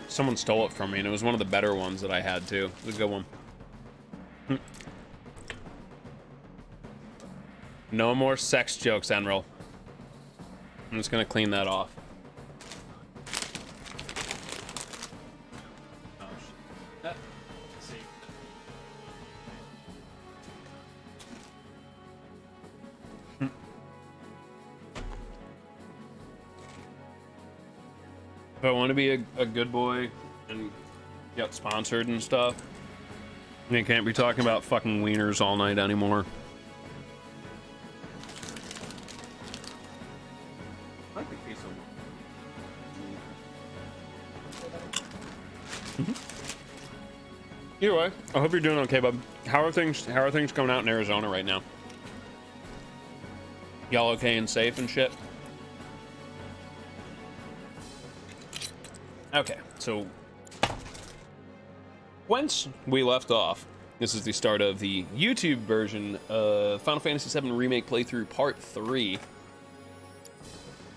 Someone stole it from me, and it was one of the better ones that I had too. It was a good one. No more sex jokes, Enril. I'm just gonna clean that off. If I want to be a good boy and get sponsored and stuff, you can't be talking about fucking wieners all night anymore. Either way, I hope you're doing okay, bub. How are things coming out in Arizona right now? Y'all okay and safe and shit? Okay, so whence we left off, this is the start of the YouTube version of Final Fantasy VII Remake playthrough Part 3.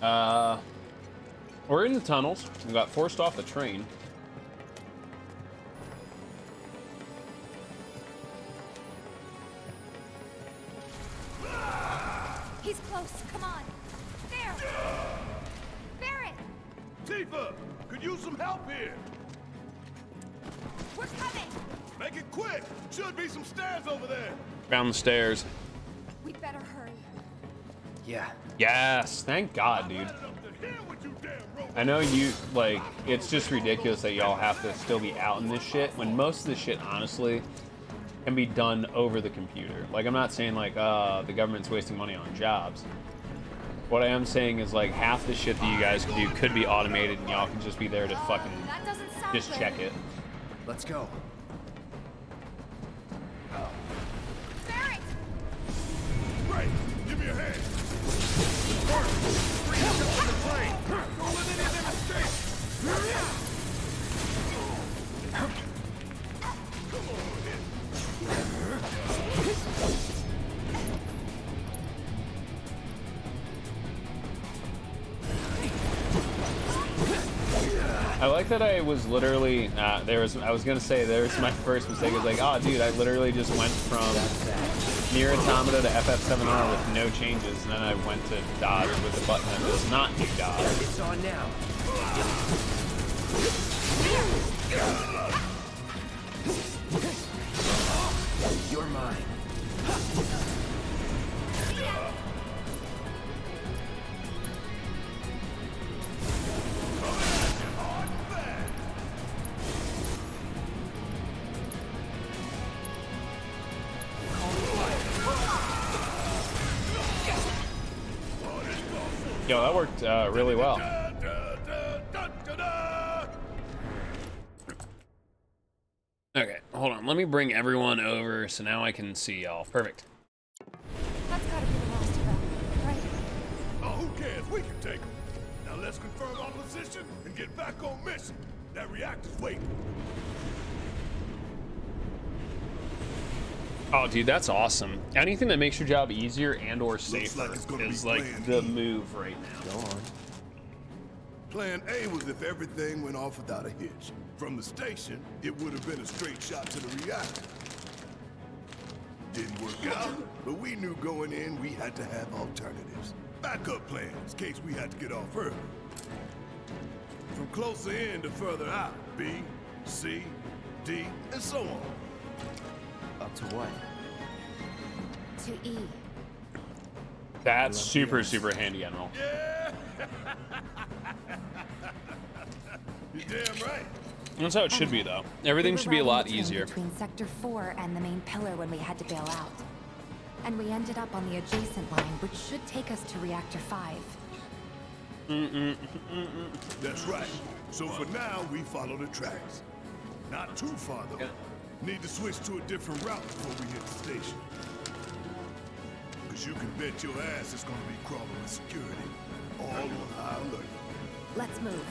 We're in the tunnels. We got forced off the train. He's close. Come on. There. Barret. Tifa, could use some help here. We're coming. Make it quick. Should be some stairs over there. Down the stairs. We better hurry. Yeah. Yes, thank God, dude. I know you, like, it's just ridiculous that y'all have to still be out in this shit, when most of this shit, honestly, can be done over the computer. Like, I'm not saying, like, the government's wasting money on jobs. What I am saying is, like, half the shit that you guys can do could be automated, and y'all can just be there to fucking just check it. Let's go. Barret. Great. Give me a hand. First, bring us up to the plane. Don't let any of them escape. Come on in. I like that I was literally, I was gonna say, there's my first mistake. It's like, oh, dude, I literally just went from Nier Automata to FF7R with no changes, and then I went to dodge with the button that does not do dodge. It's on now. You're mine. Yo, that worked really well. Okay, hold on. Let me bring everyone over so now I can see y'all. Perfect. That's gotta be the last of them, right? Oh, who cares? We can take them. Now let's confirm our position and get back on mission. That reactor's waiting. Oh, dude, that's awesome. Anything that makes your job easier and or safer like is like the move right now. Go on. Plan A was if everything went off without a hitch. From the station, it would have been a straight shot to the reactor. Didn't work out, but we knew going in we had to have alternatives. Backup plans, in case we had to get off early. From closer in to further out, B, C, D, and so on. Up to what? To E. That's super, super handy, General. Yeah! You're damn right. That's how it should be, though. Everything should be a lot easier. Between Sector 4 and the main pillar when we had to bail out. And we ended up on the adjacent line, which should take us to Reactor 5. That's right. So for now, we follow the tracks. Not too far, though. Need to switch to a different route before we hit the station. Because you can bet your ass it's gonna be crawling with security. All on high alert. Let's move.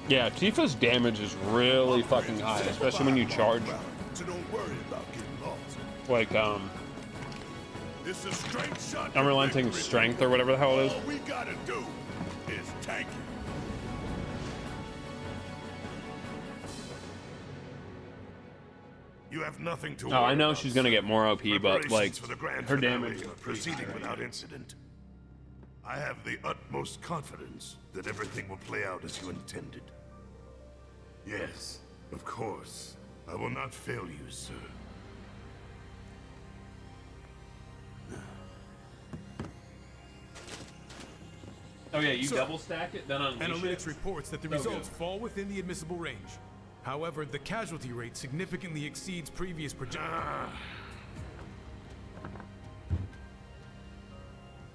Yeah, Tifa's damage is really fucking high, especially when you charge. So don't worry about getting lost. Like, It's a straight shot. unrelenting strength or whatever the hell it is. All we gotta do is tank it. You have nothing to Oh, worry I know about, she's gonna get more OP, but Preparations like for the grand her finale damage are is pretty proceeding high. without incident. I have the utmost confidence that everything will play out as you intended. Yes, of course. I will not fail you, sir. Oh yeah, you Sir, double stack it, then unleash Analytics it. reports that the So results good. fall within the admissible range. However, the casualty rate significantly exceeds previous projections.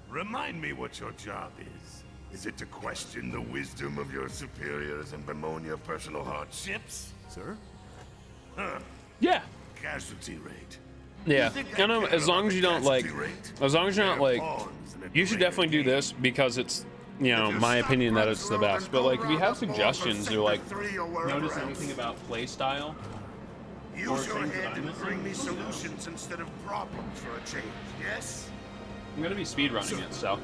Remind me what your job is. Is it to question the wisdom of your superiors and bemoan your personal hardships? Sir? Yeah. Casualty rate. Yeah. think I I know, care as long about as you the don't like, casualty rate? as long as you're not They're like, pawns in a you should greater definitely do game. this because it's, you know, If your my stock opinion that price it's the rose best. and But go like, if you round have up more for suggestions or like Sector 3 or wherever notice else, anything about play style, or use your things that head I'm and missing, bring me let me know. solutions instead of problems for a change, yes? I'm gonna be speedrunning it, so.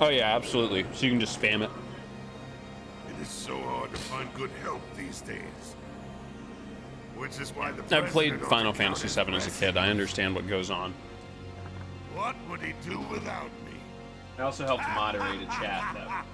Oh yeah, absolutely. So you can just spam it. It is so hard to find good help these days. Which is why the I played president Final ought to count Fantasy his VII as a blessings. kid. I understand what goes on. What would he do without me? I also helped moderate a chat that.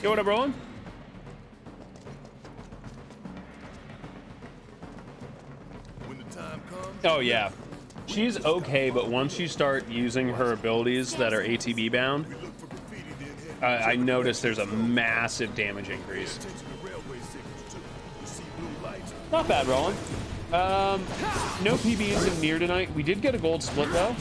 Yo, what up, Roland? When the time comes, Oh yeah, she's okay, but once you start using her abilities that are ATB bound, we look for graffiti then head I noticed there's a massive damage increase. attention to railway signals too. You see blue lights? Not bad, Roland. No PBs in near tonight. We did get a gold split though.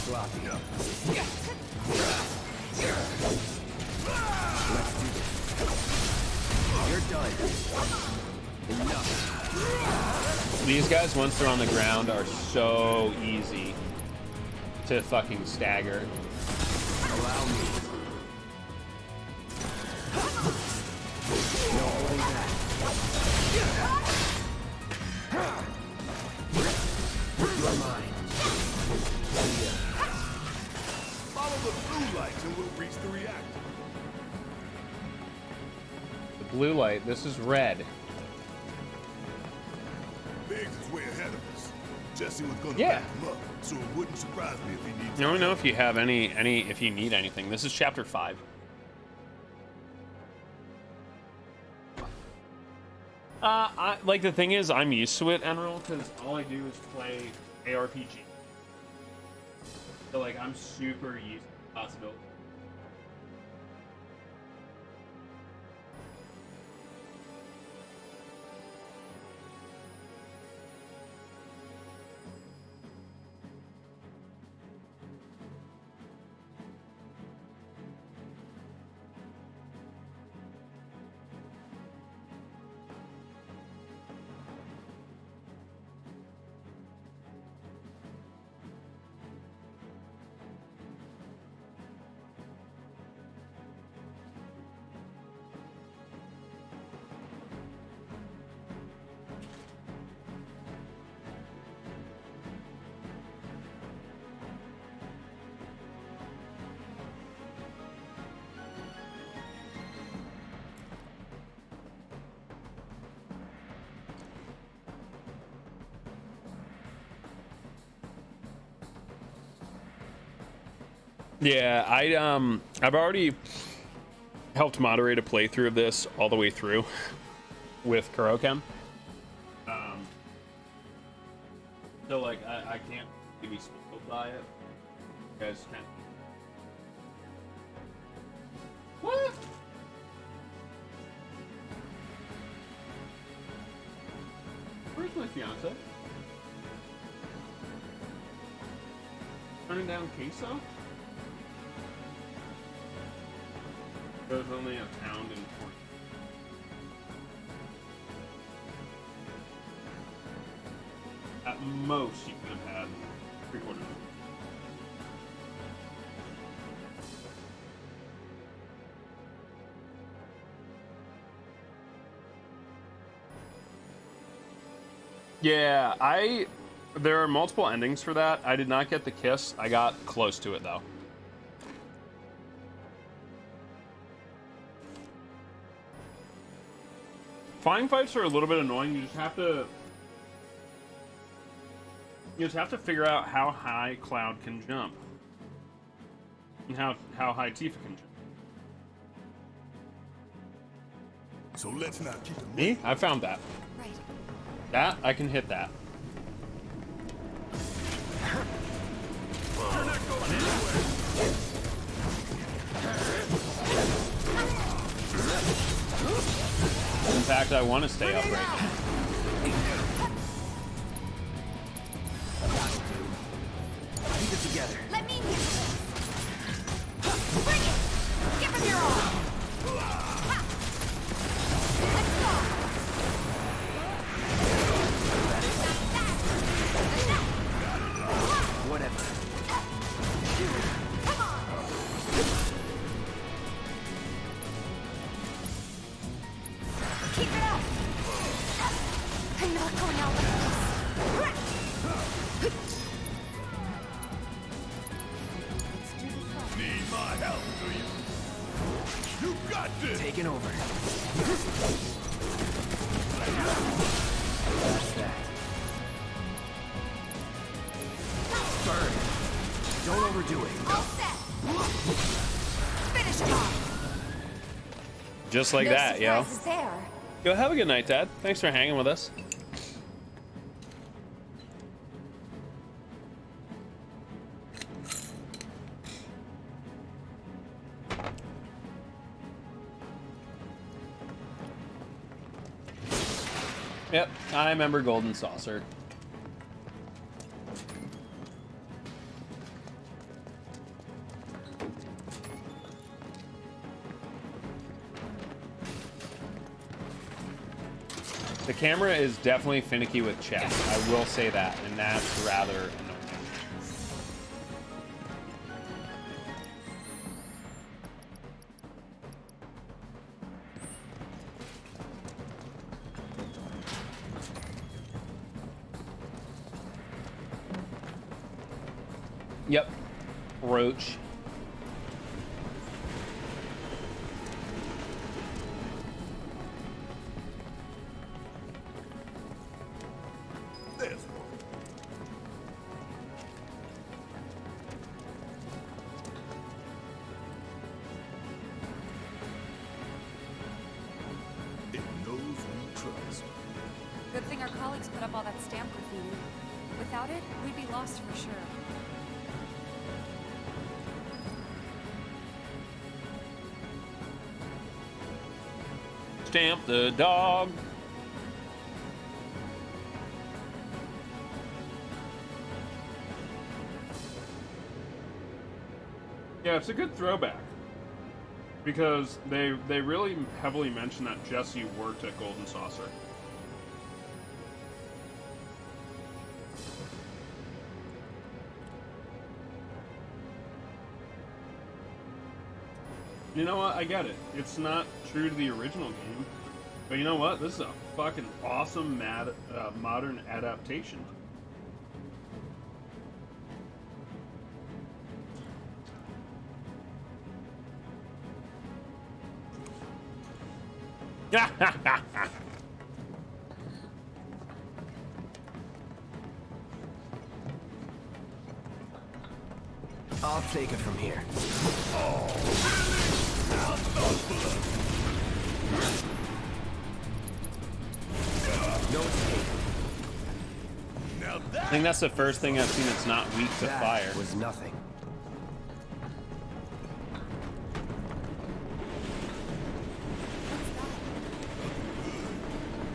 Sloppy. You're done. Enough. These guys, once they're on the ground, are so easy to fucking stagger. Allow me. No holding back. You're mine. Follow the blue lights and we'll reach the reactor. The blue light. This is red. Biggs is way ahead of us. Jesse was gonna Yeah. back him up, so it wouldn't surprise me if he needs. Let me know if you have any if you need anything. This is chapter 5. I like the thing is I'm used to it, Emerald, because all I do is play ARPG. So like I'm super used to the possibility. Yeah, I've already helped moderate a playthrough of this all the way through with Kurokem. So like I can't be spoiled by it. You guys can't. fiance? Turning down queso? There's only a pound and 40. At most, you could have had 3/4. Yeah, there are multiple endings for that. I did not get the kiss. I got close to it though. Flying fights are a little bit annoying. You just have to figure out how high Cloud can jump. And how high Tifa can jump. So let's not keep it Me? I found that. Right. That, I can hit that. You're not going anywhere. In fact, I want to stay upright. Keep it together. Let me handle this. Bring it! Give him your all! Ha! Let's go! Whatever. Come on! Keep it up! I'm not going out like this. Need my help, do you? You got this. Taking over. That's that. Burn. Don't overdo it. All set! Finish him off! Just like No that, yo. surprises there. Yo, have a good night, Dad. Thanks for hanging with us. Yep, I remember Golden Saucer. The camera is definitely finicky with chess. I will say that, and that's rather annoying. Yep. Roach. There's one. It knows we trust. Good thing our colleagues put up all that stamp graffiti. Without it, we'd be lost for sure. Stamp the dog. Yeah, it's a good throwback because they really heavily mention that Jesse worked at Golden Saucer. You know what? I get it. It's not true to the original game, but you know what? This is a fucking awesome modern adaptation. I'll take it from here. No escape. Now I that think that's the first thing I've seen that's not weak to That fire. was nothing.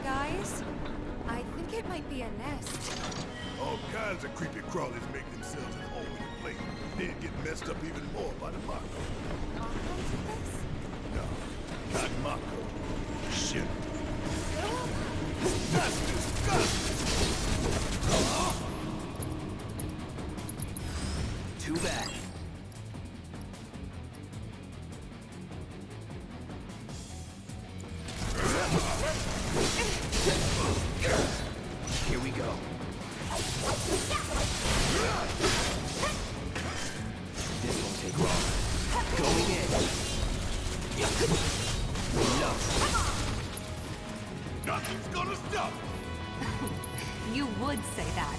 Guys, I think it might might be a nest. All kinds of creepy crawlers make themselves at home in the place, then get messed up even more by the Mako. No, not Mako. Shit. That's disgusting! Too bad. Here we go. This won't take long. Going in. No. Nothing's gonna stop! You would say that.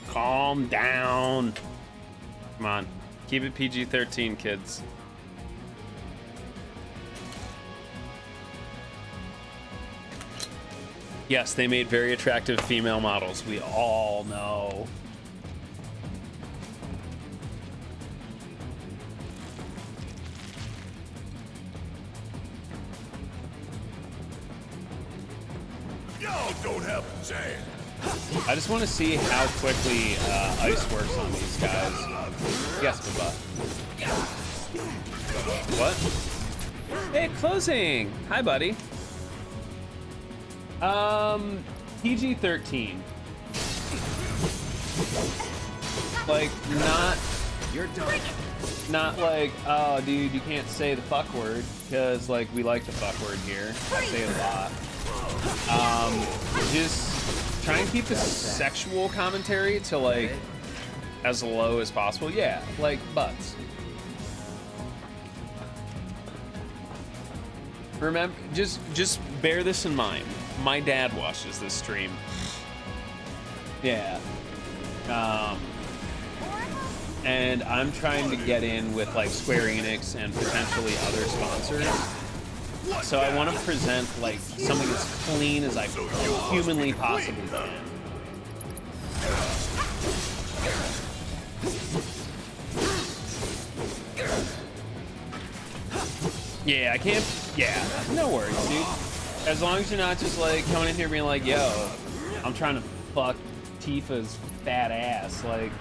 Calm down. Come on. Keep it PG-13, kids. Yes, they made very attractive female models. We all know. Y'all don't have a chance! I just want to see how quickly ice works on these guys. Yes, Bubba. What? Hey, closing! Hi, buddy. PG-13. Like, You're done. not like, oh, dude, you can't say the fuck word, because, like, we like the fuck word here. I say it a lot. Just try and keep the sexual commentary to, like, as low as possible. Yeah, like butts. Remember, just bear this in mind. My dad watches this stream. Yeah. And I'm trying to get in with like Square Enix and potentially other sponsors. So I want to present like something as clean as I humanly possibly can. Yeah, I can't. Yeah, no worries, dude. As long as you're not just like coming in here being like, yo, I'm trying to fuck Tifa's fat ass. Like,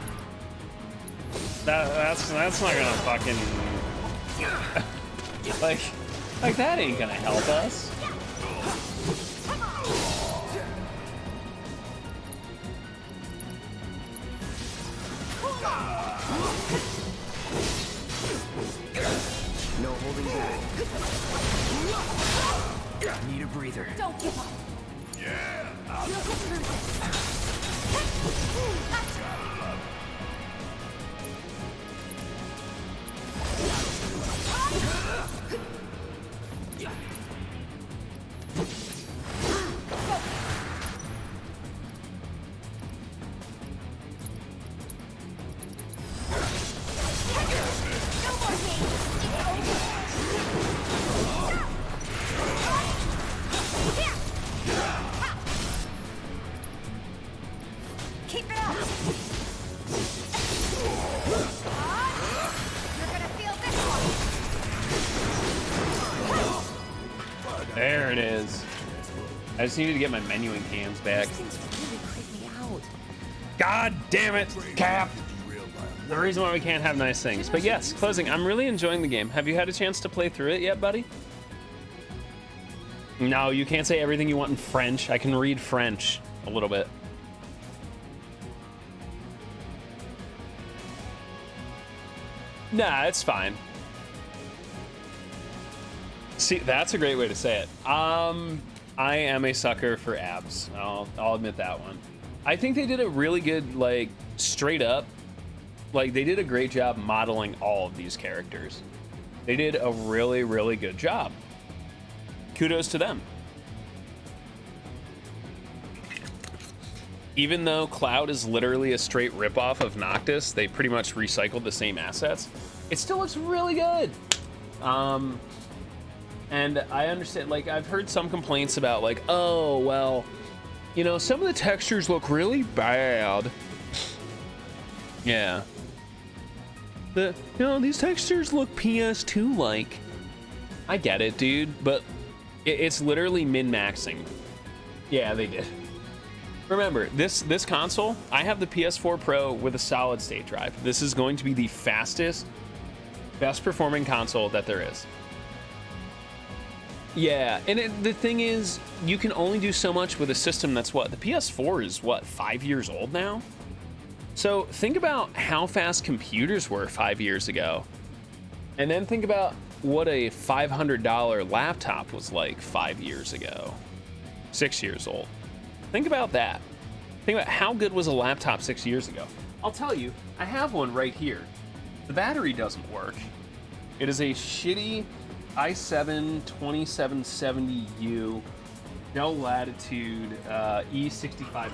that's not gonna fucking like that ain't gonna help us. No holding back. Need a breather. Don't give up. Yeah! You'll get through No more keep it up. You're gonna feel this one. There it is. I just needed to get my menuing hands back. Things really creep me out. God damn it, Cap! The reason why we can't have nice things. But yes, closing. I'm really enjoying the game. Have you had a chance to play through it yet, buddy? No, you can't say everything you want in French. I can read French a little bit. Nah, it's fine. See, that's a great way to say it. I am a sucker for abs. I'll admit that one. I think they did a really good, like, straight up. Like, they did a great job modeling all of these characters. They did a really, really good job. Kudos to them. Even though Cloud is literally a straight ripoff of Noctis, they pretty much recycled the same assets. It still looks really good. And I understand, like, I've heard some complaints about, like, oh, well, You know, some of the textures look really bad. Yeah. These textures look PS2 like. I get it, dude, but it's literally min-maxing. Yeah, they did. Remember, this console, I have the PS4 Pro with a solid state drive. This is going to be the fastest, best performing console that there is. Yeah, and the thing is, you can only do so much with a system that's what? The PS4 is what, 5 years old now? So think about how fast computers were 5 years ago. And then think about what a $500 laptop was like 5 years ago. 6 years old. Think about that. Think about how good was a laptop 6 years ago. I'll tell you, I have one right here. The battery doesn't work. It is a shitty i7 2770U Dell Latitude E6520.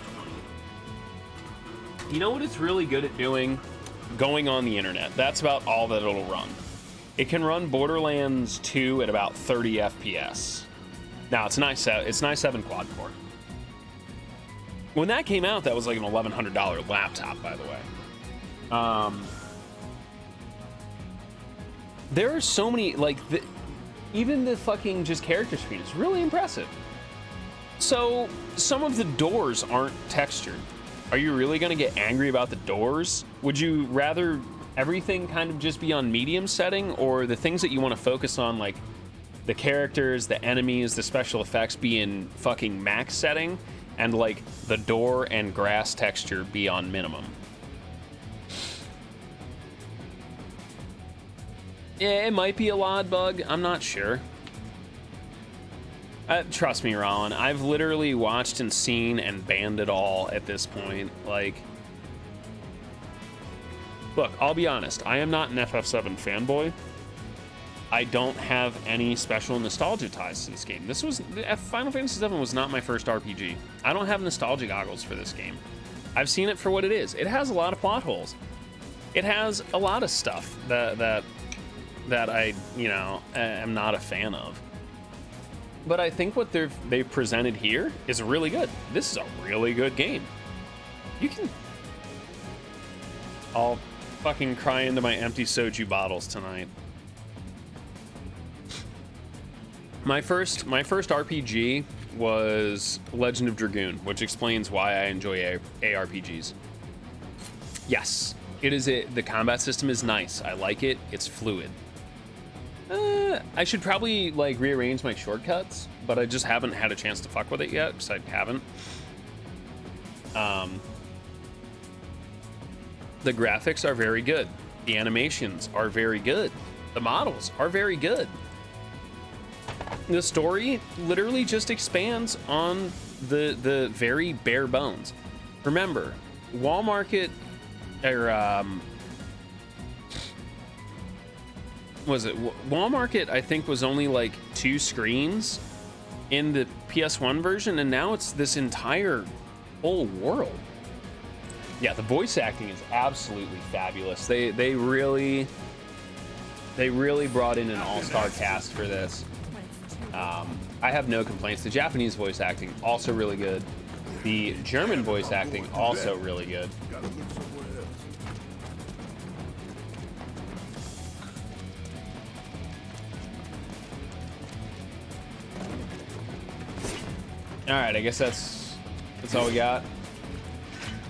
You know what it's really good at doing? Going on the internet. That's about all that it'll run. It can run Borderlands 2 at about 30 FPS. Now it's an i7 quad core. When that came out, that was like an $1,100 laptop, by the way. There are so many, like, even the fucking just character screen is really impressive. So some of the doors aren't textured. Are you really gonna get angry about the doors? Would you rather everything kind of just be on medium setting, or the things that you want to focus on, like the characters, the enemies, the special effects, be in fucking max setting, and like the door and grass texture be on minimum? Yeah, it might be a LOD bug. I'm not sure. Trust me, Rollin, I've literally watched and seen and banned it all at this point. Like, look, I'll be honest. I am not an FF7 fanboy. I don't have any special nostalgia ties to this game. Final Fantasy VII was not my first RPG. I don't have nostalgia goggles for this game. I've seen it for what it is. It has a lot of plot holes. It has a lot of stuff that I, am not a fan of. But I think what they've presented here is really good. This is a really good game. I'll fucking cry into my empty soju bottles tonight. My first RPG was Legend of Dragoon, which explains why I enjoy ARPGs. Yes, the combat system is nice. I like it. It's fluid. I should probably like rearrange my shortcuts, but I just haven't had a chance to fuck with it yet because I haven't. The graphics are very good. The animations are very good. The models are very good. The story literally just expands on the very bare bones. Remember, Wall Market, Wall Market, I think, was only like 2 screens in the PS1 version, and now it's this entire whole world. Yeah, the voice acting is absolutely fabulous. They really brought in an all-star cast for this. I have no complaints. The Japanese voice acting, also really good. The German voice acting, also really good. All right, I guess that's all we got.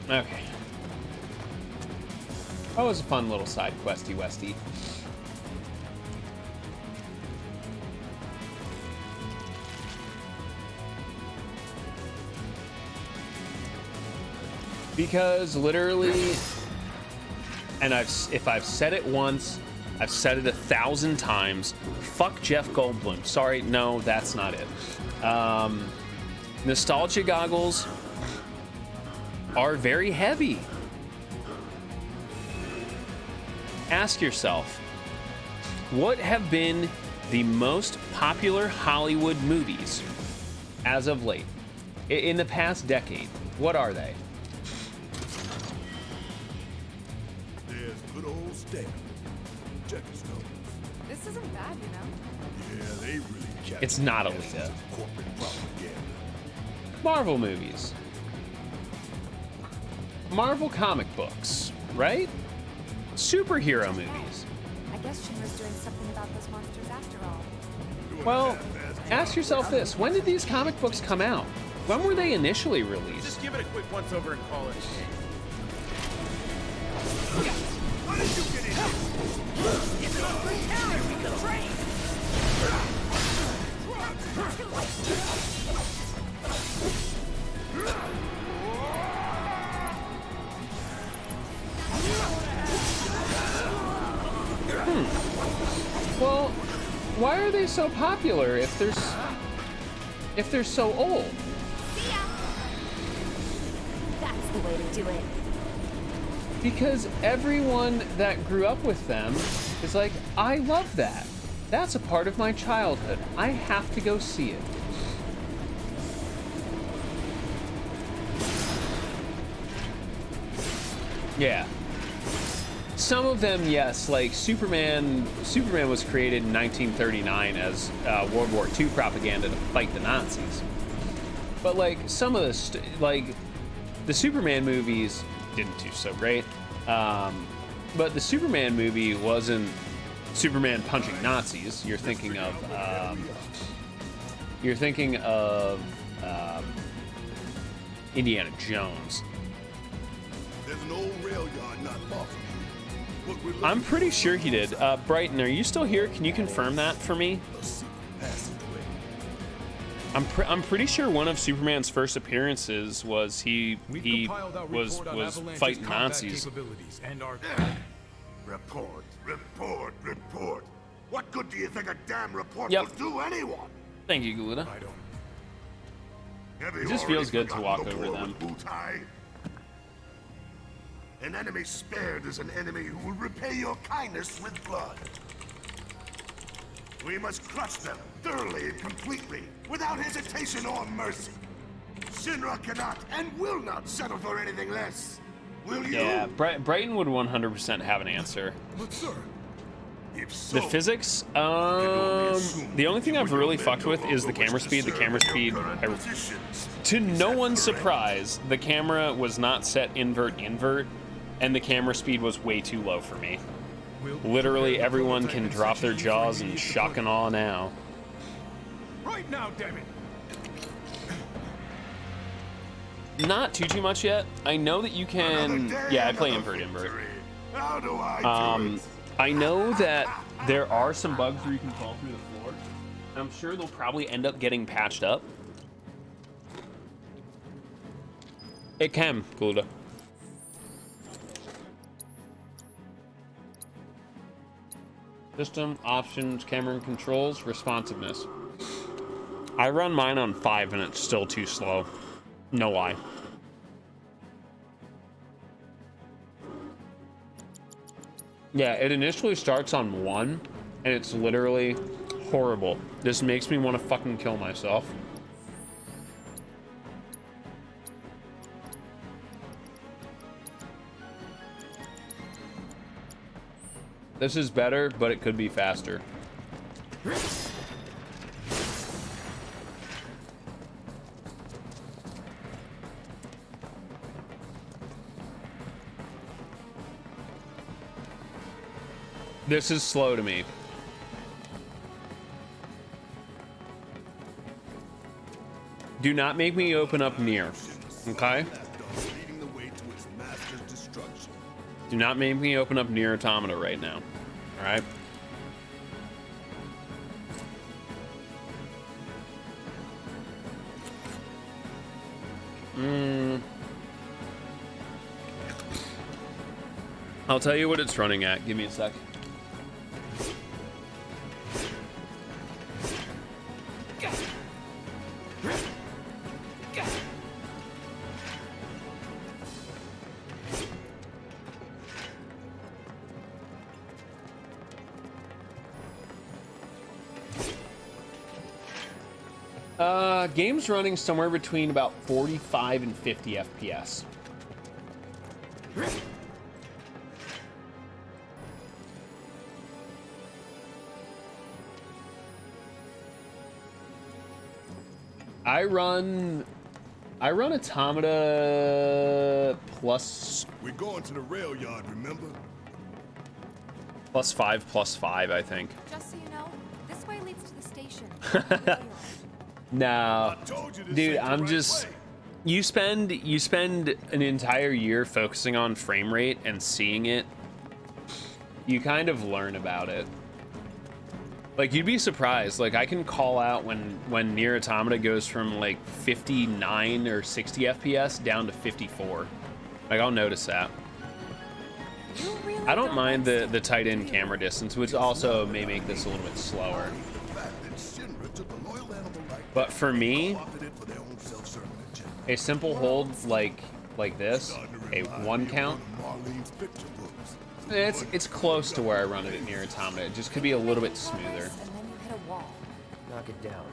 Okay. That was a fun little side questy westy. Because literally, and if I've said it once, I've said it 1,000 times. Fuck Jeff Goldblum. Sorry, no, that's not it. Nostalgia goggles are very heavy. Ask yourself, what have been the most popular Hollywood movies as of late? In the past decade, what are they? There's good old Stan. Check his nose. This isn't bad, you know? Yeah, they really captured It's not the Alita. essence of corporate propaganda. Marvel movies. Marvel comic books, right? Superhero movies. I guess Shinra's doing something about those monsters after all. Well, ask yourself this. When did these comic books come out? When were they initially released? Just give it a quick once over and call it a day. How did you get in here? It's a terrorist train! Well, why are they so popular if they're so old? See ya! That's the way to do it. Because everyone that grew up with them is like, I love that. That's a part of my childhood. I have to go see it. Yeah. Some of them, yes, like Superman was created in 1939 as World War II propaganda to fight the Nazis. But like some of the Superman movies didn't do so great. But the Superman movie wasn't Superman punching Nazis. You're thinking of Indiana Jones. There's an old rail yard not far from here. What we're looking I'm pretty sure he did. Brighton, are you still here? Can you confirm that for me? for is a secret passageway. I'm pretty sure one of Superman's first appearances was he Compiled our was report on Avalanche's fighting combat Nazis. capabilities and our Report, report, report. What good do you think a damn report Yep. will do anyone? Thank you, Galuda. I don't. Have you It just already feels good to forgotten walk the over war them. with Wutai? An enemy spared is an enemy who will repay your kindness with blood. We must crush them thoroughly and completely, without hesitation or mercy. Shinra cannot and will not settle for anything less. Will you? Yeah, Brighton would 100% have an answer. But sir, If so, The physics, the only thing I've really fucked with is the camera speed. The camera speed, to no one's surprise, the camera was not set invert, and the camera speed was way too low for me. Literally everyone can drop their jaws in shock and awe now. right now, damn it! Not too much yet. I know that you can. Yeah, I play invert. How do I do it? I know that there are some bugs where you can fall through the floor. I'm sure they'll probably end up getting patched up. It can, Gluda. System, options, camera and controls, responsiveness. I run mine on 5 and it's still too slow. No lie. Yeah, it initially starts on 1 and it's literally horrible. This makes me want to fucking kill myself. This is better, but it could be faster. This is slow to me. Do not make me open up near, okay? Leading the way to its master's destruction. Do not make me open up near Automata right now, all right? I'll tell you what it's running at. Give me a sec. Game's running somewhere between about 45 and 50 FPS. I run I run Automata We're going to the rail yard, remember? +5, I think. Just so you know, this way leads to the station. No, I told you this dude, ain't the I'm right just. way. You spend an entire year focusing on frame rate and seeing it. You kind of learn about it. Like, you'd be surprised. Like, I can call out when Nier Automata goes from like 59 or 60 FPS down to 54. Like, I'll notice that. You really I don't mind like the tight end camera distance, which also may make this a little bit slower. The fact that Shinra took a loyal animal like But for me, co-opted it for their own self-serving agenda. a simple hold like this, a one count, Marlene's picture books. it's close to where I run it at Nier Automata. It just could be a little bit smoother. And then you hit a wall. Knock it down.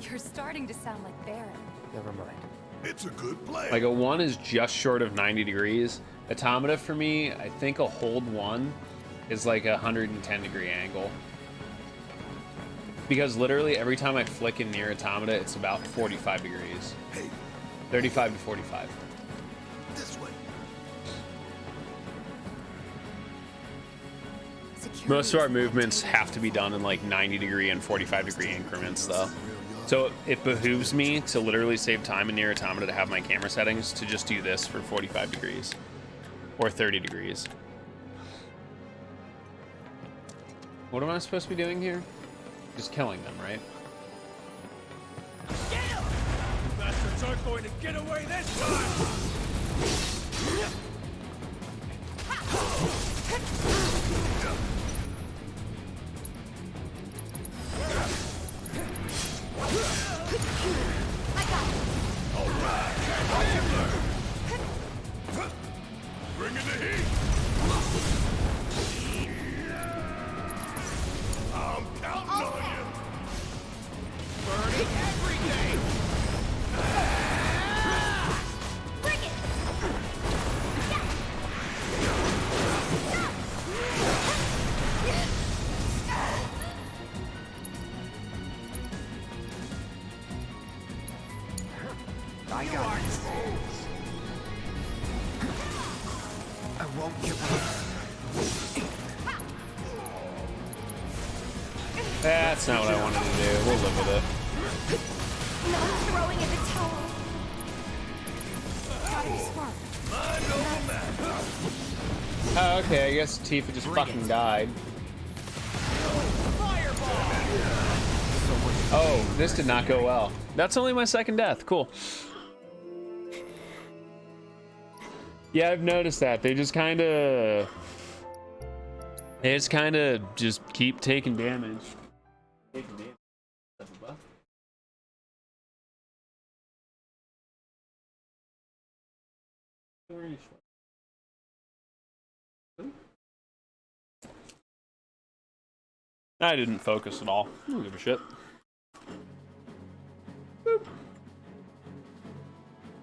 You're starting to sound like Baron. Never mind. It's a good play. Like a 1 is just short of 90 degrees. Automata for me, I think a hold 1 is like a 110 degree angle. Because literally every time I flick in Nier Automata, it's about 45 degrees. Hey, 35 to 45. this way. Security Most of our is movements not have to be done in like 90 degree and 45 degree increments though. So it behooves me to literally save time in Nier Automata to have my camera settings to just do this for 45 degrees or 30 degrees. What am I supposed to be doing here? Just killing them, right? Bastards aren't going to get away this time! Bring in the heat. I'm counting on you. Burning everything! Bring it! I got this. I won't give up. That's not what I wanted to do. We'll live with it. Not throwing in the towel. Gotta be smart. Oh, okay, I guess Tifa just fucking died. Oh, this did not go well. That's only my second death. Cool. Yeah, I've noticed that. They just kind of... just keep taking damage. Taking damage. I didn't focus at all. I don't give a shit. Boop.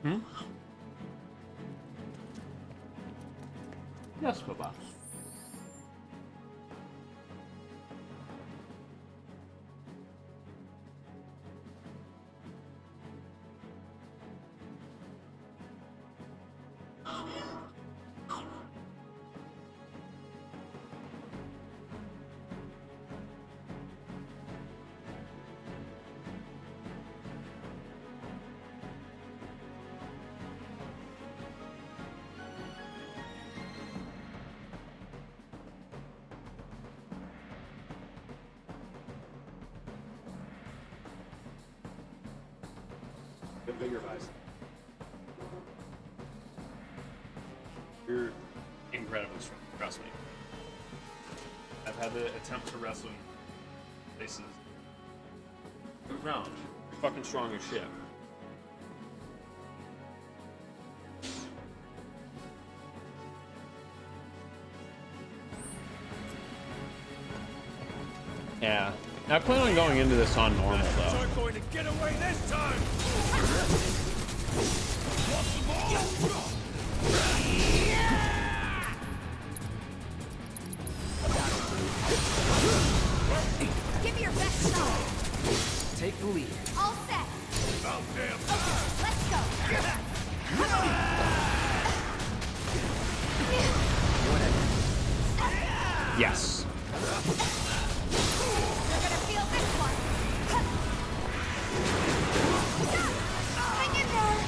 Hmm? Yes, Papa. The bigger bicep. You're incredibly strong, trust me. I've had to attempt to wrestle in places. Round. You're fucking strong as shit. Yeah. I plan on going into this on normal though. Aren't going to get away this time! Give me your best shot. Take the lead. All set. About damn Okay, let's go. Yes. You're gonna feel this one. Hang in there.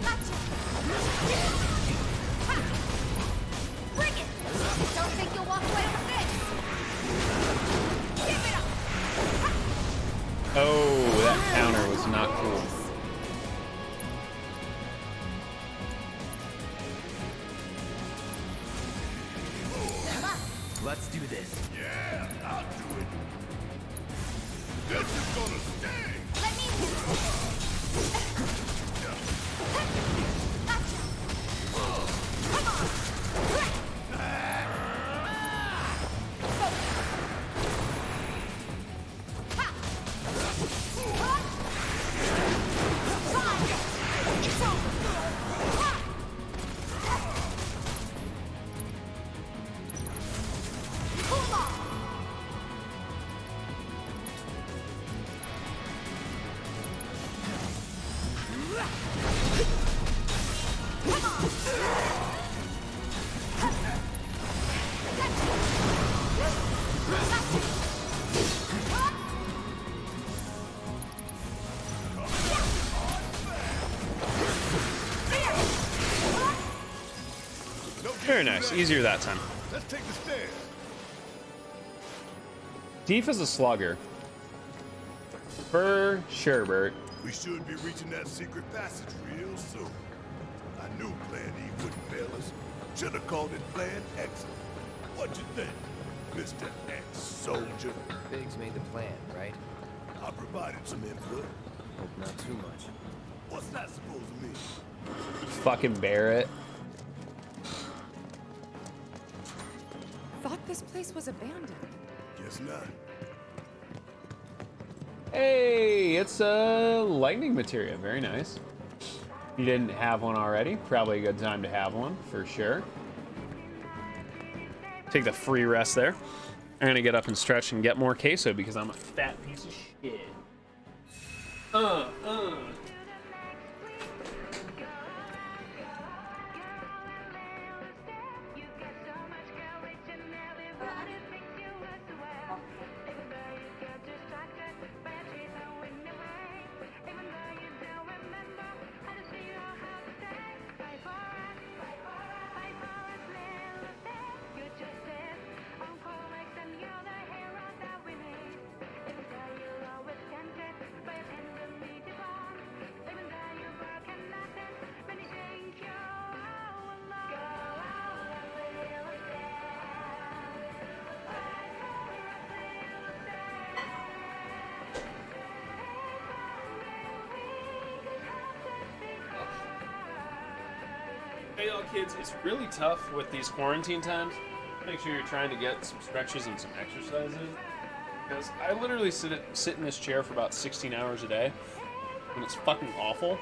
Gotcha. Bring it. Don't think you'll walk away with this. Give it up. Oh, that counter was not cool. Let's do this. Yeah, I'll do it. This is gonna sting. Let me in. Gotcha. Come on. Very nice. Easier that time. Let's take the stairs. Deef is a slugger. For sure, Bert. We should be reaching that secret passage real soon. I knew Plan E wouldn't fail us. Should have called it Plan X. What you think, Mr. Ex-Soldier? Biggs made the plan, right? I provided some input. Hope not too much. What's that supposed to mean? Fucking Barrett. Thought this place was abandoned. Guess not. Hey, it's a lightning materia. Very nice. You didn't have one already. Probably a good time to have one, for sure. Take the free rest there. I'm gonna get up and stretch and get more queso because I'm a fat piece of shit. Hey, y'all kids, it's really tough with these quarantine times. Make sure you're trying to get some stretches and some exercise in. Because I literally sit in this chair for about 16 hours a day, and it's fucking awful.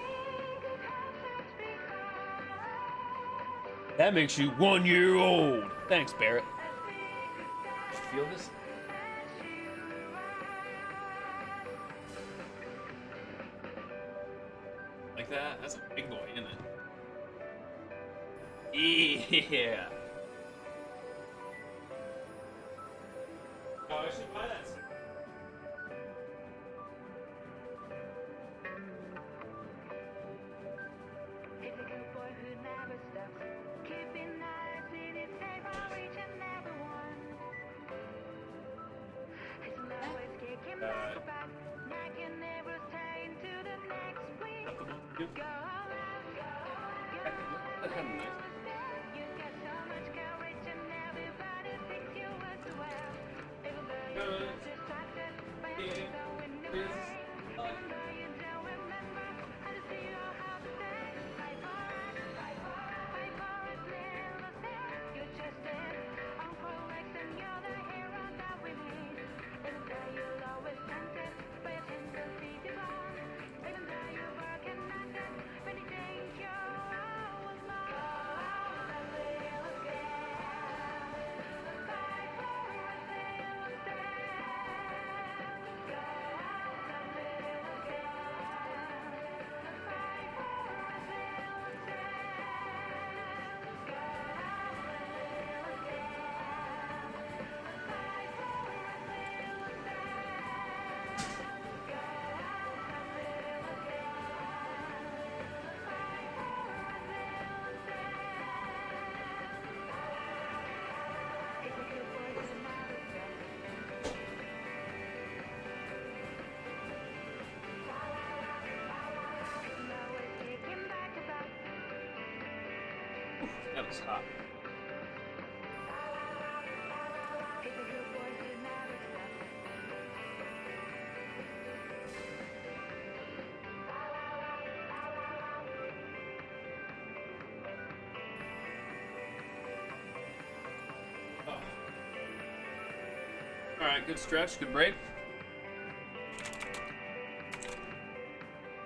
That makes you 1 year old. Thanks, Barrett. Feel this? Like that? That's a big boy, isn't it? Yeah. Oh, I should buy that. That was hot. Alright, good stretch, good break.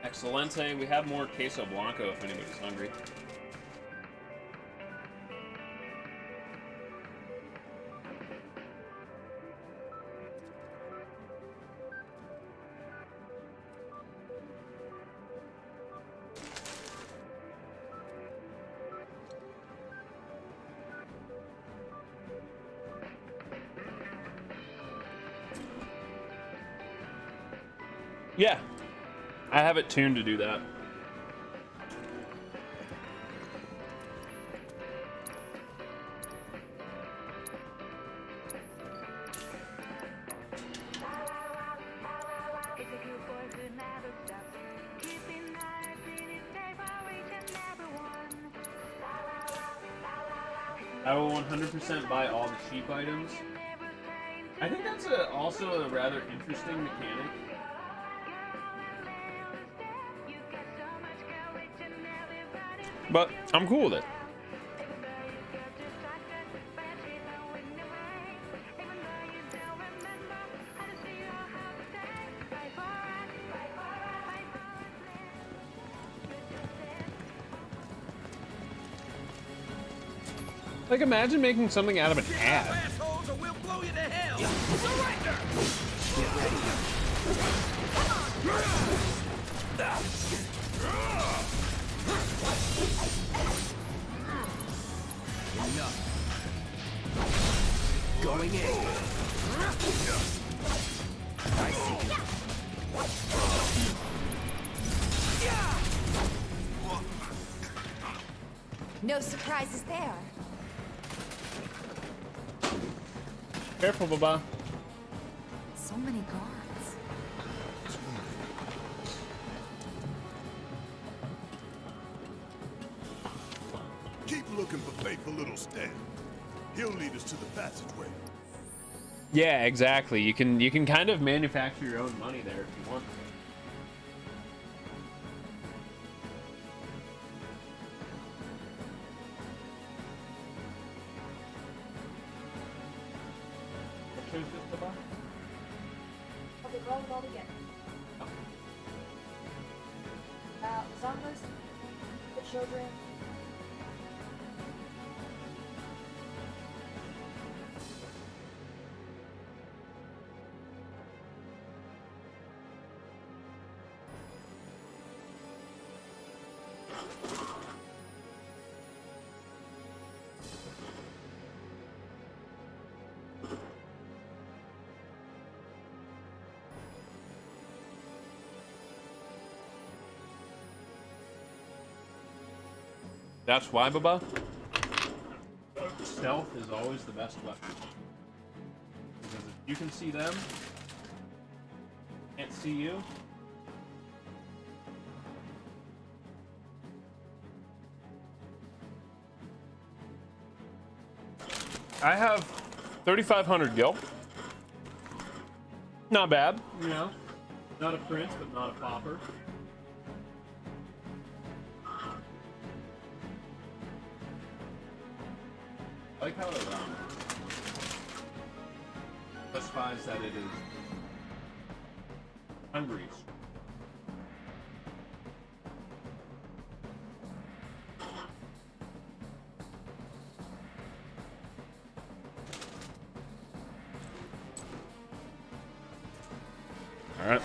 Excelente. We have more queso blanco if anybody's hungry. Yeah, I have it tuned to do that. I will 100% buy all the cheap items. I think that's also a rather interesting mechanic. But I'm cool with it. Like, imagine making something out of an ad. Assholes, or we'll blow you to hell. Surrender. Enough. Going in. I see. No surprises there. Careful, Baba. So many guards. Keep looking for faithful little Stan. He'll lead us to the passageway. Yeah, exactly. You can kind of manufacture your own money there if you want. Okay, roll it all together. Zombies, the children. That's why, Baba. Stealth is always the best weapon. Because if you can see them, can't see you. I have 3,500 gil. Not bad, you know. Not a prince, but not a pauper. I like how it specifies that it is Hungary's. All right.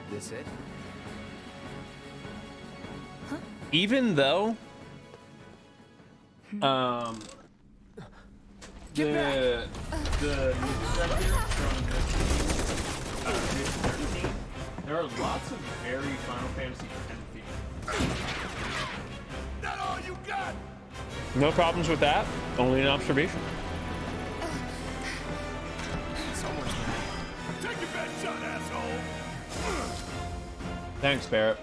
This it? Even though the new chapter from this 13, there are lots of very Final Fantasy X themes. that all you got? No problems with that. Only an observation. Someone's mad. Take your best shot, asshole. Thanks, Barrett.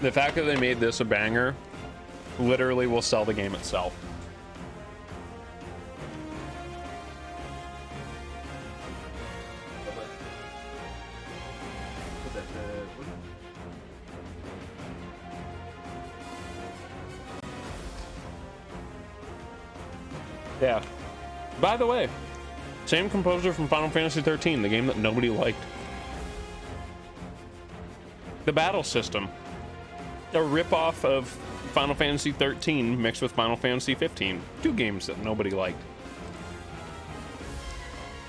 The fact that they made this a banger literally will sell the game itself. Yeah. By the way, same composer from Final Fantasy 13, the game that nobody liked. The battle system. A ripoff of Final Fantasy 13 mixed with Final Fantasy 15. Two games that nobody liked.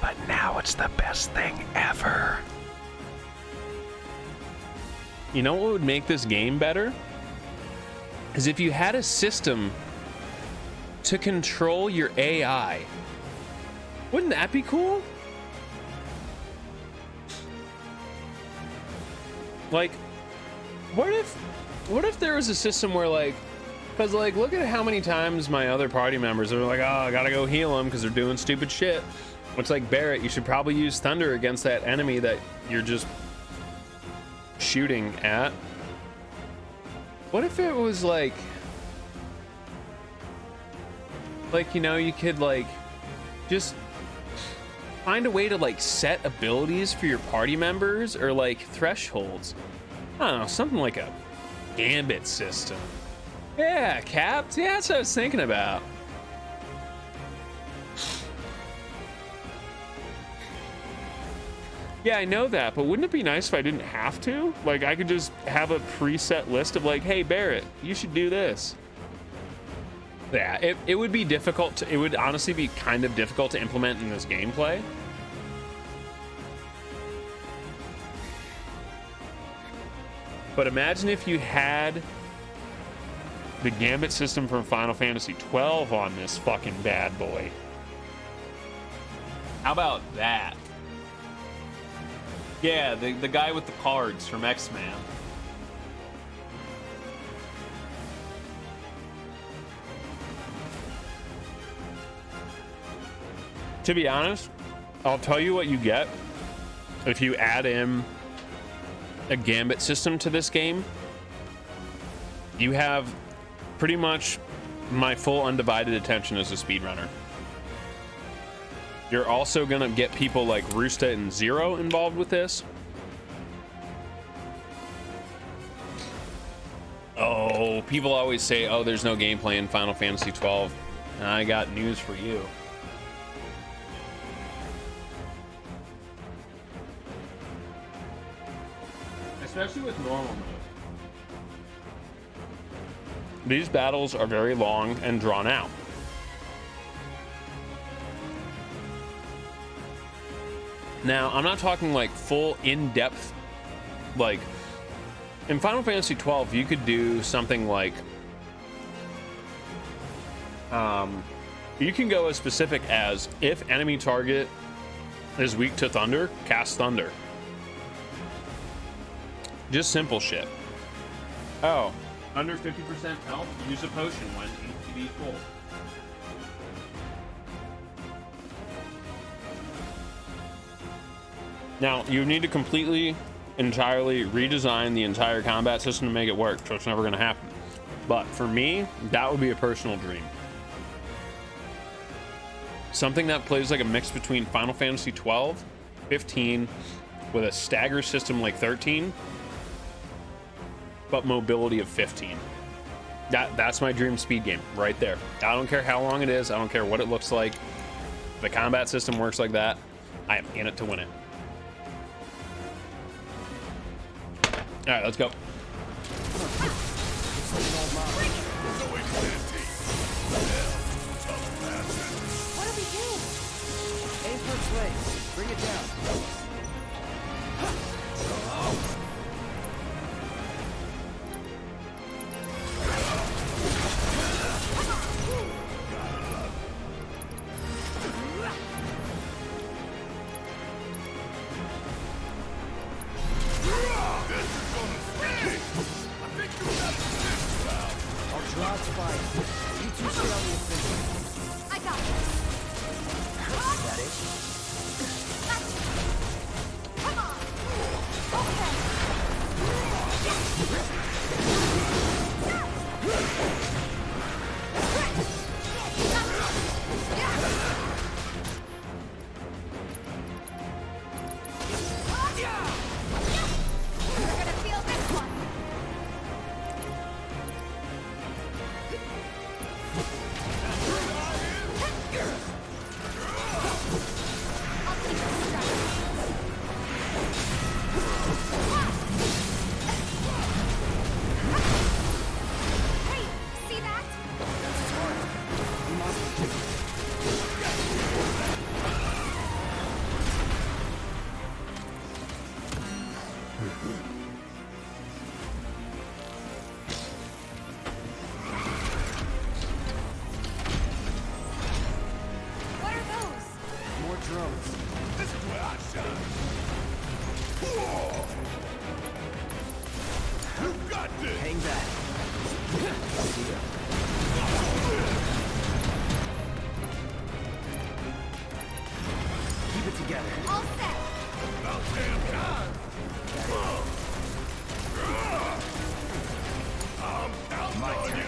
But now it's the best thing ever. You know what would make this game better? Is if you had a system to control your AI. Wouldn't that be cool? Like, what if there was a system where, like, because, like, look at how many times my other party members are like, oh, I gotta go heal them because they're doing stupid shit. It's like, Barrett, you should probably use thunder against that enemy that you're just shooting at. What if it was like, you know, you could, like, just find a way to, like, set abilities for your party members or, like, thresholds. I don't know, something like a gambit system. Yeah, Caps. Yeah, that's what I was thinking about. Yeah, I know that, but wouldn't it be nice if I didn't have to? Like, I could just have a preset list of, like, hey, Barrett, you should do this. Yeah, it would be difficult to, it would honestly be kind of difficult to implement in this gameplay. But imagine if you had the gambit system from Final Fantasy 12 on this fucking bad boy. How about that? Yeah, the guy with the cards from X-Man. To be honest, I'll tell you what you get if you add in a gambit system to this game. You have pretty much my full undivided attention as a speedrunner. You're also gonna get people like Roosta and Zero involved with this. Oh, people always say, oh, there's no gameplay in Final Fantasy 12. And I got news for you. Especially with normal mode. These battles are very long and drawn out. Now, I'm not talking like full in-depth, like in Final Fantasy 12, you could do something like, you can go as specific as if enemy target is weak to thunder, cast thunder. Just simple shit. Oh, under 50% health, use a potion when HP full. Now, you need to completely, entirely redesign the entire combat system to make it work, so it's never going to happen. But for me, that would be a personal dream. Something that plays like a mix between Final Fantasy 12, 15, with a stagger system like 13, but mobility of 15. That's my dream speed game right there. I don't care how long it is. I don't care what it looks like. The combat system works like that. I am in it to win it. All right, let's go. What do we do? Aim for its legs. Bring it down. What are those? More drones. This is where I shine. Whoa. You got this. Hang back. See ya. Keep it together. All set. About damn time. I'm counting My on turn. you.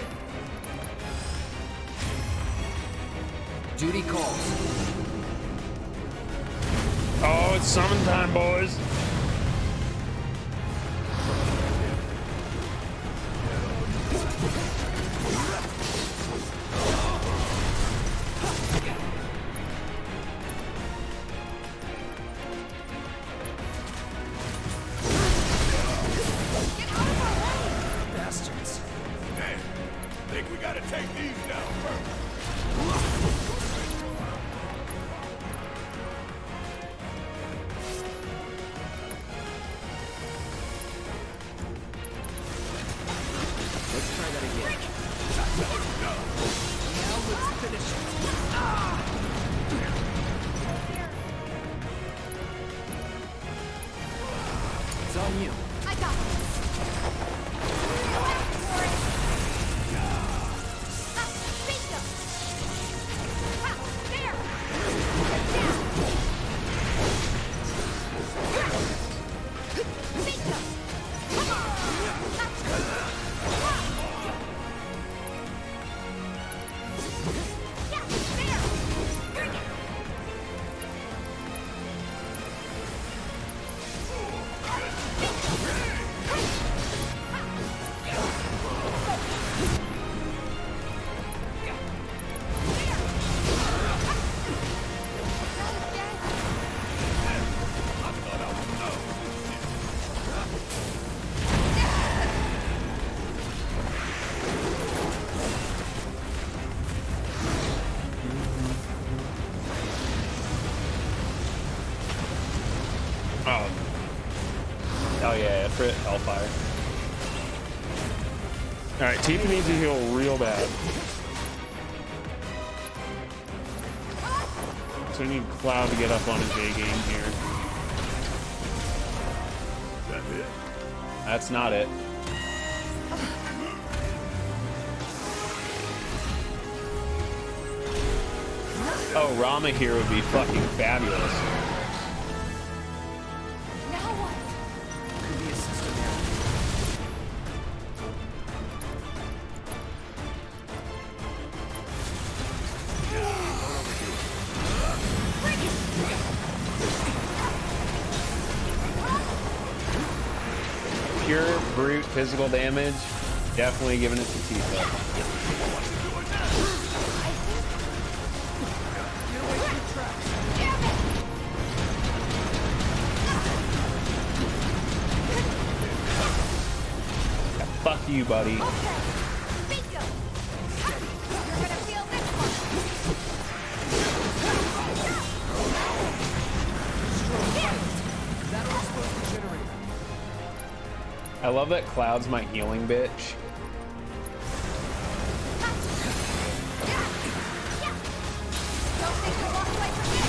Duty calls. Oh, it's summon time, boys. Bastards. Damn. Think we gotta take these down first. Let's try that again. Now let's finish it. It's on you. I got this. Bingo. Ha, there. Bingo. Come on. Yeah, there. Bring it. Oh. Oh yeah, crit Hellfire. Alright, Tifa needs to heal real bad. So we need Cloud to get up on his A game here. That it? That's not it. Oh, Rama here would be fucking fabulous. Now what? Could be a system error. Pure brute physical damage, definitely giving it to Tifa. Fuck you, buddy. Bingo. You're gonna feel this one. That'll expose the generator. I love that Cloud's my healing bitch. Don't think you'll walk away from this.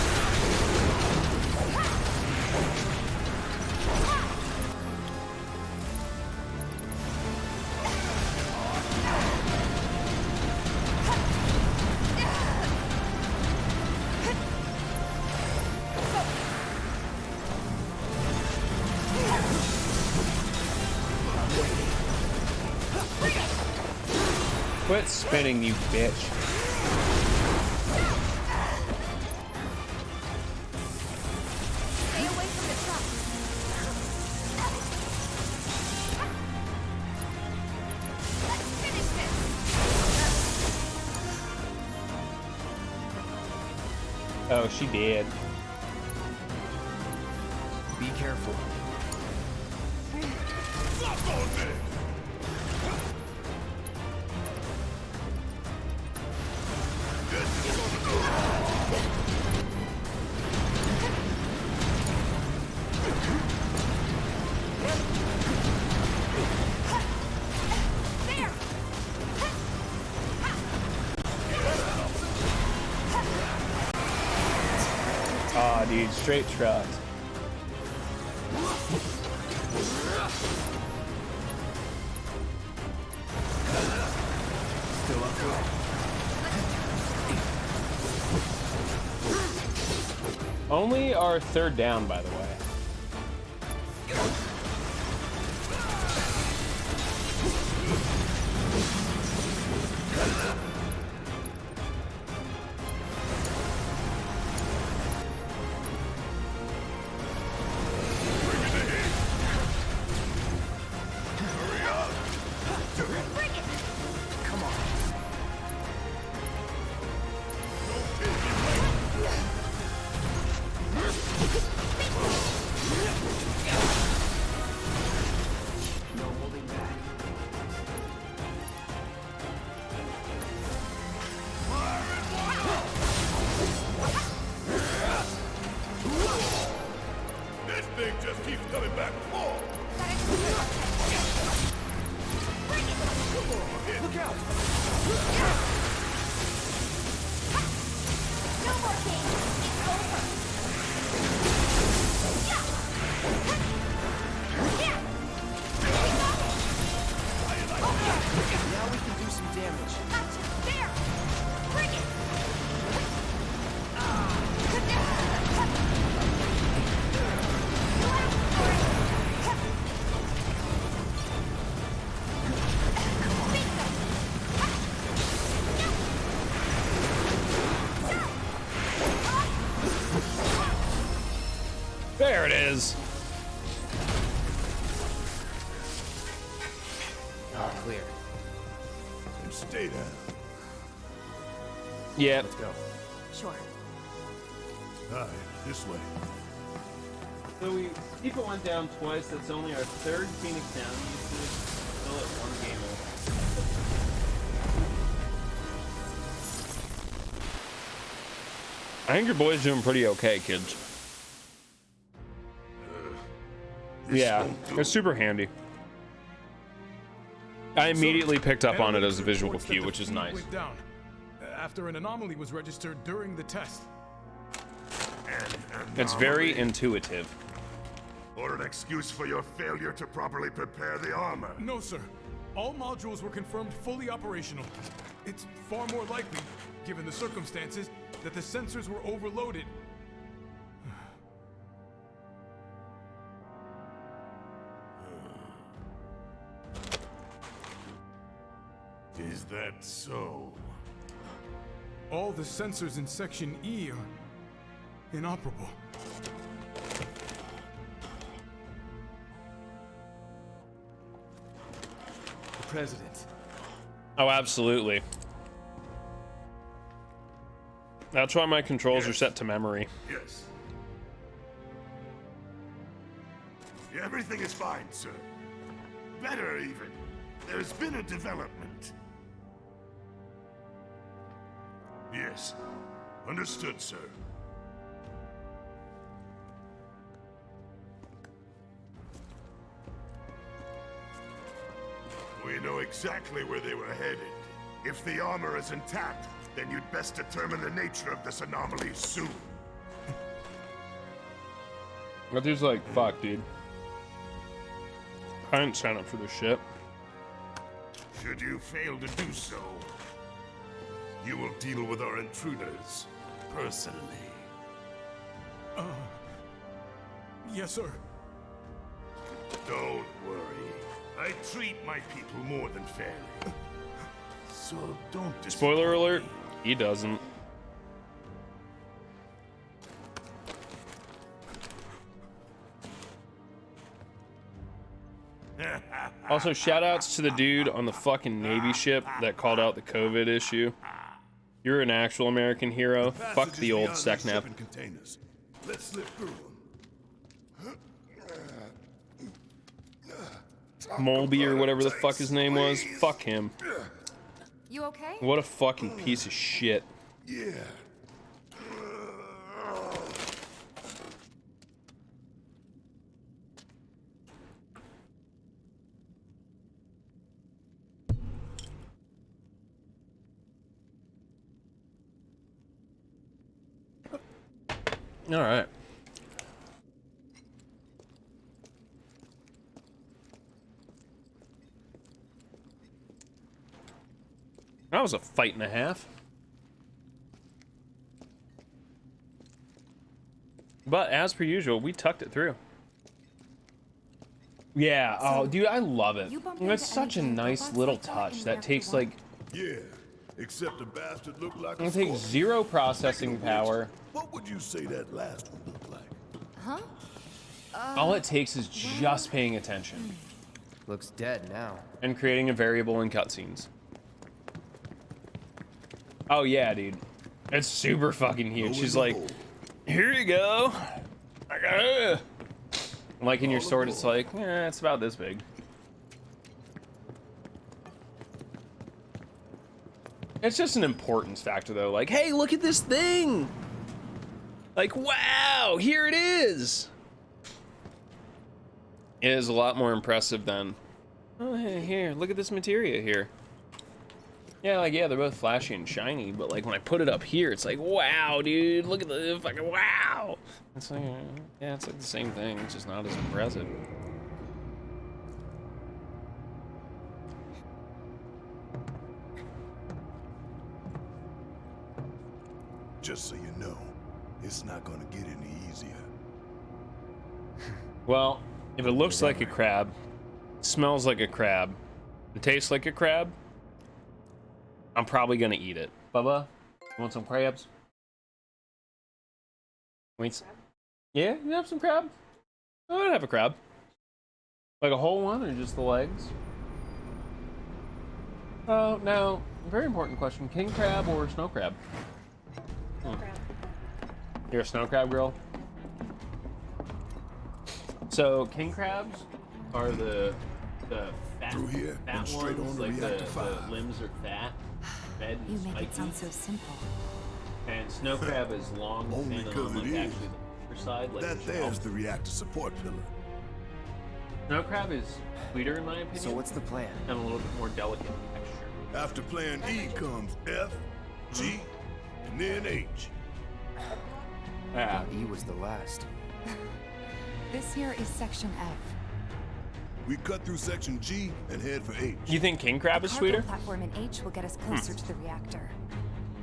Quit spinning, you bitch. Stay away from the truck. Let's finish this. Oh, she did. Be careful. Fuck on this! dude. Straight trucks. Still up for it. Only our third down, by the way. No holding back. This thing just keeps coming back full. Look out! No more games. It's over. Now we can do some damage. Gotcha. There. Bring it. There it is. All clear. And stay down. Yeah. Let's go. Sure. All right, this way. So people went down twice. That's only our third Phoenix down. Still at one game over. I think your boy's doing pretty okay, kids. Yeah, it's super handy. I immediately picked up on it as a visual Reports that cue, the which is fleet nice. went down after an anomaly was registered during the test. It's very intuitive. Or an excuse for your failure to properly prepare the armor. No, sir. All modules were confirmed fully operational. It's far more likely, given the circumstances, that the sensors were overloaded. Is that so? All the sensors in Section E are inoperable. The President. Oh, absolutely. That's why my controls are set to memory. Yes. Everything is fine, sir. Better, even. There's been a development. Yes. Understood, sir. We know exactly where they were headed. If the armor is intact, then you'd best determine the nature of this anomaly soon. That dude's like, fuck, dude. I didn't sign up for this shit. Should you fail to do so, you will deal with our intruders personally. Yes, sir. Don't worry. I treat my people more than fairly. So don't disappoint Spoiler alert, me. he doesn't. Also, shout outs to the dude on the fucking Navy ship that called out the COVID issue. You're an actual American hero. Fuck Passages the old beyond these Seknap. shipping containers. Let's slip through them. Molby or whatever the fuck his name was. Fuck him. You okay? What a fucking piece of shit. Yeah. All right. That was a fight and a half. But as per usual, we tucked it through. Yeah, oh, dude, I love it. It's such a nice little touch that takes, like... Yeah, except the bastard looked like It a takes scorpion. 0 processing power. What would you say that last one looked like? All it takes is just paying attention Looks dead now. and creating a variable in cutscenes. Oh yeah, dude. It's super fucking huge. She's like, here you go. I got it. Like in your sword, it's like, it's about this big. It's just an importance factor, though. Like, hey, look at this thing. Like, wow, here it is. It is a lot more impressive than, oh, hey, here, look at this materia here. Yeah, like, yeah, they're both flashy and shiny, but like when I put it up here, it's like, wow, dude, look at the fucking wow. It's like, yeah, it's like the same thing, it's just not as impressive. Just so you know, it's not gonna get any easier. Well, if it looks like a crab, smells like a crab, and tastes like a crab, I'm probably gonna eat it. Bubba, you want some crabs? Wait. Yeah, you have some crab? I'd have a crab. Like a whole one or just the legs? Oh, now, very important question. King crab or snow crab? You're a snow crab girl? So, king crabs are the fat, Through here, fat and straight ones, on to like reactor the 5. limbs are fat, red and You make spiky. it sound so simple. And snow crab is long, Only thin, and 'cause on like it is. actually the other side, like That the there's shell. the reactor support pillar. Snow crab is sweeter in my opinion, So what's the plan? and a little bit more delicate in texture. After plan E comes F, G, and then H. Yeah. E was the last. This here is section F. We cut through section G and head for H. You think king crab is Cargo sweeter? platform in H will get us closer to the reactor.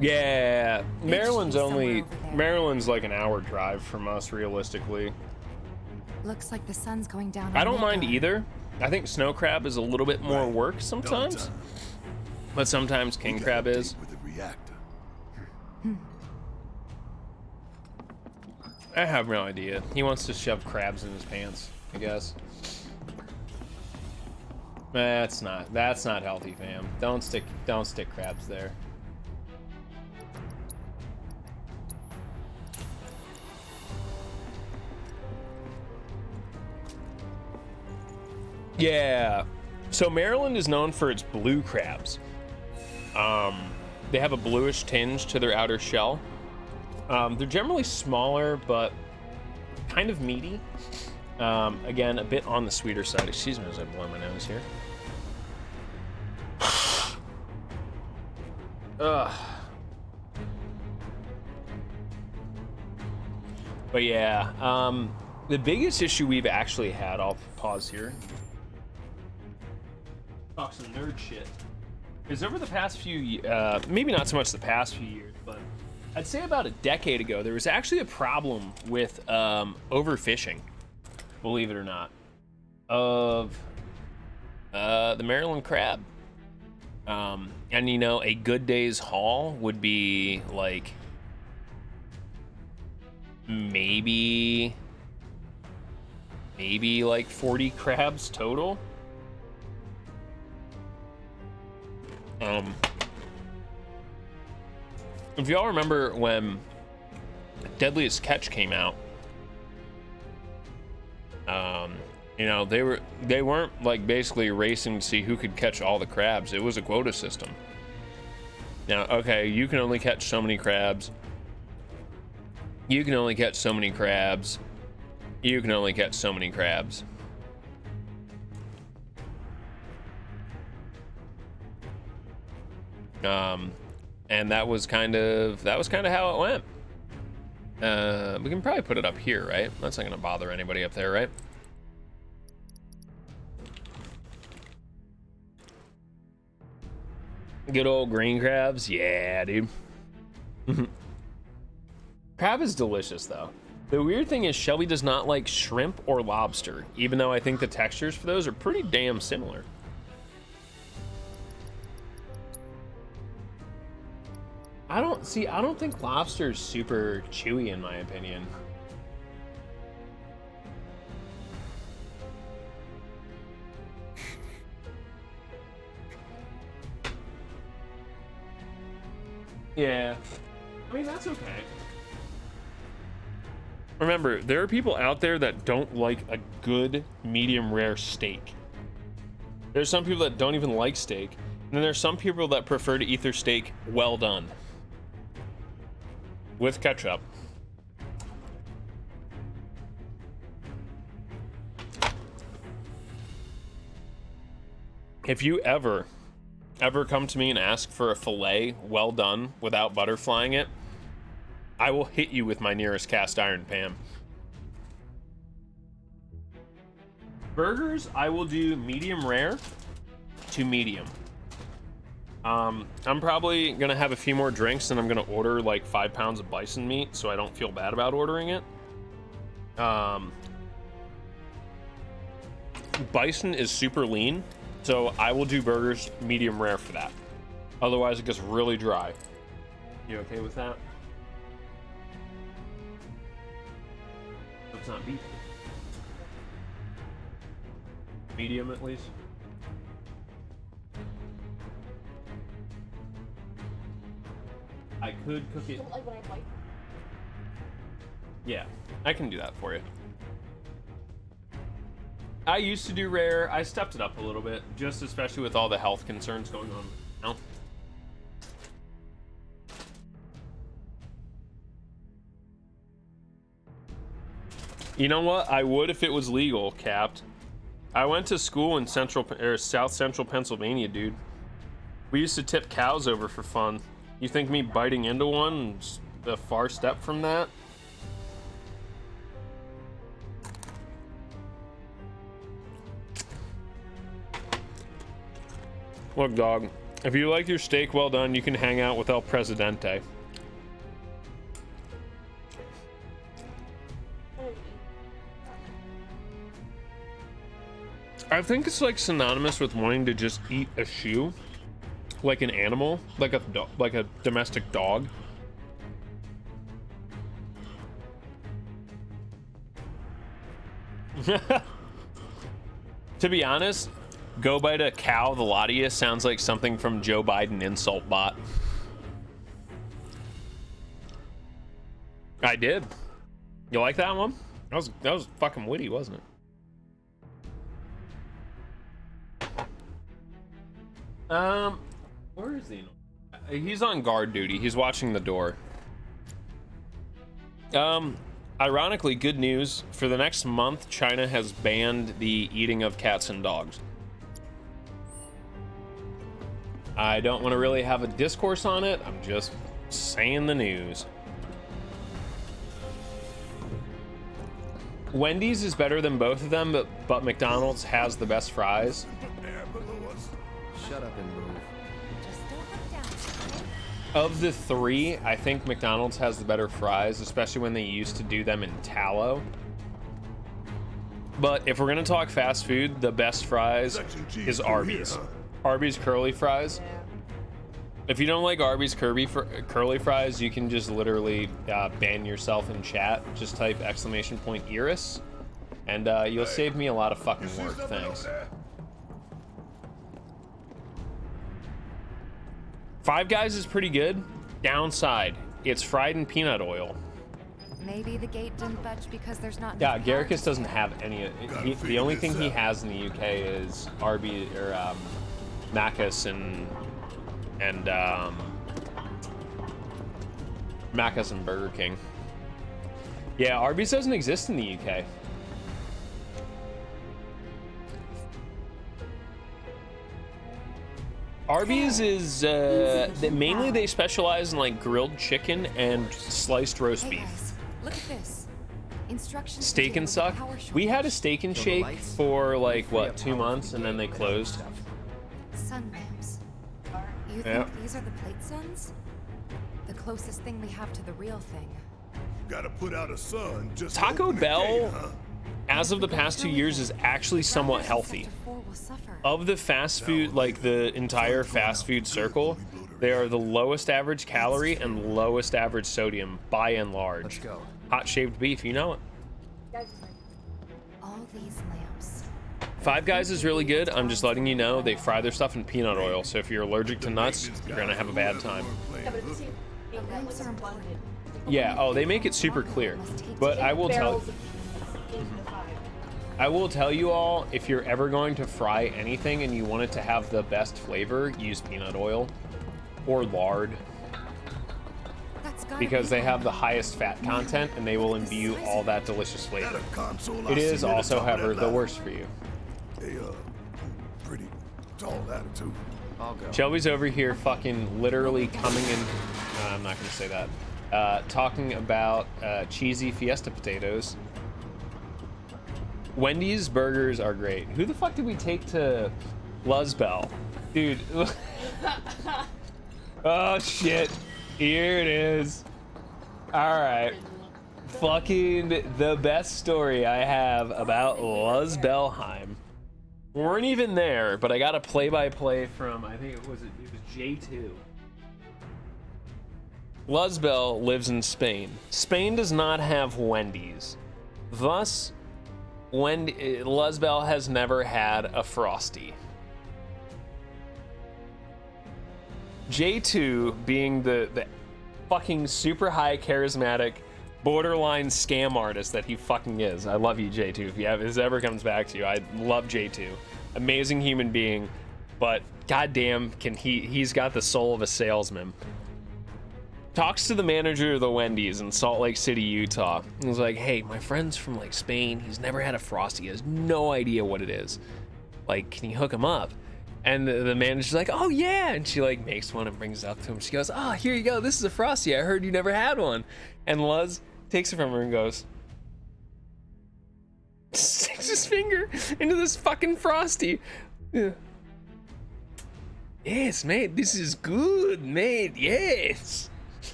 Yeah, Maryland's somewhere only over there. Maryland's like an hour drive from us realistically. Looks like the sun's going down. I on don't mind Midgar. either. I think snow crab is a little bit more Right. work sometimes, Double time. but sometimes We king got a crab date is. with the reactor. I have no idea. He wants to shove crabs in his pants, I guess. That's not healthy, fam. Don't stick crabs there. Yeah. So Maryland is known for its blue crabs. They have a bluish tinge to their outer shell. They're generally smaller, but kind of meaty. Again, a bit on the sweeter side. Excuse me as I blow my nose here. Ugh. But yeah, the biggest issue we've actually had, I'll pause here. Talk some nerd shit. Is over the past few, maybe not so much the past few years, but I'd say about a decade ago, there was actually a problem with overfishing, believe it or not, of the Maryland crab. And you know, a good day's haul would be like maybe like 40 crabs total. If y'all remember when Deadliest Catch came out, you know, they weren't like basically racing to see who could catch all the crabs. It was a quota system. Now, okay, you can only catch so many crabs. You can only catch so many crabs. You can only catch so many crabs. And that was kind of how it went. We can probably put it up here, right? That's not gonna bother anybody up there, right? Good old green crabs. Yeah, dude. Crab is delicious, though. The weird thing is Shelby does not like shrimp or lobster, even though I think the textures for those are pretty damn similar. I don't think lobster is super chewy in my opinion. Yeah. I mean, that's okay. Remember, there are people out there that don't like a good medium rare steak. There's some people that don't even like steak, and then there's some people that prefer to eat their steak well done. With ketchup. If you ever come to me and ask for a fillet well done without butter flying it, I will hit you with my nearest cast iron pan. Burgers, I will do medium rare to medium. I'm probably gonna have a few more drinks and I'm gonna order like 5 pounds of bison meat so I don't feel bad about ordering it. Bison is super lean, so I will do burgers medium rare for that. Otherwise it gets really dry. You okay with that? It's not beef. Medium at least. I could cook it. Yeah, I can do that for you. I used to do rare. I stepped it up a little bit, just especially with all the health concerns going on now. You know what? I would if it was legal, Capped. I went to school in South Central Pennsylvania, dude. We used to tip cows over for fun. You think me biting into one is a far step from that? Look, dog, if you like your steak well done, you can hang out with El Presidente. I think it's like synonymous with wanting to just eat a shoe. Like an animal, like a domestic dog. To be honest, go bite a cow, the lot of you sounds like something from Joe Biden insult bot. I did. You like that one? That was fucking witty, wasn't it? Where is he? He's on guard duty. He's watching the door. Ironically, good news. For the next month, China has banned the eating of cats and dogs. I don't want to really have a discourse on it. I'm just saying the news. Wendy's is better than both of them, but McDonald's has the best fries. Shut up and move. Just don't look down. Of the three, I think McDonald's has the better fries, especially when they used to do them in tallow. But if we're gonna talk fast food, the best fries is Arby's. Arby's curly fries. If you don't like Arby's curly fries, you can just literally ban yourself in chat. Just type !Iris, and you'll save me a lot of fucking work. Thanks. Five Guys is pretty good. Downside, it's fried in peanut oil. Maybe the gate didn't budge because there's not. Yeah, Garricus doesn't have any. The only thing he has in the UK is Arby's or Macca's and Macca's and Burger King. Yeah, Arby's doesn't exist in the UK. Arby's is mainly they specialize in like grilled chicken and sliced roast Hey beef. guys, look at this. Instructions. Steak and Suck. We had a Steak and Shake for like what 2 months, and then they closed. Sun lamps. You Yeah. think these are the plate suns? The closest thing we have to the real thing. Gotta put out a sun just to Taco open the Bell, gate, huh? as of the past 2 years, is actually somewhat healthy. Of the fast food, like the entire fast food circle, they are the lowest average calorie and lowest average sodium by and large. Let's go. Hot shaved beef, you know it. All these lamps. Five Guys is really good. I'm just letting you know they fry their stuff in peanut oil, so if you're allergic to nuts, you're gonna have a bad time. The lamps are important. Yeah, oh, they make it super clear. But I will tell you all, if you're ever going to fry anything and you want it to have the best flavor, use peanut oil or lard, That's gotta because be they have the highest fat content and they will imbue all that delicious Got flavor. a console I It is seen at the also, top of that however, the ladder. worst for you. They pretty tall attitude. I'll go. Shelby's over here fucking literally coming in, I'm not gonna say that, talking about cheesy Fiesta potatoes. Wendy's burgers are great. Who the fuck did we take to Luzbell? Dude. Oh shit. Here it is. Alright. Fucking the best story I have about Luzbellheim. We weren't even there, but I got a play-by-play from, I think it was J2. Luzbel lives in Spain. Spain does not have Wendy's. Thus, Luzbel has never had a Frosty. J2 being the fucking super high charismatic borderline scam artist that he fucking is. I love you, J2. If this ever comes back to you, I love J2. Amazing human being, but goddamn, he's got the soul of a salesman. Talks to the manager of the Wendy's in Salt Lake City, Utah. And was like, hey, my friend's from like Spain. He's never had a Frosty. He has no idea what it is. Like, can you hook him up? And the manager's like, oh yeah. And she like makes one and brings it up to him. She goes, oh, here you go. This is a Frosty. I heard you never had one. And Luz takes it from her and goes, sticks his finger into this fucking Frosty. Yeah. Yes, mate. This is good, mate. Yes.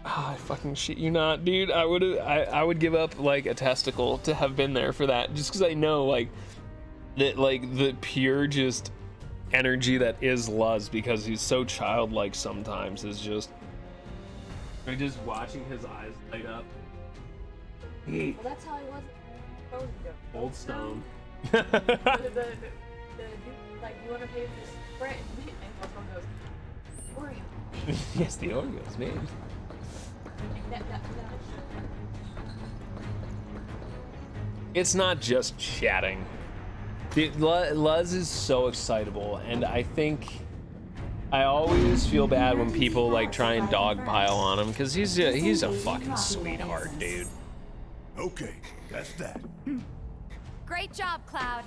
Oh, I fucking shit you not, dude. I would give up like a testicle to have been there for that, just because I know like that, like the pure just energy that is Luz, because he's so childlike sometimes, is just like just watching his eyes light up. Well, that's how he was. Old Stone. The dude, like, you want to pay for this bread? And Osborne goes, Oreo. Yes, the Oreos, man. That. It's not just chatting. Luz is so excitable, and I think I always feel bad when people like try and dogpile on him, because he's a fucking sweetheart, dude. Okay, that's that. Great job, Cloud.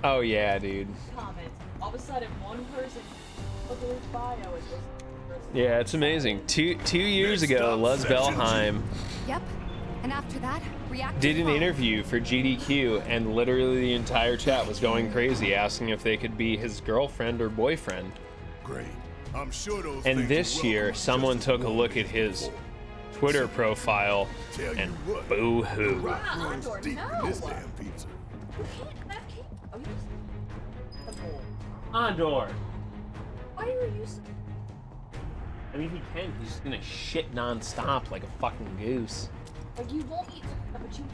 Oh yeah, dude. Comments. All of a sudden, one person look at his bio is this person. Yeah, it's amazing. Two years ago, Luzbellheim Yep. And after that, reactor did an fall. interview for GDQ, and literally the entire chat was going crazy, asking if they could be his girlfriend or boyfriend. Great. I'm sure those And things this are year, welcome someone just as took a warm look as at his before. Twitter profile, Tell you and what, boo-hoo. rock runs Andor, deep no. in this damn pizza. You can't have cake. Oh, you just the bowl. Andor. Why are you so... I mean, he can. He's just gonna shit nonstop like a fucking goose. Like, you won't eat, but you...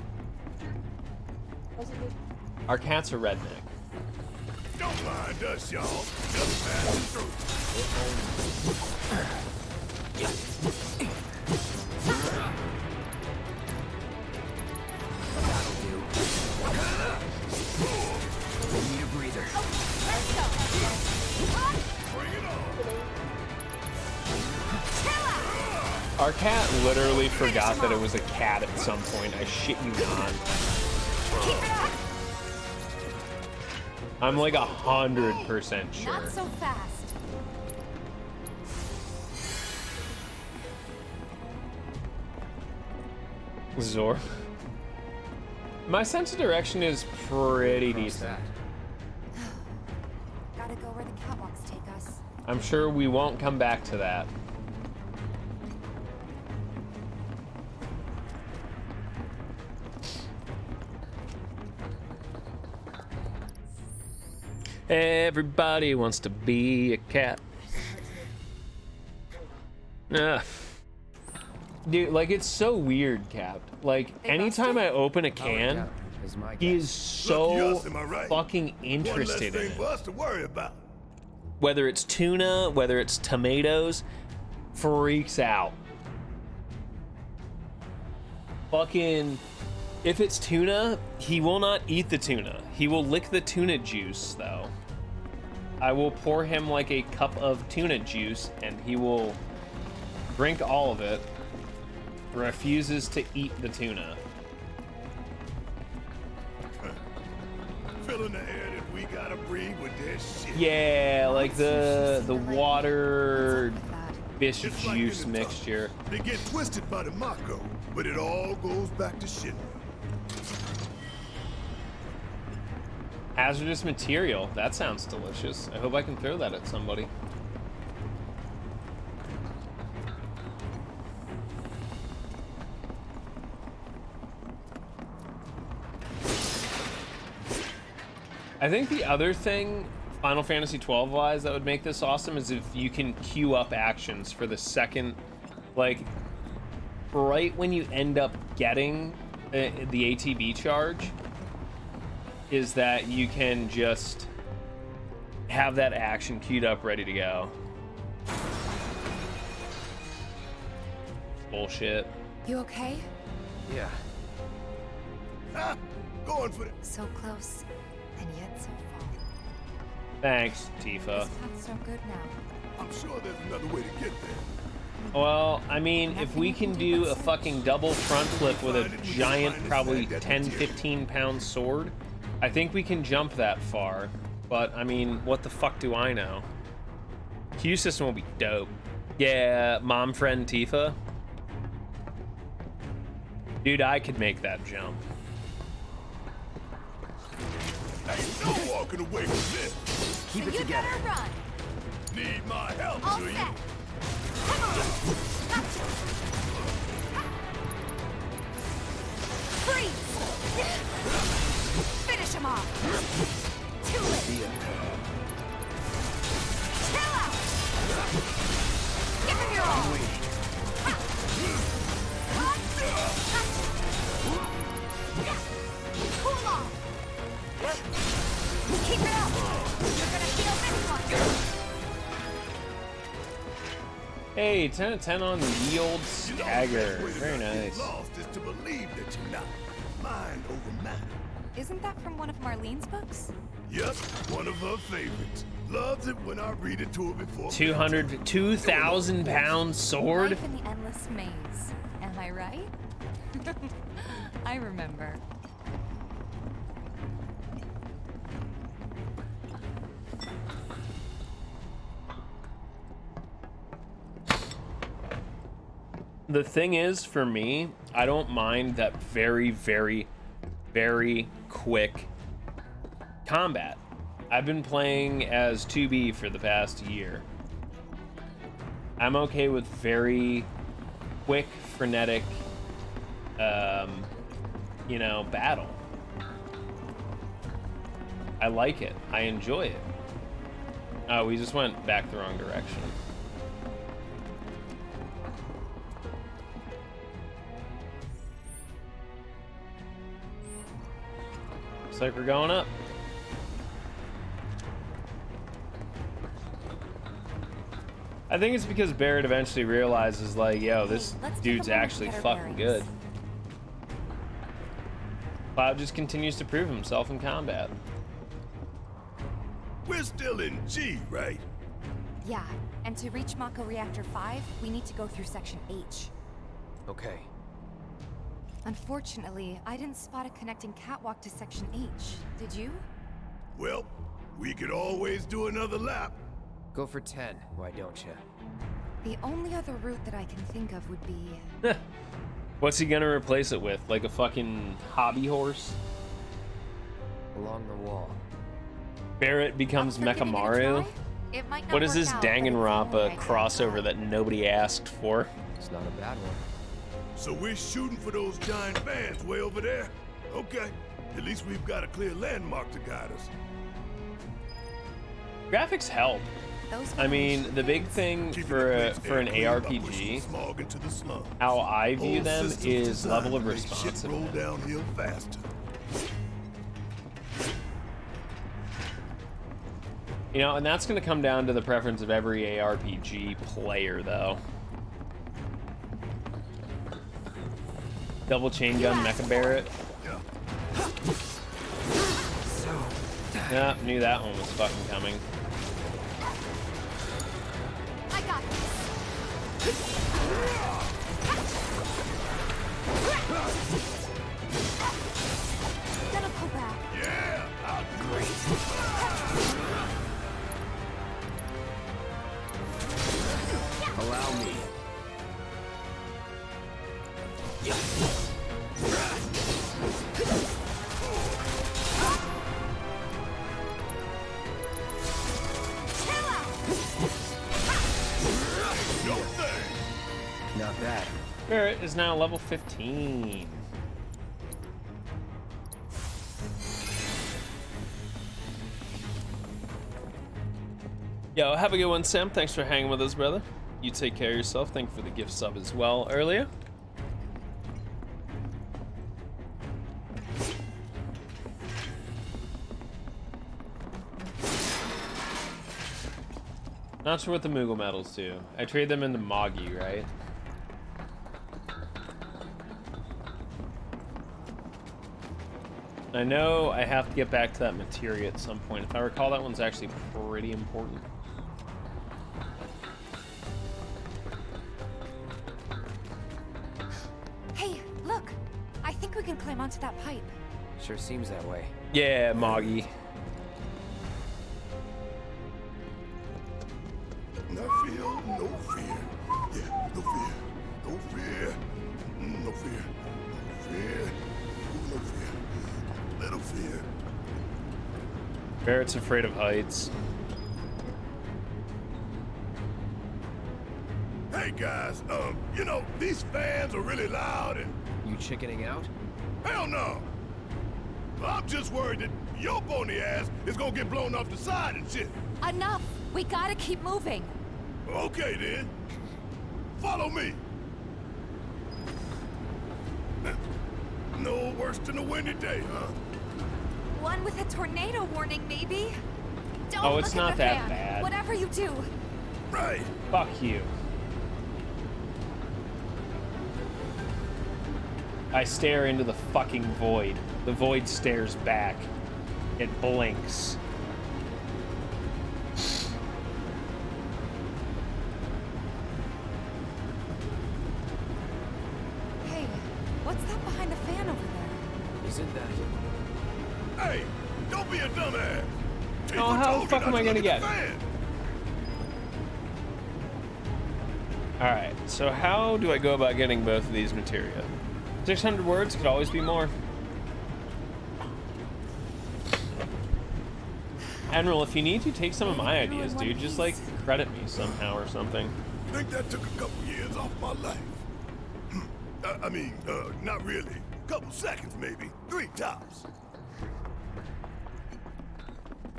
What's it do? Our cat's a redneck. Don't mind us, y'all. Just passing through. Need a breather. Our cat literally forgot that it was a cat at some point. I shit you not. I'm like 100% sure. Not so fast. Zor. My sense of direction is pretty decent. That. Gotta go where the catwalks take us. I'm sure we won't come back to that. Everybody wants to be a cat. Ugh. Dude, like, it's so weird, Cap. Like, anytime I open a can, Yeah, is my he guess. is so Lucky us, am I right? fucking One less interested in thing it. for us to worry about. Whether it's tuna, whether it's tomatoes, freaks out. Fucking, if it's tuna, he will not eat the tuna. He will lick the tuna juice, though. I will pour him like a cup of tuna juice, and he will drink all of it. Refuses to eat the tuna. Filling the air that we gotta breathe with this shit. Yeah, like the water What's up with that? fish It's like juice in the mixture. top. They get twisted by the Mako, but it all goes back to Shinra. Hazardous material. That sounds delicious. I hope I can throw that at somebody. I think the other thing, Final Fantasy XII wise, that would make this awesome is if you can queue up actions for the second, like, right when you end up getting the ATB charge, is that you can just have that action queued up, ready to go. Bullshit. You okay? Yeah. Ah, going for it. So close, and yet so far. Thanks, Tifa. This path's so good now. I'm sure there's another way to get there. Well, I mean, if we can do a fucking double front flip with a giant, probably 10, 15 pound sword, I think we can jump that far. But, I mean, what the fuck do I know? Q system will be dope. Yeah, mom friend Tifa. Dude, I could make that jump. Ain't no walking away from this. Keep it You together. better run. Need my help, All do you? set. Come on. Gotcha. Freeze. Finish him off. Too late. Chill out. Give him your all. Cool off. Keep it up. You're gonna feel this one. Hey, 10 out of 10 on the yield You know, the stagger. best way to Very not get nice. Lost is to believe that you're not. Mind over matter. Isn't that from one of Marlene's books? Yep, one of her favorites. Loves it when I read it to her before. 2,000 pound sword? Life in the endless maze. Am I right? I remember. The thing is, for me, I don't mind that very, very, very quick combat. I've been playing as 2B for the past year. I'm okay with very quick, frenetic, you know, battle. I like it. I enjoy it. Oh, we just went back the wrong direction. Looks like we're going up. I think it's because Barrett eventually realizes, like, yo, this Let's take a dude's moment to actually get our fucking good. bearings. Cloud just continues to prove himself in combat. We're still in G, right? Yeah, and to reach Mako Reactor 5, we need to go through Section H. Okay. Unfortunately, I didn't spot a connecting catwalk to Section H. Did you? Well, we could always do another lap. Go for 10, why don't you? The only other route that I can think of would be... What's he gonna replace it with? Like a fucking hobby horse? Along the wall. Barrett becomes Up for Mecha giving it a Mario? try? It might not What is work this out, but it's the Danganronpa only right crossover try. that nobody asked for? It's not a bad one. So we're shooting for those giant fans way over there? Okay. At least we've got a clear landmark to guide us. Graphics help. Those I mean, orange the big kids. thing Keeping for the a, place for an air clean by pushing ARPG, smog into the slums. how I view Old them systems is designed level of to make shit roll responsiveness. downhill faster. You know, and that's going to come down to the preference of every ARPG player, though. Double chain gun Mecha Barrett. Yeah, knew that one was fucking coming. I got this. Gonna pull back. Yeah, Allow me. no thing. Not bad. Barrett is now level 15. Yo, have a good one, Sam. Thanks for hanging with us, brother. You take care of yourself. Thank you for the gift sub as well earlier. Not sure what the Moogle medals do. I trade them into Moggy, right? I know I have to get back to that materia at some point. If I recall, that one's actually pretty important. Hey, look. I think we can climb onto that pipe. Sure seems that way. Yeah, Moggy. No fear, no fear. Yeah, no fear. No fear. No fear. No fear. No fear. Little fear. Barrett's afraid of heights. Hey guys, you know, these fans are really loud and You chickening out? hell no. I'm just worried that your bony ass is gonna get blown off the side and shit. Enough. We gotta keep moving. Okay then. Follow me. No worse than a windy day, huh? One with a tornado warning, maybe? Don't Oh, it's look at not the that fan. bad. Whatever you do. Right. Fuck you. I stare into the fucking void. The void stares back. It blinks. Hey, what's that behind the fan over there? Isn't that... Hey, don't be a dumbass. People how told the you fuck not am I to gonna look at get? the fan. Alright, so how do I go about getting both of these materia? 600 words could always be more. Admiral, if you need to, take some of my ideas, dude. Just, like, credit me somehow or something. Think that took a couple years off my life. I mean, not really. Couple seconds, maybe. 3 tops.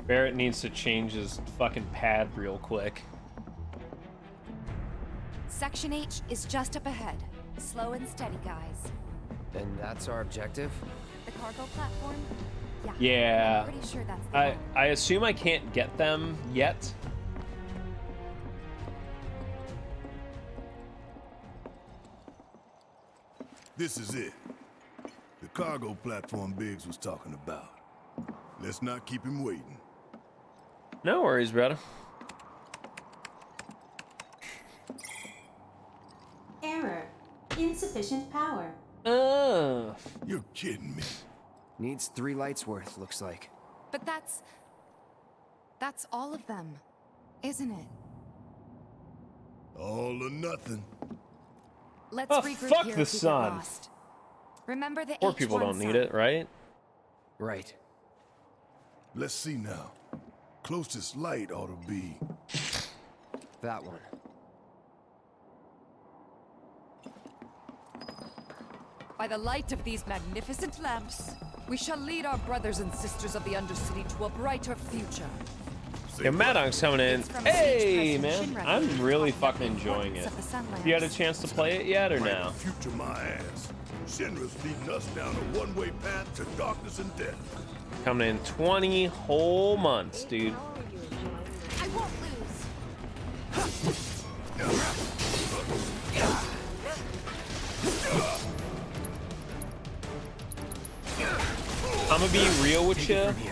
Barrett needs to change his fucking pad real quick. Section H is just up ahead. Slow and steady, guys. And that's our objective? The cargo platform? Yeah. I'm pretty sure that's the one. I assume I can't get them yet. This is it. The cargo platform Biggs was talking about. Let's not keep him waiting. No worries, brother. Error. Insufficient power. Oh. You're kidding me. Needs 3 lights worth, looks like. But that's all of them, isn't it? All or nothing. Let's Oh, regroup fuck here the if we get sun. lost. Remember the Poor H1 people don't need sign. it, right? Right. Let's see now. Closest light ought to be. That one. By the light of these magnificent lamps, we shall lead our brothers and sisters of the Undercity to a brighter future. Yeah, Maddonk's coming in. It's from Hey, Siege man, President Shinra I'm who really taught fucking the enjoying importance it. of the sun You had a lamps. chance to play it yet or Right, no? future my ass. Shinra's leading us down a one-way path to darkness and death. Coming in 20 whole months, dude. I won't lose. I'm gonna be real with you. Let me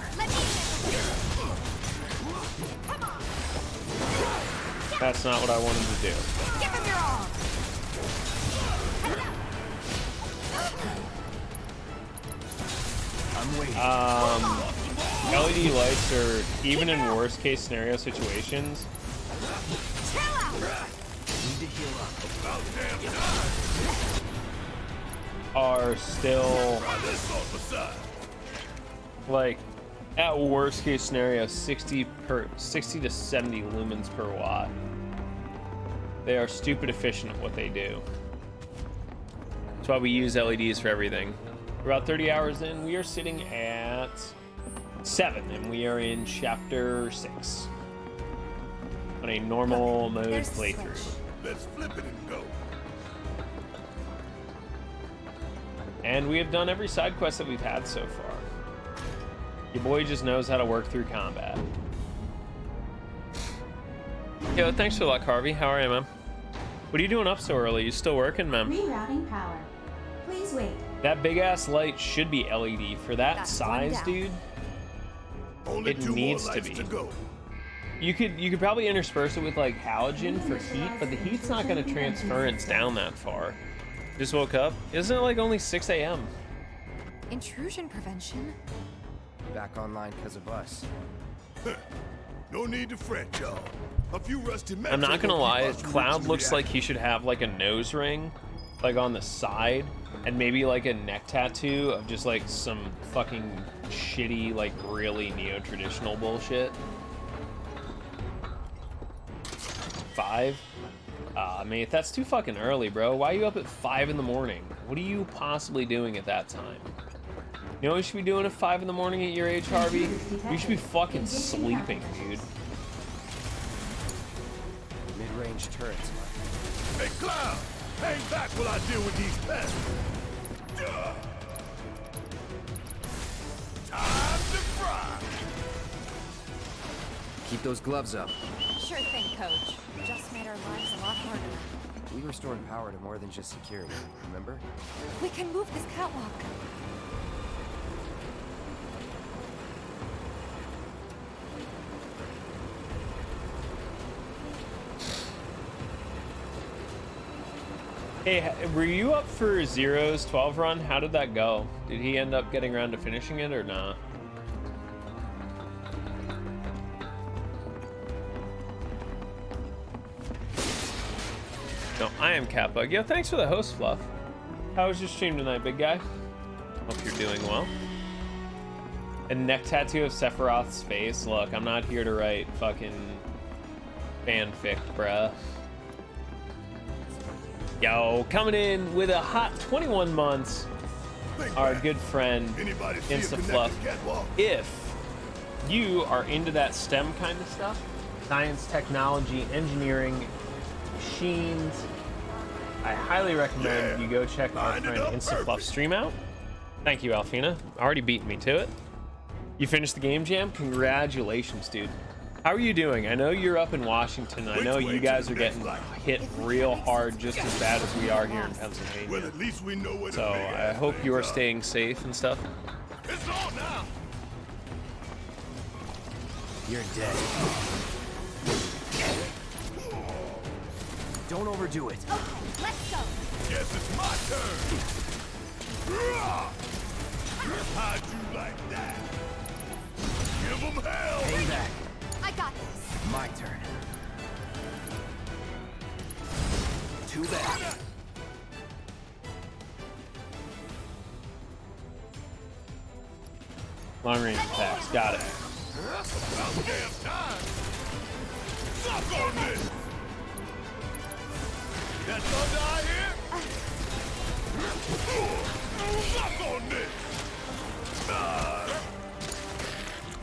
That's not what I wanted to do. give him your all. I'm waiting. LED lights are, even in worst case scenario situations, Need to heal up. are still like at worst case scenario 60 to 70 lumens per watt. They are stupid efficient at what they do. That's why we use LEDs for everything. We're about 30 hours in. We are sitting at 7, and we are in chapter 6 on a normal mode There's the playthrough. switch. Let's flip it and go. And we have done every side quest that we've had so far. Your boy just knows how to work through combat. Yo, thanks for the luck, Harvey. How are you, man? What are you doing up so early? You still working, man? Rerouting power. Please wait. That big ass light should be LED for that That's size, one down. dude. Only It 2 needs more to lights be. to go. You could probably intersperse it with like halogen for heat, but the heat's not going to transference down that far. Just woke up. Isn't it like only 6 a.m.? Intrusion prevention. Back online because of us. No need to fret, y'all. A few rusty I'm not gonna lie, keep us Cloud reaching looks the like he should have like a nose ring, like on the side, and maybe like a neck tattoo of just like some fucking shitty, like really neo-traditional bullshit. 5? Mate, that's too fucking early, bro. Why are you up at 5 in the morning? What are you possibly doing at that time? You know what you should be doing at 5 in the morning at your age, Harvey? You should be fucking sleeping, dude. Mid-range turrets. Hey, Cloud! Hang back while I deal with these pests. Time to fry! Keep those gloves up. Sure thing, Coach. Just made our lives a lot harder. We restored power to more than just security, remember? We can move this catwalk. Hey, were you up for Zero's 12 run? How did that go? Did he end up getting around to finishing it or not? No, I am Catbug. Yo, thanks for the host, Fluff. How was your stream tonight, big guy? Hope you're doing well. A neck tattoo of Sephiroth's face. Look, I'm not here to write fucking fanfic, bruh. Yo, coming in with a hot 21 months, Think our back. good friend Anybody see a InstaFluff. connected catwalk? If you are into that STEM kind of stuff, science, technology, engineering, machines, I highly recommend you go check our Lined it friend up InstaFluff perfect. stream out. Thank you, Alfina. Already beaten me to it. You finished the game jam? Congratulations, dude. How are you doing? I know you're up in Washington. I know you guys are getting hit real hard, just as bad as we are here in Well, Pennsylvania. at least we know where the So big I ass hope you are things staying safe and stuff. It's on now. You're dead. Don't overdo it. Okay, let's go. Guess it's my turn. How'd you like that? Give 'em hell. Hang back. I got this. My turn. Too bad. Long range attacks. Got it. About damn time. Suck on this. That thunder I hear? Suck on this.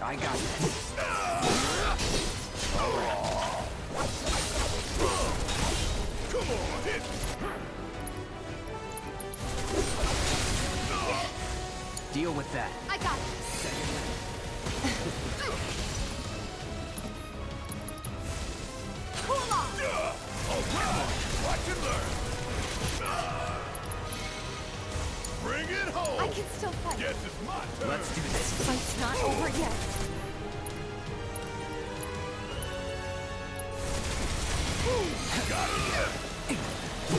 I got this. Come on, hit. Deal with that. I got this. Cool off. Oh, come on. Watch and learn. Bring it home. I can still fight. Guess it's my turn. Let's do this. Fight's not over yet.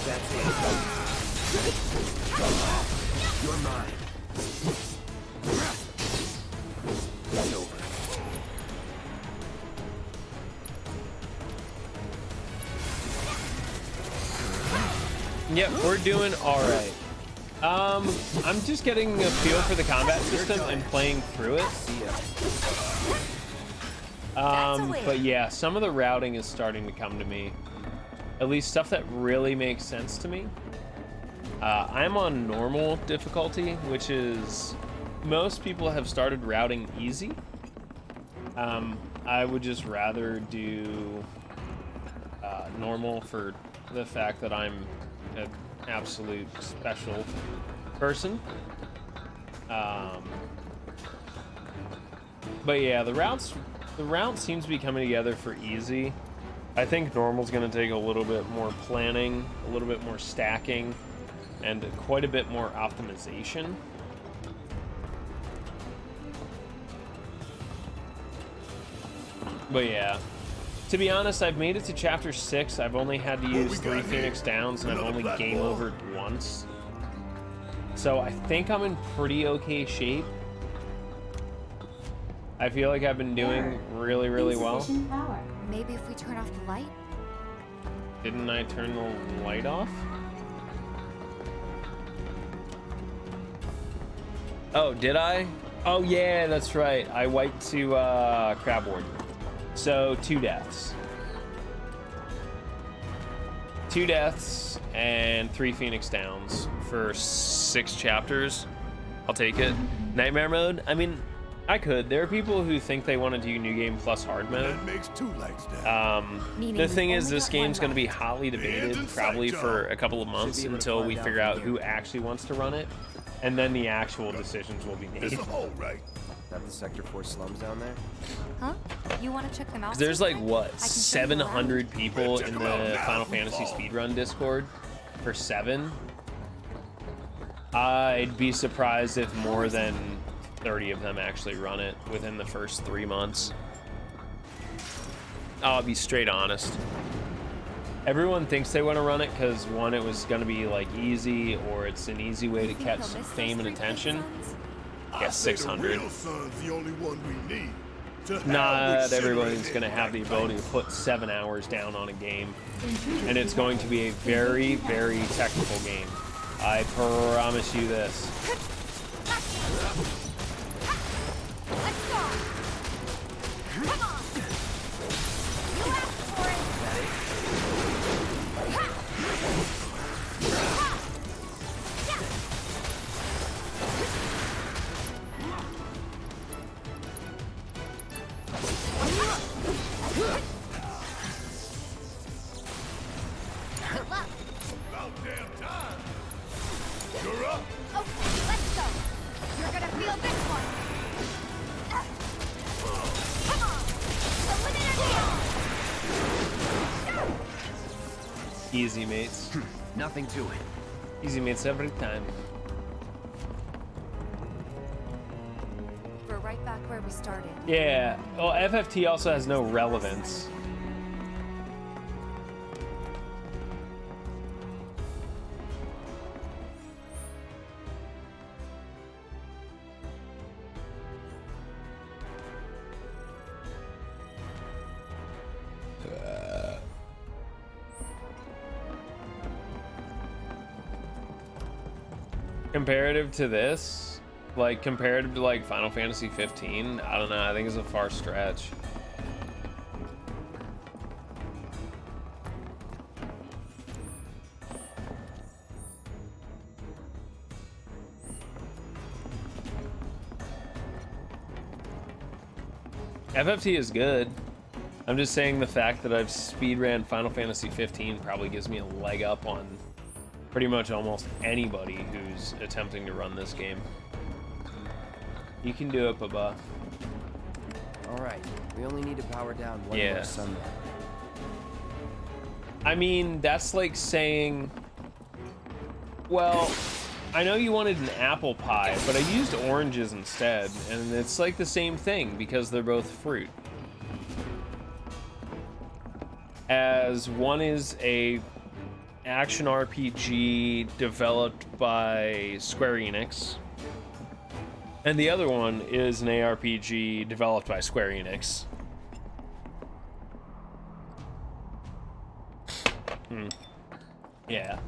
That's it. You're mine. It's over. Yep, we're doing all right. I'm just getting a feel for the combat system and playing through it. But yeah, some of the routing is starting to come to me. At least stuff that really makes sense to me. I'm on normal difficulty, which is most people have started routing easy. I would just rather do normal for the fact that I'm an absolute special person. But yeah, the route seems to be coming together for easy. I think normal's going to take a little bit more planning, a little bit more stacking, and quite a bit more optimization. But yeah, to be honest, I've made it to chapter 6. I've only had to use 3 Phoenix Downs, and I've only game overed once. So I think I'm in pretty okay shape. I feel like I've been doing really, really well. Insufficient power. Maybe if we turn off the light? Didn't I turn the light off? Oh, did I? Oh yeah, that's right. I wiped to Crab Ward. So 2 deaths. 2 deaths and 3 Phoenix Downs for 6 chapters. I'll take it. Nightmare mode? I mean, I could. There are people who think they want to do new game plus hard mode. That makes 2 lights down. The thing is, this game's going to be hotly debated probably for a couple of months until we figure out who actually wants to run it, and then the actual decisions will be made. It's a hole, right? That the Sector 4 slums down there? Huh? You want to check them out? There's like, sometime? what, I can show you around. 700 people Check in 'em out the now Final if we Fantasy fall. speedrun Discord for 7. I'd be surprised if more than 30 of them actually run it within the first 3 months. I'll be straight honest. Everyone thinks they want to run it because, one, it was going to be like easy, or it's an easy way to You think catch they'll some miss those fame and 3 attention. sons? Yeah, I say the 600. real son's the only one we need. To have Not with Shinra everybody's in going to have the that ability to put 7 hours down on a game, and it's going to be a very, very technical game. I promise you this. Let's go. Come on. You asked for it. Ha! Ha! Good luck. About damn time. You're up. Okay, let's go. You're gonna feel this one. Come on. Eliminate Easy, mates. Nothing to it. Easy, mates, every time. We're right back where we started. Yeah, well, FFT also has no relevance. Comparative to this, Like, compared to, like, Final Fantasy 15, I don't know, I think it's a far stretch. FFT is good. I'm just saying the fact that I've speedran Final Fantasy 15 probably gives me a leg up on pretty much almost anybody who's attempting to run this game. You can do it, Baba. Alright, we only need to power down one Yeah. more sunlight. I mean, that's like saying, well, I know you wanted an apple pie, but I used oranges instead, and it's like the same thing because they're both fruit. As one is a action RPG developed by Square Enix, and the other one is an ARPG developed by Square Enix. Yeah.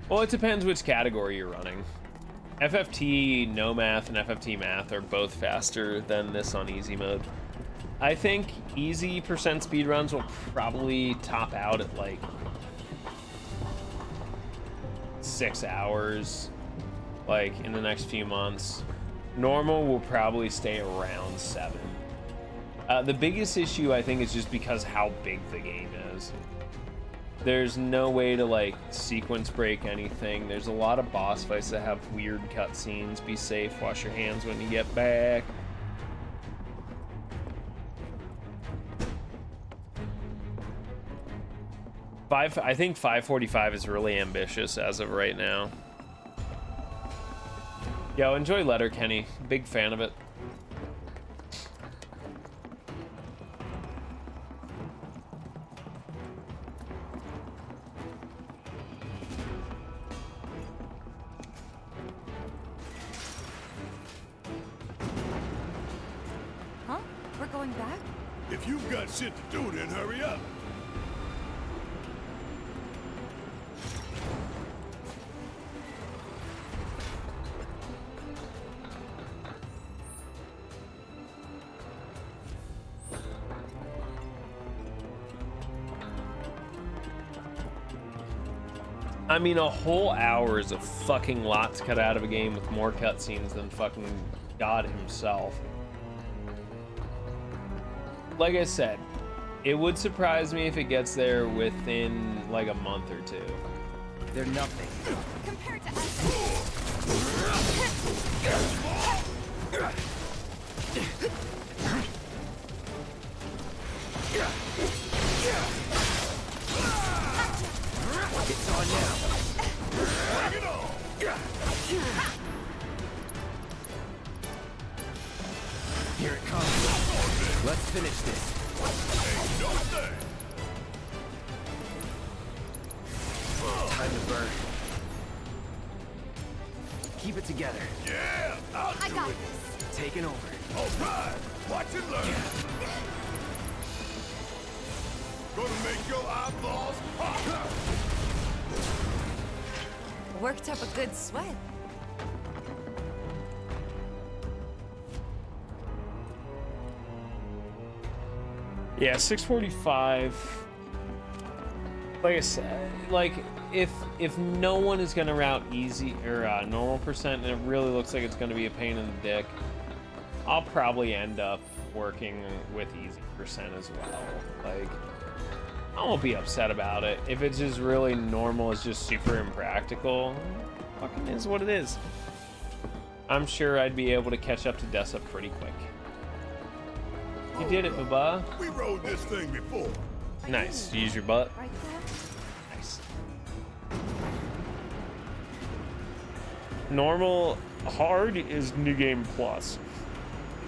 Well, it depends which category you're running. FFT No Math and FFT Math are both faster than this on easy mode. I think easy percent speedruns will probably top out at like 6 hours, like in the next few months. Normal will probably stay around 7. The biggest issue, I think, is just because how big the game is. There's no way to like sequence break anything. There's a lot of boss fights that have weird cutscenes. Be safe, wash your hands when you get back. I think 545 is really ambitious as of right now. Yo, enjoy Letterkenny. Big fan of it. Huh? We're going back? If you've got shit to do, then hurry up. I mean, a whole hour is a fucking lot to cut out of a game with more cutscenes than fucking God himself. Like I said, it would surprise me if it gets there within like a month or two. They're nothing. Compared to us. It's on now. Bring it on! Here it comes. Let's finish this. Ain't no thing! Time to burn. Keep it together. Yeah! I'll I do got it! this. Taking over. All right! Watch and learn! Gonna make your eyeballs pop! Worked up a good sweat. Yeah, 645. Like I said, like if no one is gonna route easy or normal percent, and it really looks like it's gonna be a pain in the dick, I'll probably end up working with easy percent as well. Like, I won't be upset about it. If it's just really normal, it's just super impractical, fucking is what it is. I'm sure I'd be able to catch up to Dessa pretty quick. You did it, Baba. We rode this thing before. Nice. Use your butt. Right there? Nice. Normal, hard is new game plus.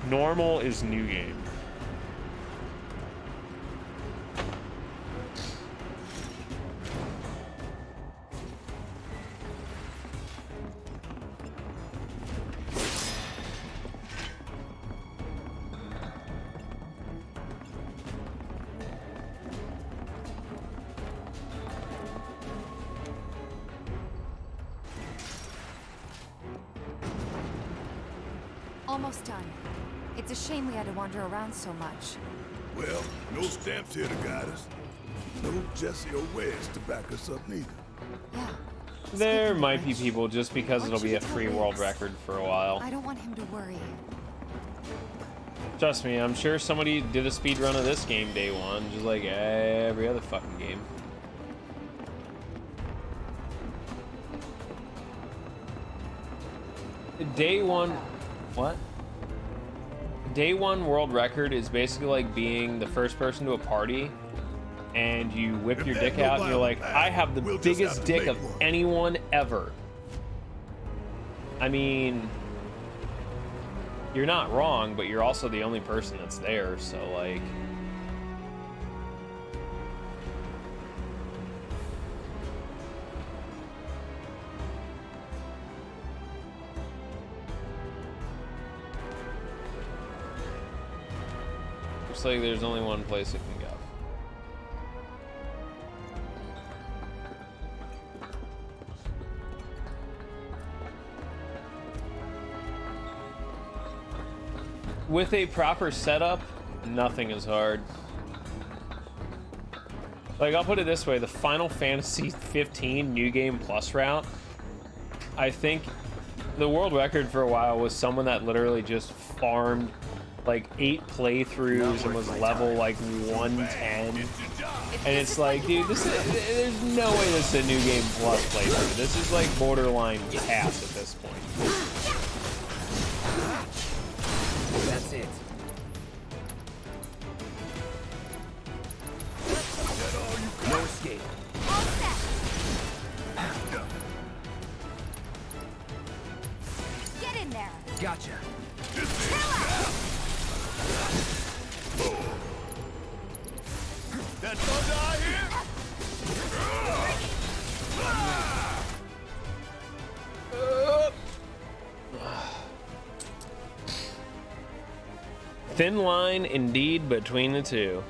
Normal is new game. almost done. It's a shame we had to wander around so much. Well, no stamps here to guide us. No Jesse or Wes to back us up neither. Yeah. There Speaking of might be which, people just because why it'll don't be you a tell free world Riggs? record for a while. I don't want him to worry. Trust me, I'm sure somebody did a speed run of this game day one, just like every other fucking game. Day one, what? Day one world record is basically like being the first person to a party and you whip your dick out and you're like, I have the biggest dick of anyone ever. I mean, you're not wrong, but you're also the only person that's there, so like... Looks like there's only one place it can go. With a proper setup, nothing is hard. Like, I'll put it this way, the Final Fantasy 15 New Game Plus route, I think the world record for a while was someone that literally just farmed like 8 playthroughs and was level like 110. And it's like, dude, this is, there's no way this is a New Game Plus playthrough. This is like borderline pass at this point. That's it. No escape. All set. Get in there. Gotcha. That thunder I hear? Thin line indeed between the two.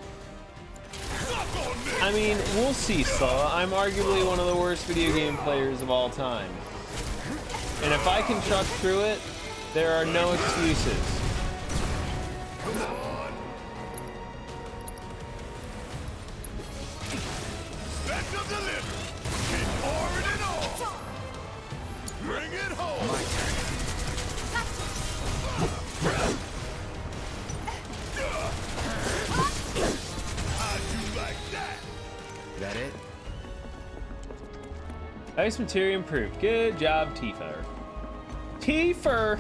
I mean, we'll see, Saw. I'm arguably one of the worst video game players of all time. And if I can truck through it, there are no excuses. Come on. Back up the liver. Keep pouring it on. Bring it home. My turn. How'd you like that? That it? Ice material improved. Good job, Tifa. Tifa!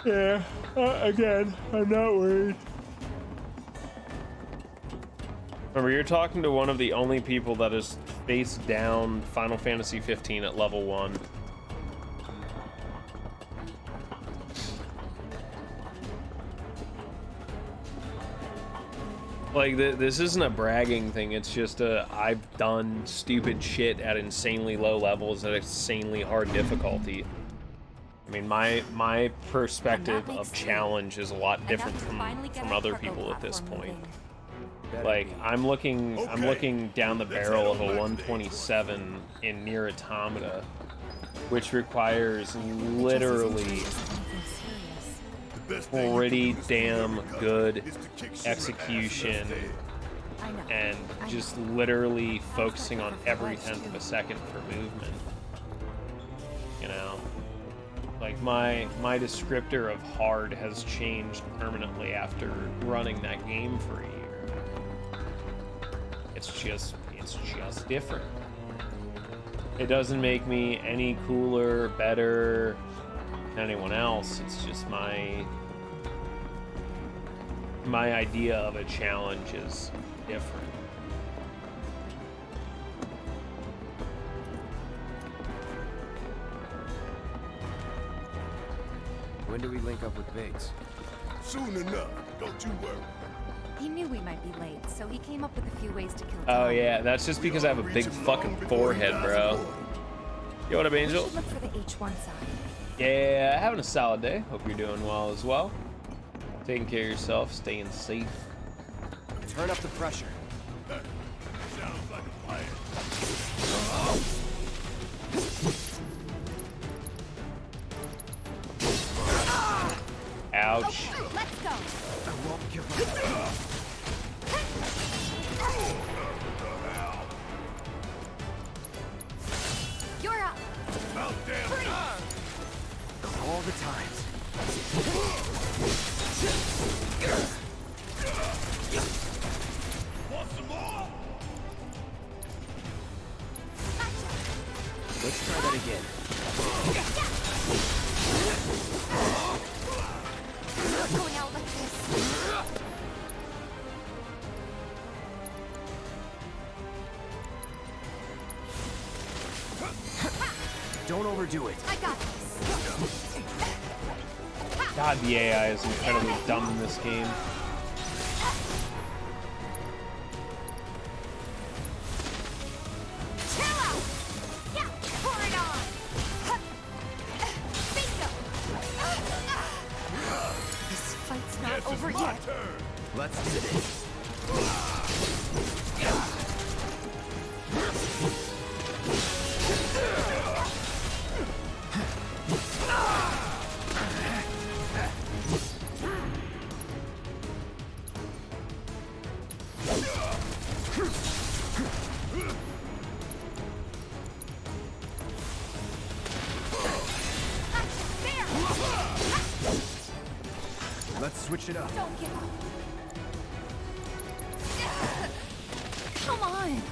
Yeah, again, I'm not worried. Remember, you're talking to one of the only people that has faced down Final Fantasy 15 at level 1. Like, this isn't a bragging thing, it's just I've done stupid shit at insanely low levels at insanely hard difficulty. I mean, my perspective of challenge is a lot different from other people at this point. Like, I'm looking down the barrel of a 127 in Nier Automata, which requires literally pretty damn good execution and just literally focusing on every 10th of a second for movement. You know? Like, my descriptor of hard has changed permanently after running that game for a year. It's just different. It doesn't make me any cooler, better than anyone else. It's just my idea of a challenge is different. When do we link up with Biggs? Soon enough. Don't you worry. He knew we might be late, so he came up with a few ways to kill Oh time. yeah, that's just because I have a big fucking forehead, bro. Yo, what up, We Angel? should look for the H1 side. Yeah, having a solid day. Hope you're doing well as well. Taking care of yourself, staying safe. Turn up the pressure. Sounds like a plan. Ouch. Let's go. I won't give up. You're up. About damn time. All the times. Want some more? Let's try that again. Not going out like this. Don't overdo it. I got this. God, the AI is incredibly dumb in this game. Chill out. Yeah, pour it on. Bingo. This fight's not Guess over it's my yet. turn. Let's do this. There. Let's switch it up. Don't give up. Come on.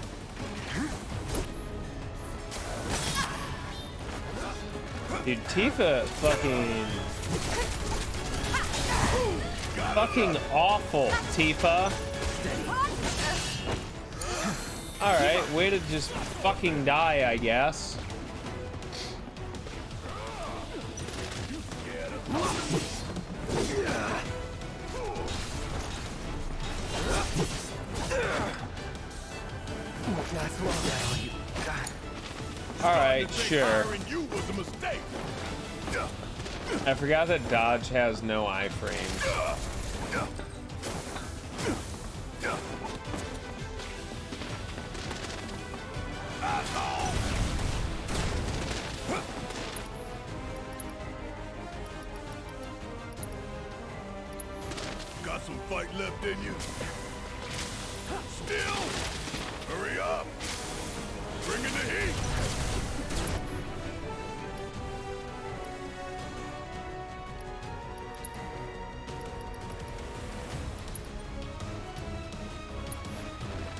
Dude, Tifa fucking awful, Tifa. Alright, way to just fucking die, I guess. Not slow down, you. Alright, sure. Firing you was a mistake. I forgot that dodge has no iframes. Got some fight left in you. Still. Hurry up. Bring in the heat.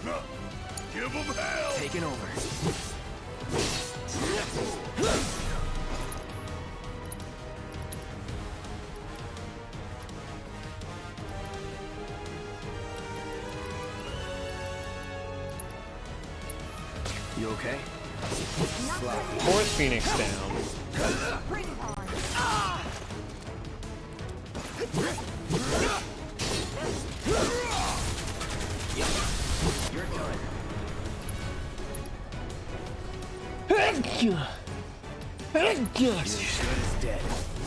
Huh. Give them hell. Taking over. You okay? Fourth Phoenix down. Bring it on. You're done. You're as good as dead.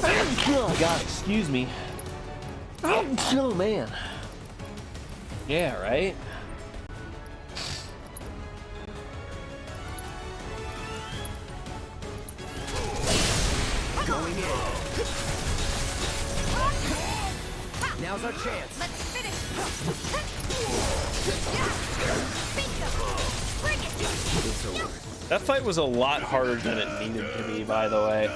Oh God, excuse me. Oh man. Yeah, right? Going in. Now's our chance. Let's finish. Bingo. Bring it. It's over. That fight was a lot harder than it needed to be, by the way.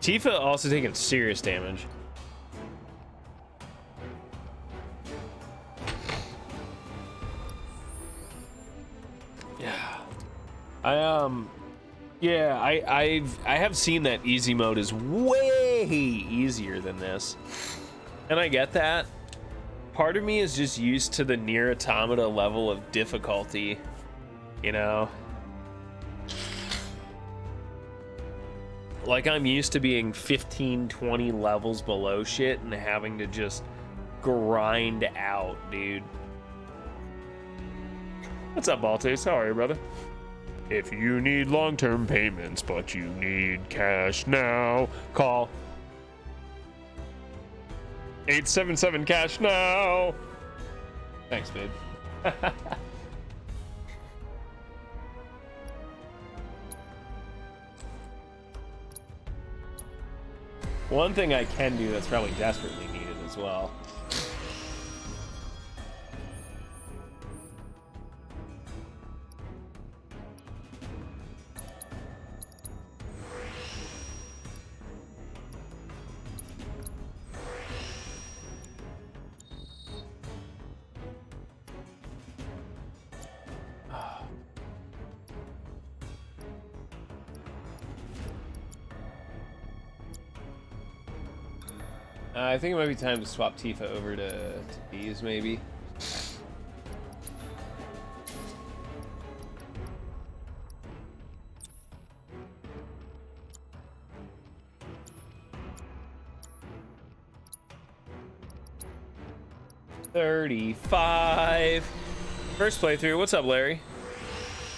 Tifa also taking serious damage. Yeah. I have seen that easy mode is way easier than this. And I get that. Part of me is just used to the Nier Automata level of difficulty, you know? Like, I'm used to being 15, 20 levels below shit and having to just grind out, dude. What's up, Baltus? How are you, brother? If you need long-term payments, but you need cash now, call 877 cash now. Thanks, babe. One thing I can do that's probably desperately needed as well. I think it might be time to swap Tifa over to these, maybe. $35. First playthrough. What's up, Larry?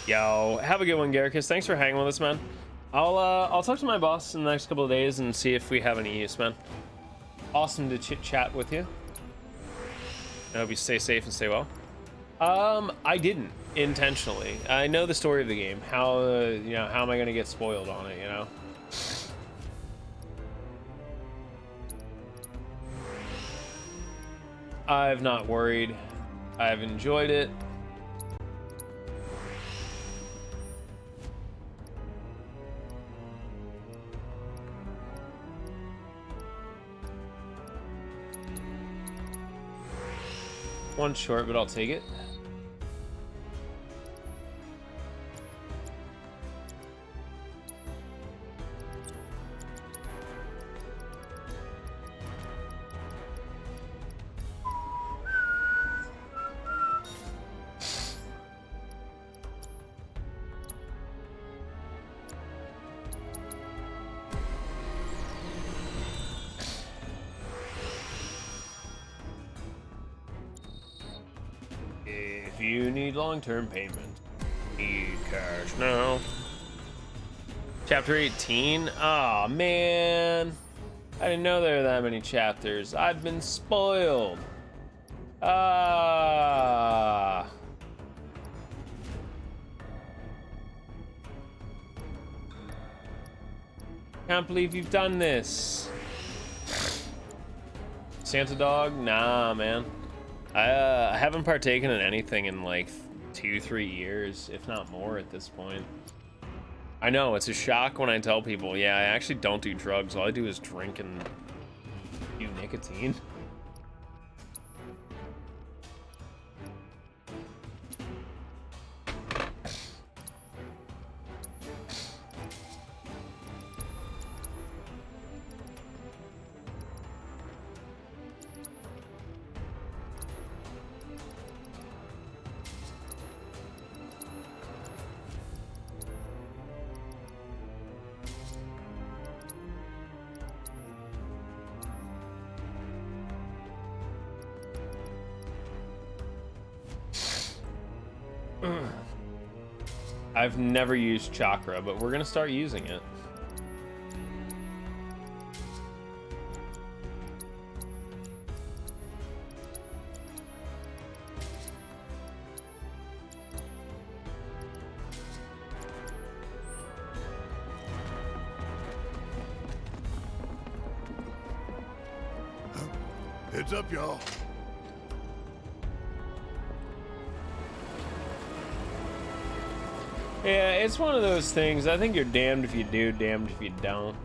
Yo, have a good one, Garricus. Thanks for hanging with us, man. I'll talk to my boss in the next couple of days and see if we have any use, man. Awesome to chit chat with you. I hope you stay safe and stay well. I didn't intentionally. I know the story of the game. How you know, how am I gonna get spoiled on it? You know. I've not worried. I've enjoyed it. One short, but I'll take it. If you need long-term payment, need cash now. Chapter 18? Aw, man. I didn't know there were that many chapters. I've been spoiled. Ah. Can't believe you've done this. Santa dog? Nah, man. I haven't partaken in anything in like 2-3 years, if not more at this point. I know, it's a shock when I tell people, yeah, I actually don't do drugs. All I do is drink and do nicotine. I've never used chakra, but we're gonna start using it. Heads up, y'all. Yeah, it's one of those things. I think you're damned if you do, damned if you don't.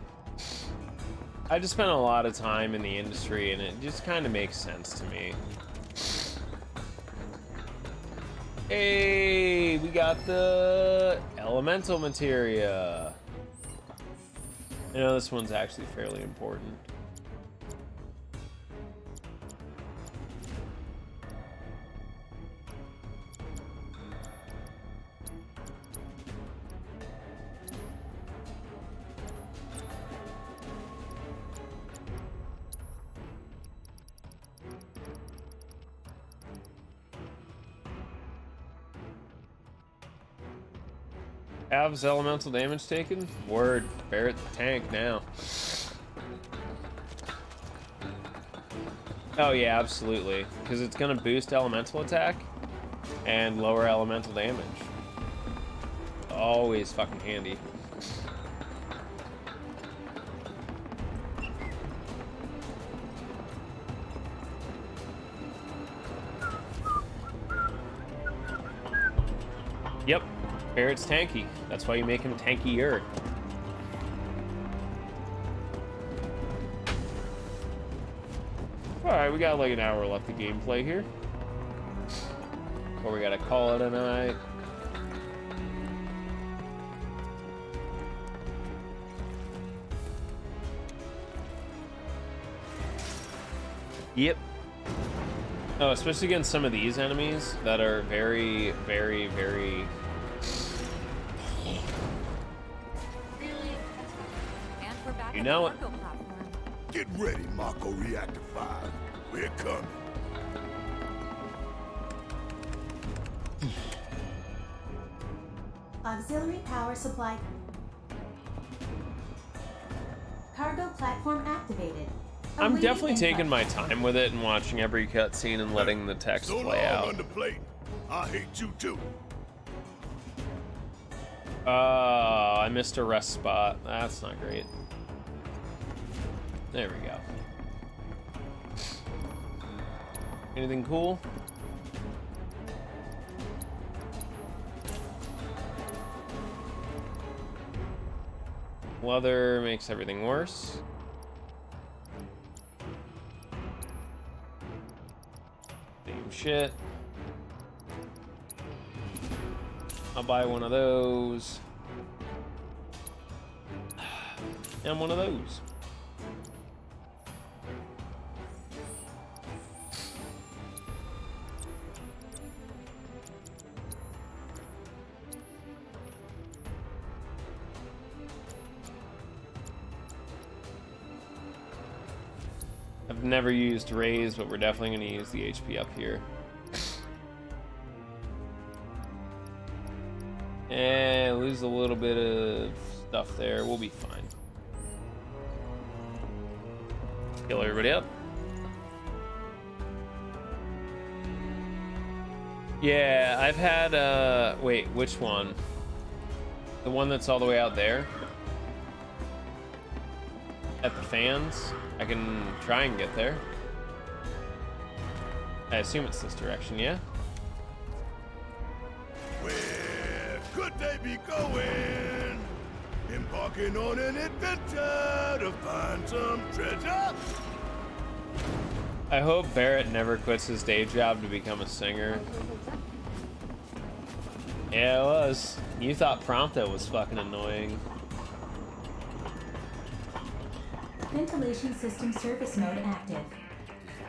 I just spent a lot of time in the industry, and it just kind of makes sense to me. Hey, we got the elemental materia. You know, this one's actually fairly important. Av's elemental damage taken? Word. Barret the tank now. Oh yeah, absolutely. Because it's gonna boost elemental attack and lower elemental damage. Always fucking handy. Yep, Barret's tanky. That's why you make him tankier. Alright, we got like an hour left of gameplay here. Or we gotta call it a night. Yep. Oh, especially against some of these enemies that are very, very, very... And we're back You at know the it. cargo platform. Get ready, Mako Reactor 5. We're coming. Auxiliary power supply. Cargo platform activated. I'm Awaiting definitely input. taking my time with it and watching every cutscene and letting the text So play long, out. underplate. I hate you too. I missed a rest spot. That's not great. There we go. Anything cool? Leather makes everything worse. Same shit. I'll buy one of those. And one of those. I've never used raise, but we're definitely going to use the HP up here. And lose a little bit of stuff there. We'll be fine. Kill everybody up. Yeah, I've had, wait, which one? The one that's all the way out there? At the fans? I can try and get there. I assume it's this direction, yeah? Where could they be going? Embarking on an adventure to find some treasure? I hope Barret never quits his day job to become a singer. Yeah, it was. You thought Prompto was fucking annoying. Ventilation system service mode active.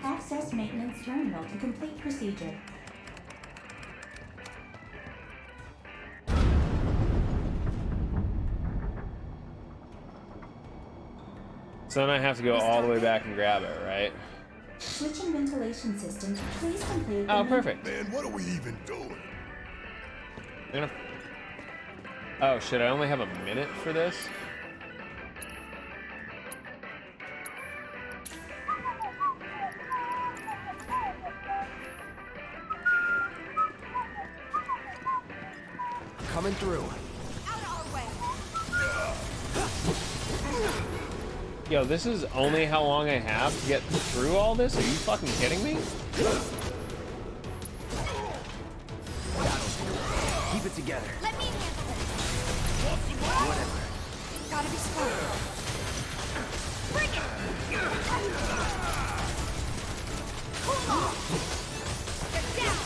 Access maintenance terminal to complete procedure. So then I have to go all the way back and grab it, right? Switching ventilation system. Please complete. Oh, the perfect. Man, what are we even doing? I'm gonna... Oh shit, I only have a minute for this? Coming through. Yo, this is only how long I have to get through all this? Are you fucking kidding me? Keep it together. Let me handle this. Whatever. Gotta be smart. Bring it! Cool off! Get down!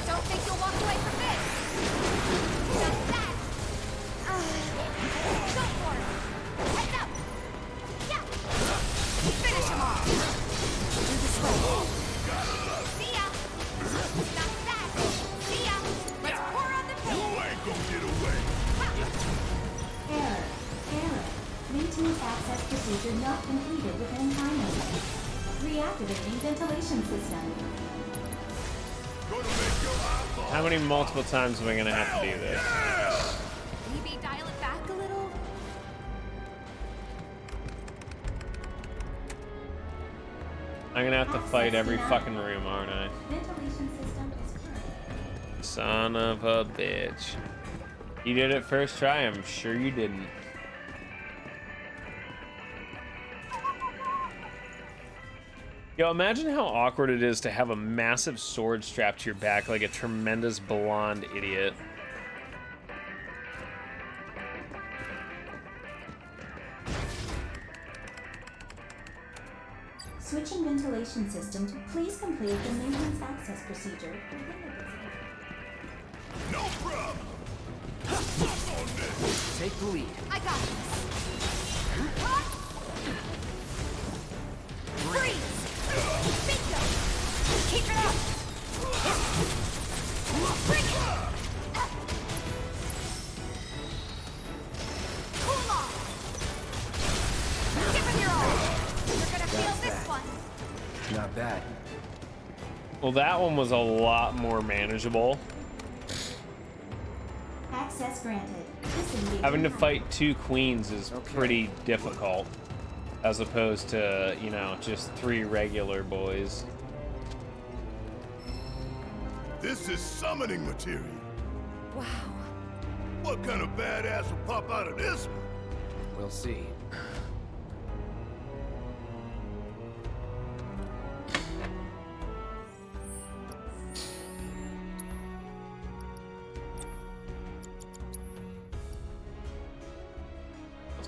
Don't think you'll walk away from this. Just that. Go for it. Heads up. Yeah. Finish him off. Do this way. See ya. That's that. See ya. Let's pour on the You paint. ain't gonna get away. operation not completed within time limit. Reactivating ventilation system. How many multiple times am I gonna have to do this? Maybe dial it back a little? I'm gonna have to fight every fucking room, aren't I? Ventilation system is current. Son of a bitch. You did it first try, I'm sure you didn't. Yo, imagine how awkward it is to have a massive sword strapped to your back like a tremendous blonde idiot. Switching ventilation system. Please complete the maintenance access procedure within the visitor. No problem. Fuck on this. Take the lead. I got this. Freeze! Bingo! Keep it up! Bring it! Cool off! Give it your all! You're gonna feel this one! Not bad. Well, that one was a lot more manageable. Access granted. Disengaging. Having to fight two queens is pretty difficult, as opposed to, you know, just 3 regular boys. This is summoning material. Wow. What kind of badass will pop out of this one? We'll see.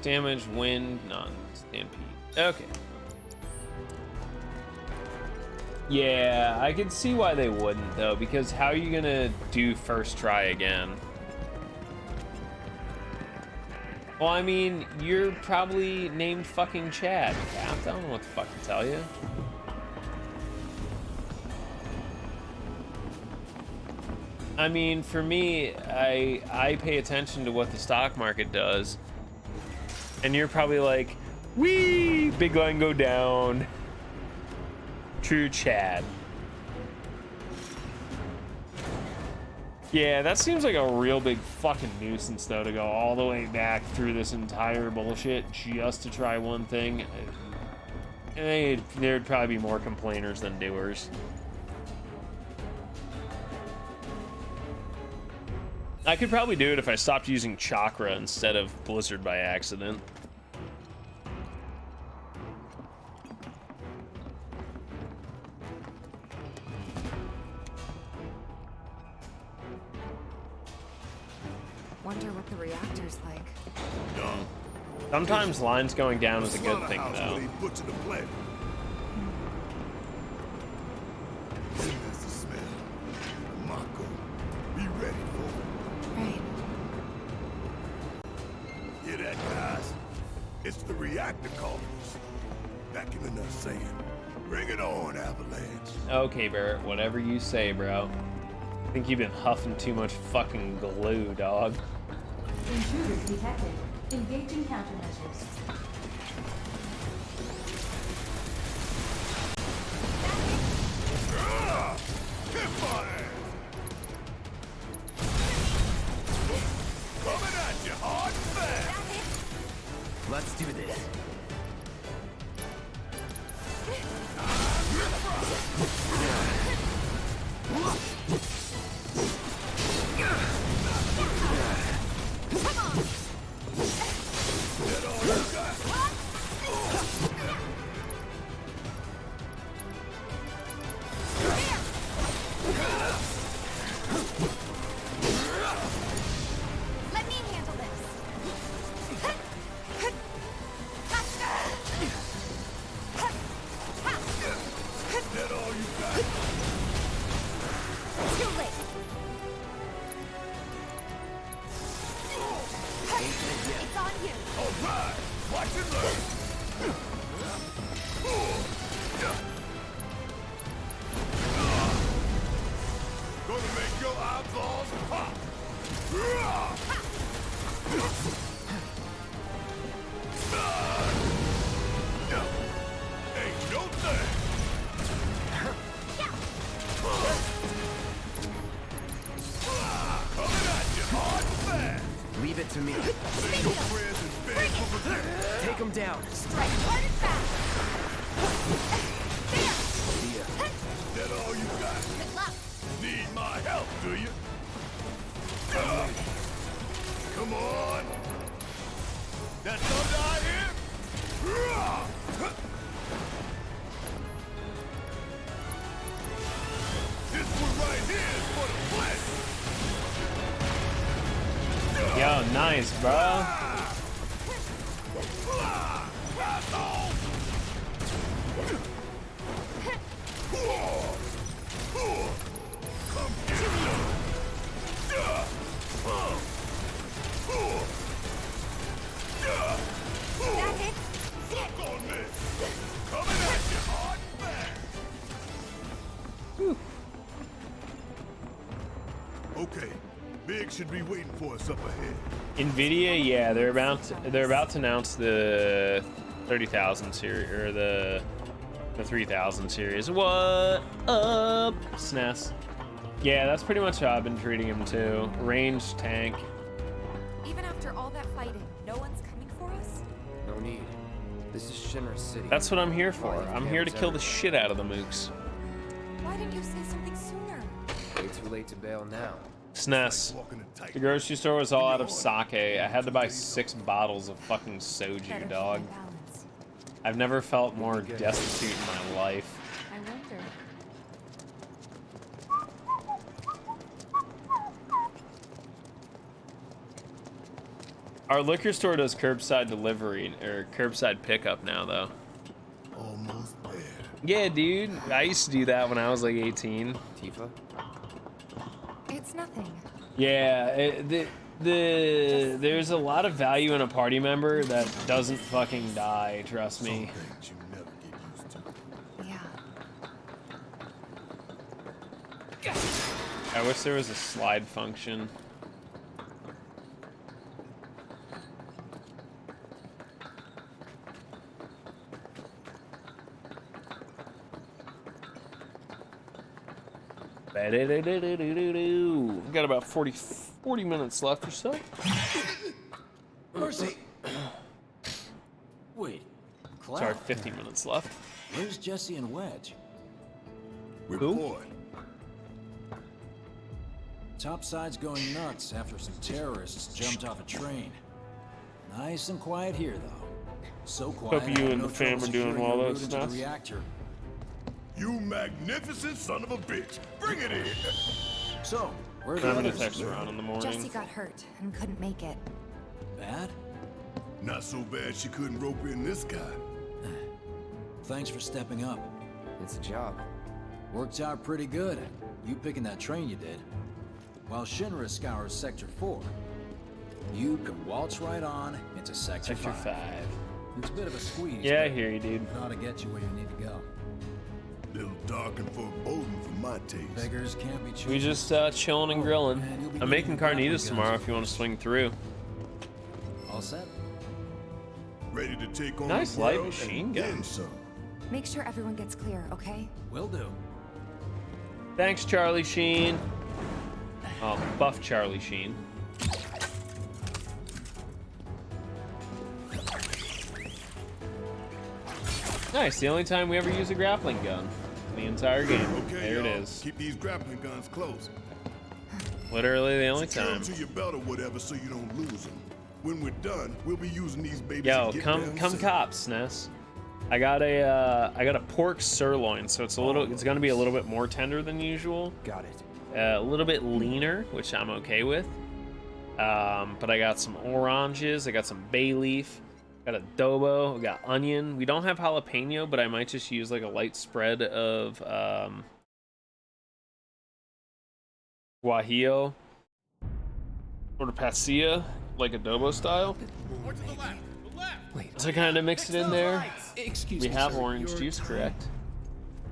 Damage, wind, none. Stampede. Okay. Yeah, I could see why they wouldn't, though, because how are you gonna do first try again? Well, I mean, you're probably named fucking Chad, Cap. I don't know what the fuck to tell you. I mean, for me, I pay attention to what the stock market does. And you're probably like, wee, big line go down. True Chad. Yeah, that seems like a real big fucking nuisance, though, to go all the way back through this entire bullshit just to try one thing. There'd probably be more complainers than doers. I could probably do it if I stopped using Chakra instead of Blizzard by accident. Wonder what the reactor's like. Sometimes lines going down is a good thing, though. Put to the plant. That's the smell. Mako, be ready for it. Right. Hear that, guys? It's the reactor calls. Backing in us saying, bring it on, Avalanche. Okay, Barrett, whatever you say, bro. I think you've been huffing too much fucking glue, dog. Intruders detected. Engaging countermeasures. Hit my ass! Coming at you hard and fast! Let's do this. Let me handle this. That all you got? Too late. It's on you. All right, watch and learn. Gonna make your eyeballs pop. it to me. Your prayers and fans will forget. Take him down. Strike hard and fast. There. See ya. That all you got? Good luck. Need my help, do you? Come on. That thunder I hear? This one right here is for the flesh. Yo, nice, bro. That's it. Fuck on this. Coming at you hard and fast. Okay, Big should be waiting for us up ahead. Nvidia, yeah, they're about to announce the 30,000 series or the 3000 series. What up, SNES? Yeah, that's pretty much how I've been treating him too. Ranged tank. Even after all that fighting, no one's coming for us? No need. This is Shinra City. That's what I'm here for. I'm here to kill the shit out of the mooks. Why didn't you say something sooner? Way too late to bail now. SNES. The grocery store was all out of sake. I had to buy 6 bottles of fucking soju, Better dog. keep in balance. I've never felt more destitute in my life. I wonder. Our liquor store does curbside delivery or curbside pickup now, though. Almost there. Yeah, dude. I used to do that when I was like 18. Tifa? It's nothing. Yeah, there's a lot of value in a party member that doesn't fucking die. Trust me. Some things you never get used to. Yeah. I wish there was a slide function. We've got about 40 minutes left or so. Mercy. Wait, Cloud. Sorry, 50 minutes left. Where's Jesse and Wedge? Report. Topside's going nuts after some terrorists jumped off a train. Nice and quiet here, though. So quiet. Hope you and the fam are doing well, though, into the Snuff. reactor. You magnificent son of a bitch. Bring it in. So, where are I'm the gonna others? text around in the Jesse morning. got hurt and couldn't make it. Bad? Not so bad she couldn't rope in this guy. Thanks for stepping up. It's a job. Worked out pretty good. You picking that train you did. While Shinra scours Sector 4, you can waltz right on into Sector 5. 5. It's a bit of a squeeze. Yeah, I but hear you, dude. it ought to get you where you need to go. Little dark and foreboding for my taste. Beggars can't be choosers. We just chilling and grilling. I'm making carnitas tomorrow if you want to swing through. All set? Ready to take on Nice the light world machine and gun. then some. Make sure everyone gets clear, okay? Will do. Thanks, Charlie Sheen. Oh, buff Charlie Sheen. Nice, the only time we ever use a grappling gun in the entire game. Okay, There it y'all, is. Keep these grappling guns close. Literally the only Secure 'em time. to your belt or whatever so you don't lose them. When we're done, we'll be using these babies Yo, to get come down safe. cops, Ness. I got a pork sirloin, so it's gonna be a little bit more tender than usual. Got it. A little bit leaner, which I'm okay with. But I got some oranges, I got some bay leaf, got adobo, we got onion. We don't have jalapeno, but I might just use like a light spread of guajillo or pasilla, like adobo style. More to the left. The left. Wait. To kind of mix it in there. Excuse We me, have sir. orange Your juice, time. correct?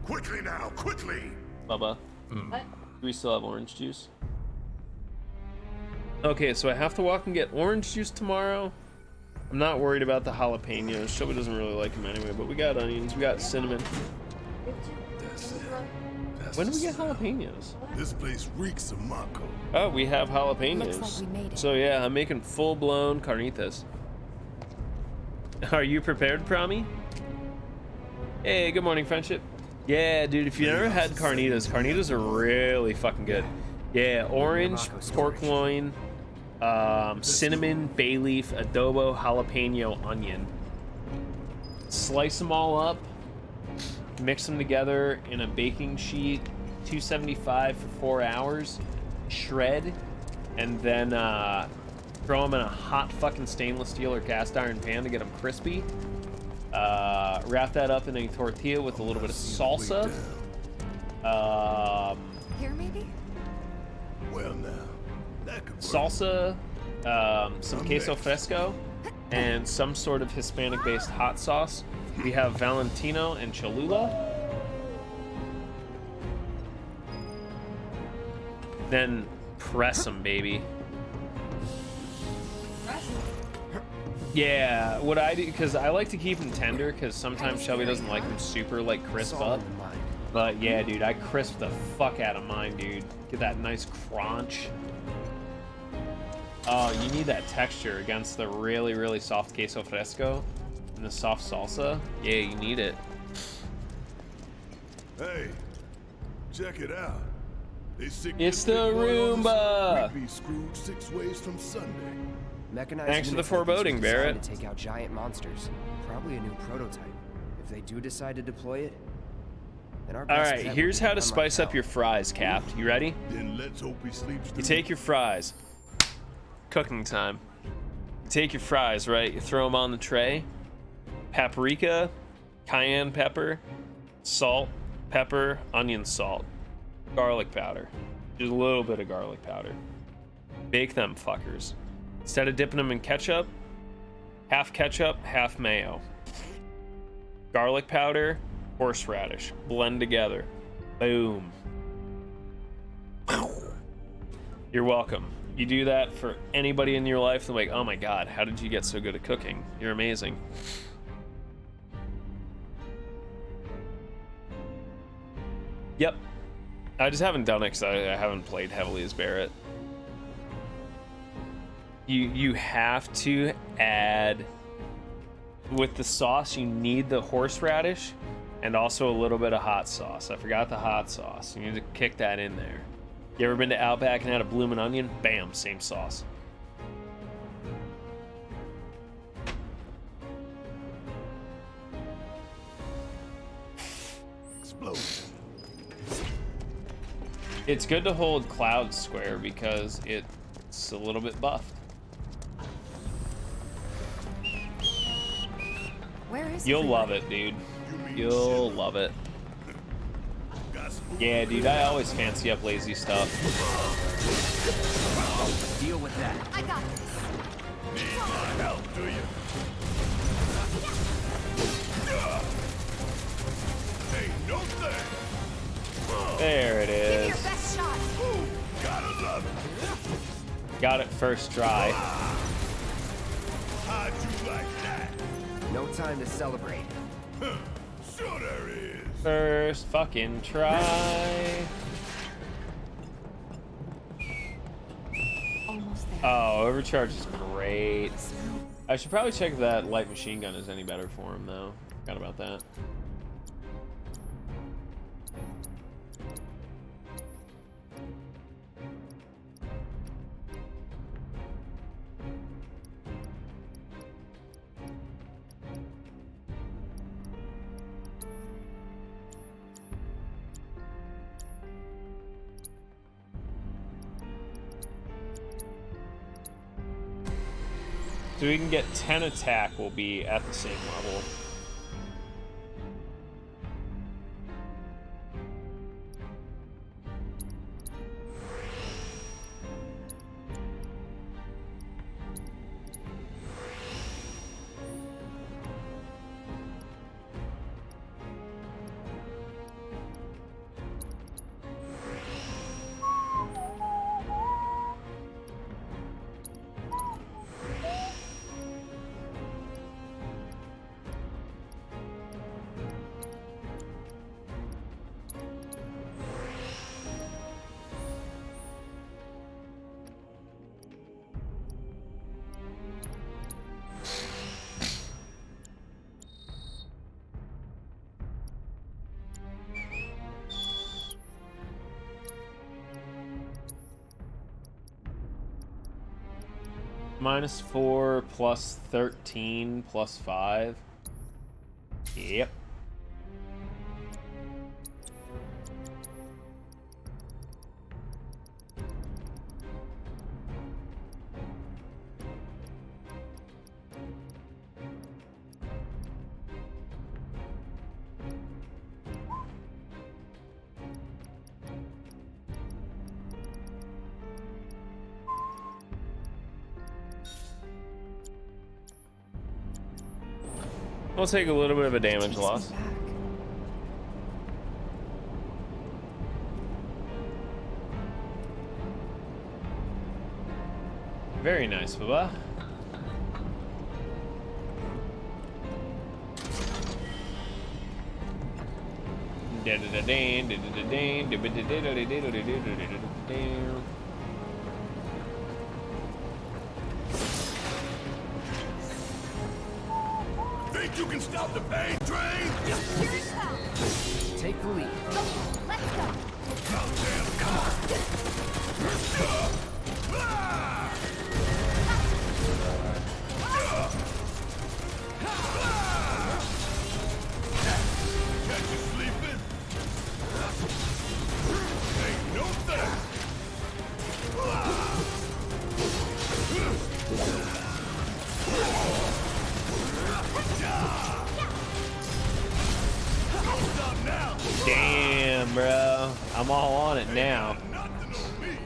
Quickly now, quickly! Bubba, What? do we still have orange juice? Okay, so I have to walk and get orange juice tomorrow. I'm not worried about the jalapenos. Shelby doesn't really like them anyway, but we got onions, we got cinnamon. That's it. When do we get jalapenos? This place reeks of Mako. Oh, we have jalapenos. Looks like we made it. So yeah, I'm making full-blown carnitas. Are you prepared, Promi? Hey, good morning, friendship. Yeah, dude, if you never had carnitas, carnitas are really fucking good. Yeah, orange, pork loin, cinnamon, bay leaf, adobo, jalapeno, onion. Slice them all up, mix them together in a baking sheet, 275 for 4 hours, shred, and then throw them in a hot fucking stainless steel or cast iron pan to get them crispy. Wrap that up in a tortilla with a little bit of salsa. Here, maybe? Well, now, that could work. Salsa, some queso fresco, and some sort of Hispanic-based hot sauce. We have Valentino and Cholula. Then press them, baby. Yeah, what I do, because I like to keep them tender, because sometimes Shelby doesn't like them super, like, crisp up. But yeah, dude, I crisp the fuck out of mine, dude. Get that nice crunch. Oh, you need that texture against the really, really soft queso fresco and the soft salsa. Yeah, you need it. Hey, check it out. They It's the Roomba! We'd be screwed 6 ways from Sunday. Mechanized Thanks for the units like these foreboding, were designed Barrett. to take out giant monsters. Probably a new prototype. If they do decide to deploy it, then our All best right, bet here's would be how to unlock spice up hell. your fries, Cap. You ready? Then let's hope he sleeps You through. take your fries. Cooking time. You take your fries, right? You throw them on the tray. Paprika, cayenne pepper, salt, pepper, onion salt, garlic powder. Just a little bit of garlic powder. Bake them fuckers. Instead of dipping them in ketchup, half mayo. Garlic powder, horseradish. Blend together. Boom. You're welcome. You do that for anybody in your life, they're like, oh my god, how did you get so good at cooking? You're amazing. Yep. I just haven't done it because I haven't played heavily as Barrett. You have to add, with the sauce, you need the horseradish and also a little bit of hot sauce. I forgot the hot sauce. You need to kick that in there. You ever been to Outback and had a bloomin' onion? Bam, same sauce. Explosion. It's good to hold Cloud Square because it's a little bit buffed. Where is You'll love everyone? it, dude. You mean You'll Shinra? love it. Got some Yeah, dude, I always fancy up lazy stuff. Deal with that. I got this. Need my help, do you? Ain't no thing. There it Give me your is. best shot. Ooh, gotta love it. Got it first try. How'd you like that? No time to celebrate. Huh, sure there is. First fucking try. Almost there. Oh, overcharge is great. I should probably check if that light machine gun is any better for him, though. Forgot about that. So we can get 10 attack, will be at the same level. -4 plus 13 plus 5. Yep. We'll take a little bit of a damage loss. Very nice, Baba. Think you can stop the pain train? Here it comes. Take the lead. Okay, let's go. Goddamn, come on. Catch you sleeping? Ain't no thing. Stop now. Damn, bro. I'm all on it now. Nothing on me.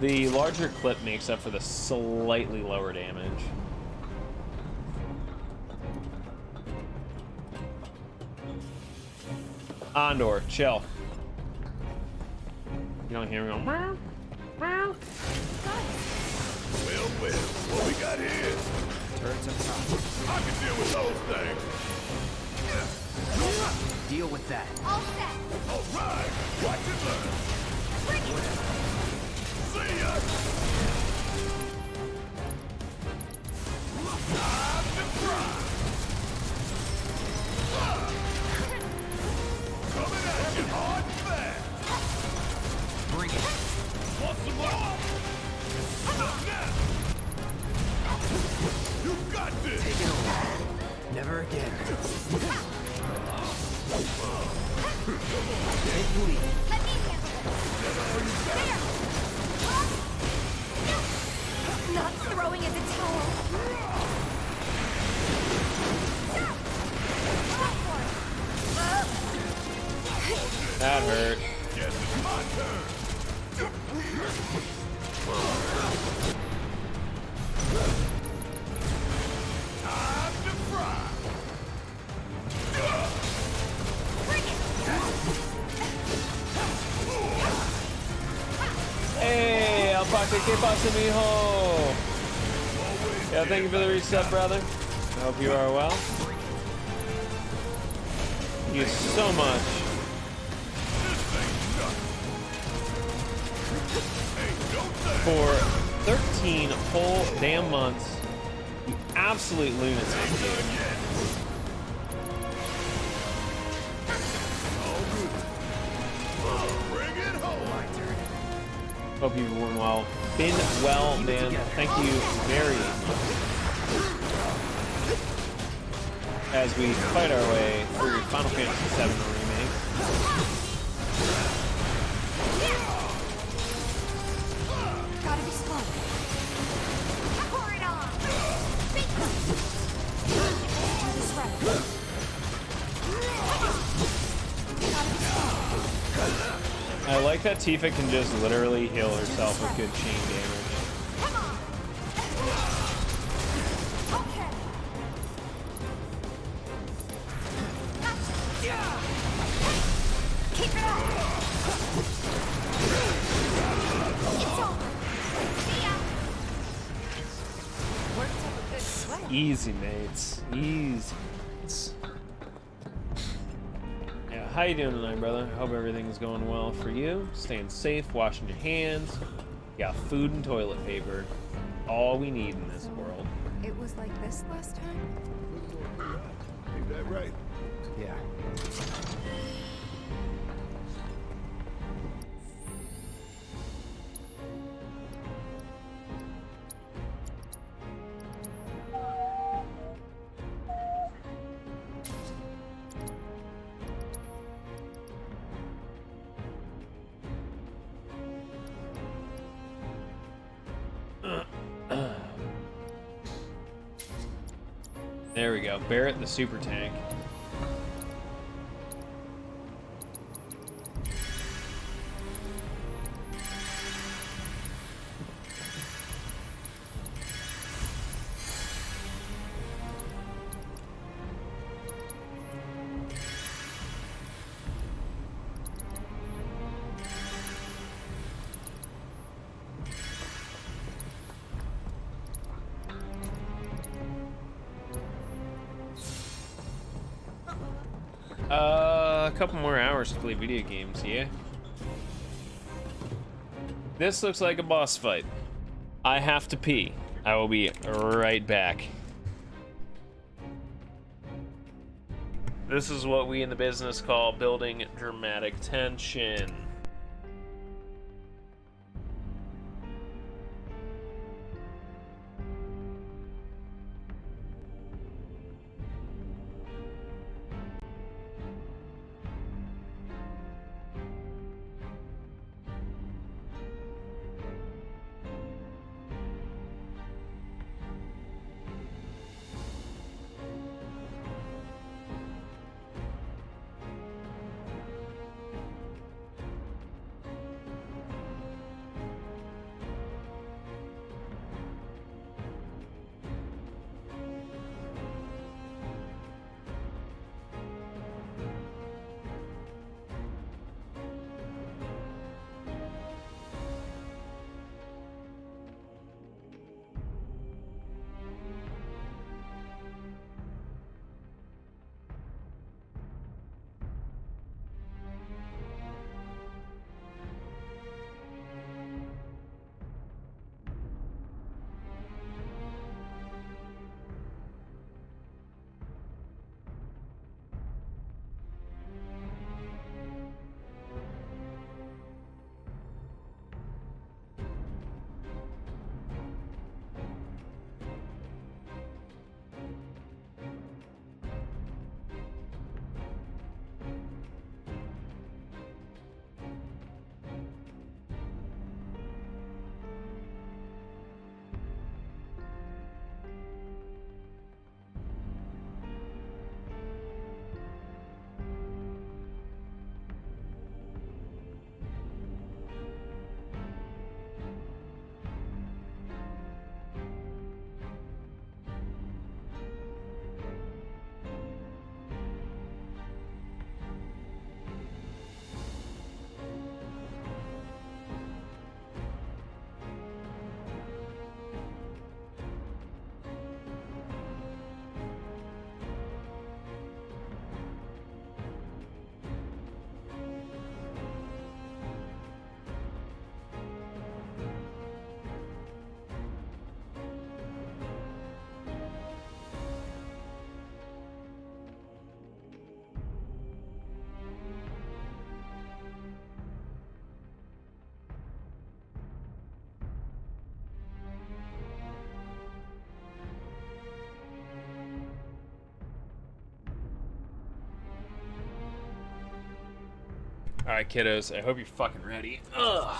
The larger clip makes up for the slightly lower damage. Andor, chill. You don't hear me going, meow, meow. Well, what we got here? Turrets up top. I can deal with those things. Deal with that. All set. All right, watch and learn. Bring it. See ya. Time to fry. Coming at you hard and fast. Bring it. Want some more? Look now. You got this. Take it over. Never again. Take the lead. Let me handle it. There. Not throwing at the towel. That hurt. Guess it's my turn. Time to fry. Bring it. Hey, Alpaca, que pasa, mijo? Yeah, thank you for the reset, brother. I hope you are well. Thank you so much. For 13 whole damn months. You absolute lunatic, dude. Bring it home. My turn. Hope you've been well. Been well, man. Thank you very much. As we fight our way through Final Fantasy VII Remake. Gotta be slow. Pour it on. Big do this right. Gotta be slow. I like that Tifa can just literally heal herself with good chain damage. Come on. Okay. Gotcha. Keep it up. It's over. See ya. Worked up a good sweat. Easy, mates. Easy. Yeah, how you doing tonight, brother? Hope everything's going well for you. Staying safe, washing your hands. You got food and toilet paper. All we need in this world. It was like this last time? Ain't that right? Yeah. There we go. Barrett the super tank. A couple more hours to play video games, yeah? This looks like a boss fight. I have to pee. I will be right back. This is what we in the business call building dramatic tension. All right, kiddos, I hope you're fucking ready. Ugh.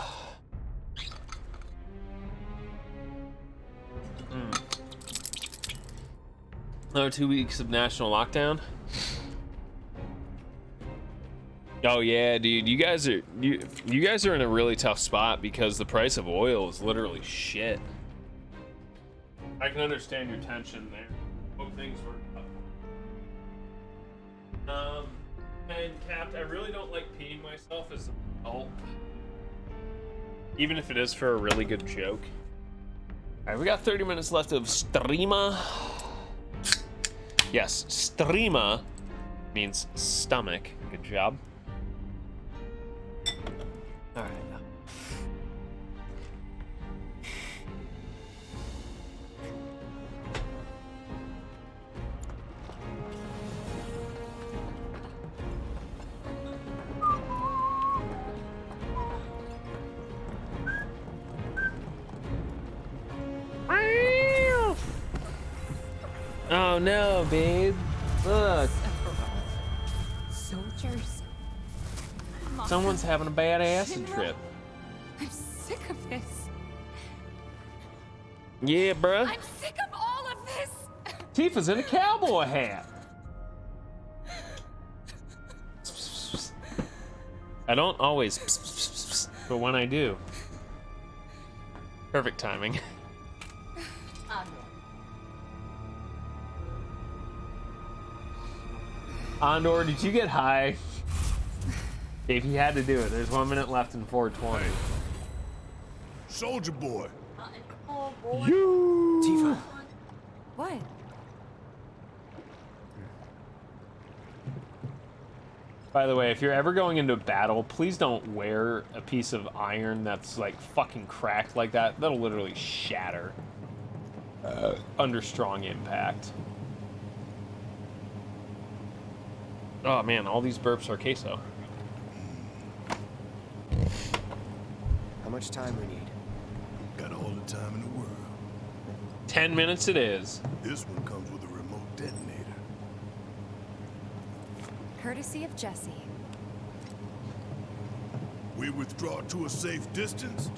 Another 2 weeks of national lockdown. Oh yeah, dude, you guys are in a really tough spot because the price of oil is literally shit. I can understand your tension there. Hope things work out. And Capt, I really don't like peeing myself as an adult. Even if it is for a really good joke. Alright, we got 30 minutes left of streama. Yes, streama means stomach. Good job. Alright. Oh no, babe. Look. Soldiers. Someone's having a bad acid Shinra? trip. I'm sick of this. Yeah, bruh. I'm sick of all of this. Tifa's in a cowboy hat. I don't always, but when I do, perfect timing. Andor, did you get high? If you had to do it, there's 1 minute left in 420. Soldier boy. Oh boy. Tifa. What? By the way, if you're ever going into battle, please don't wear a piece of iron that's like fucking cracked like that. That'll literally shatter under strong impact. Oh man, all these burps are queso. How much time we need? Got all the time in the world. 10 minutes it is. This one comes with a remote detonator. Courtesy of Jesse. We withdraw to a safe distance.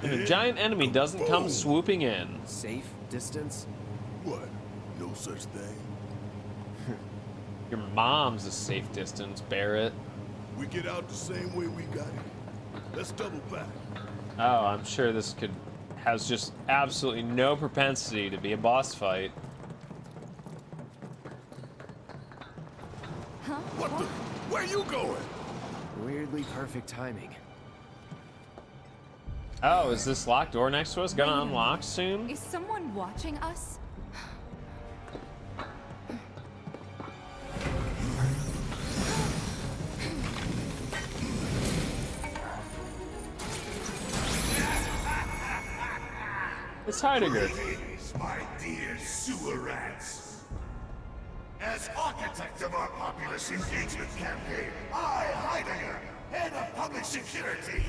And a giant enemy doesn't come Boom. swooping in. Safe distance? What? No such thing. Your mom's a safe distance, Barrett. We get out the same way we got here. Let's double back. Oh, I'm sure this has just absolutely no propensity to be a boss fight. What the? Where you going? Weirdly perfect timing. Oh, is this locked door next to us gonna unlock soon? Is someone watching us? It's Heidegger. Greetings, my dear sewer rats. As architect of our populace engagement campaign, I, Heidegger, head of public security.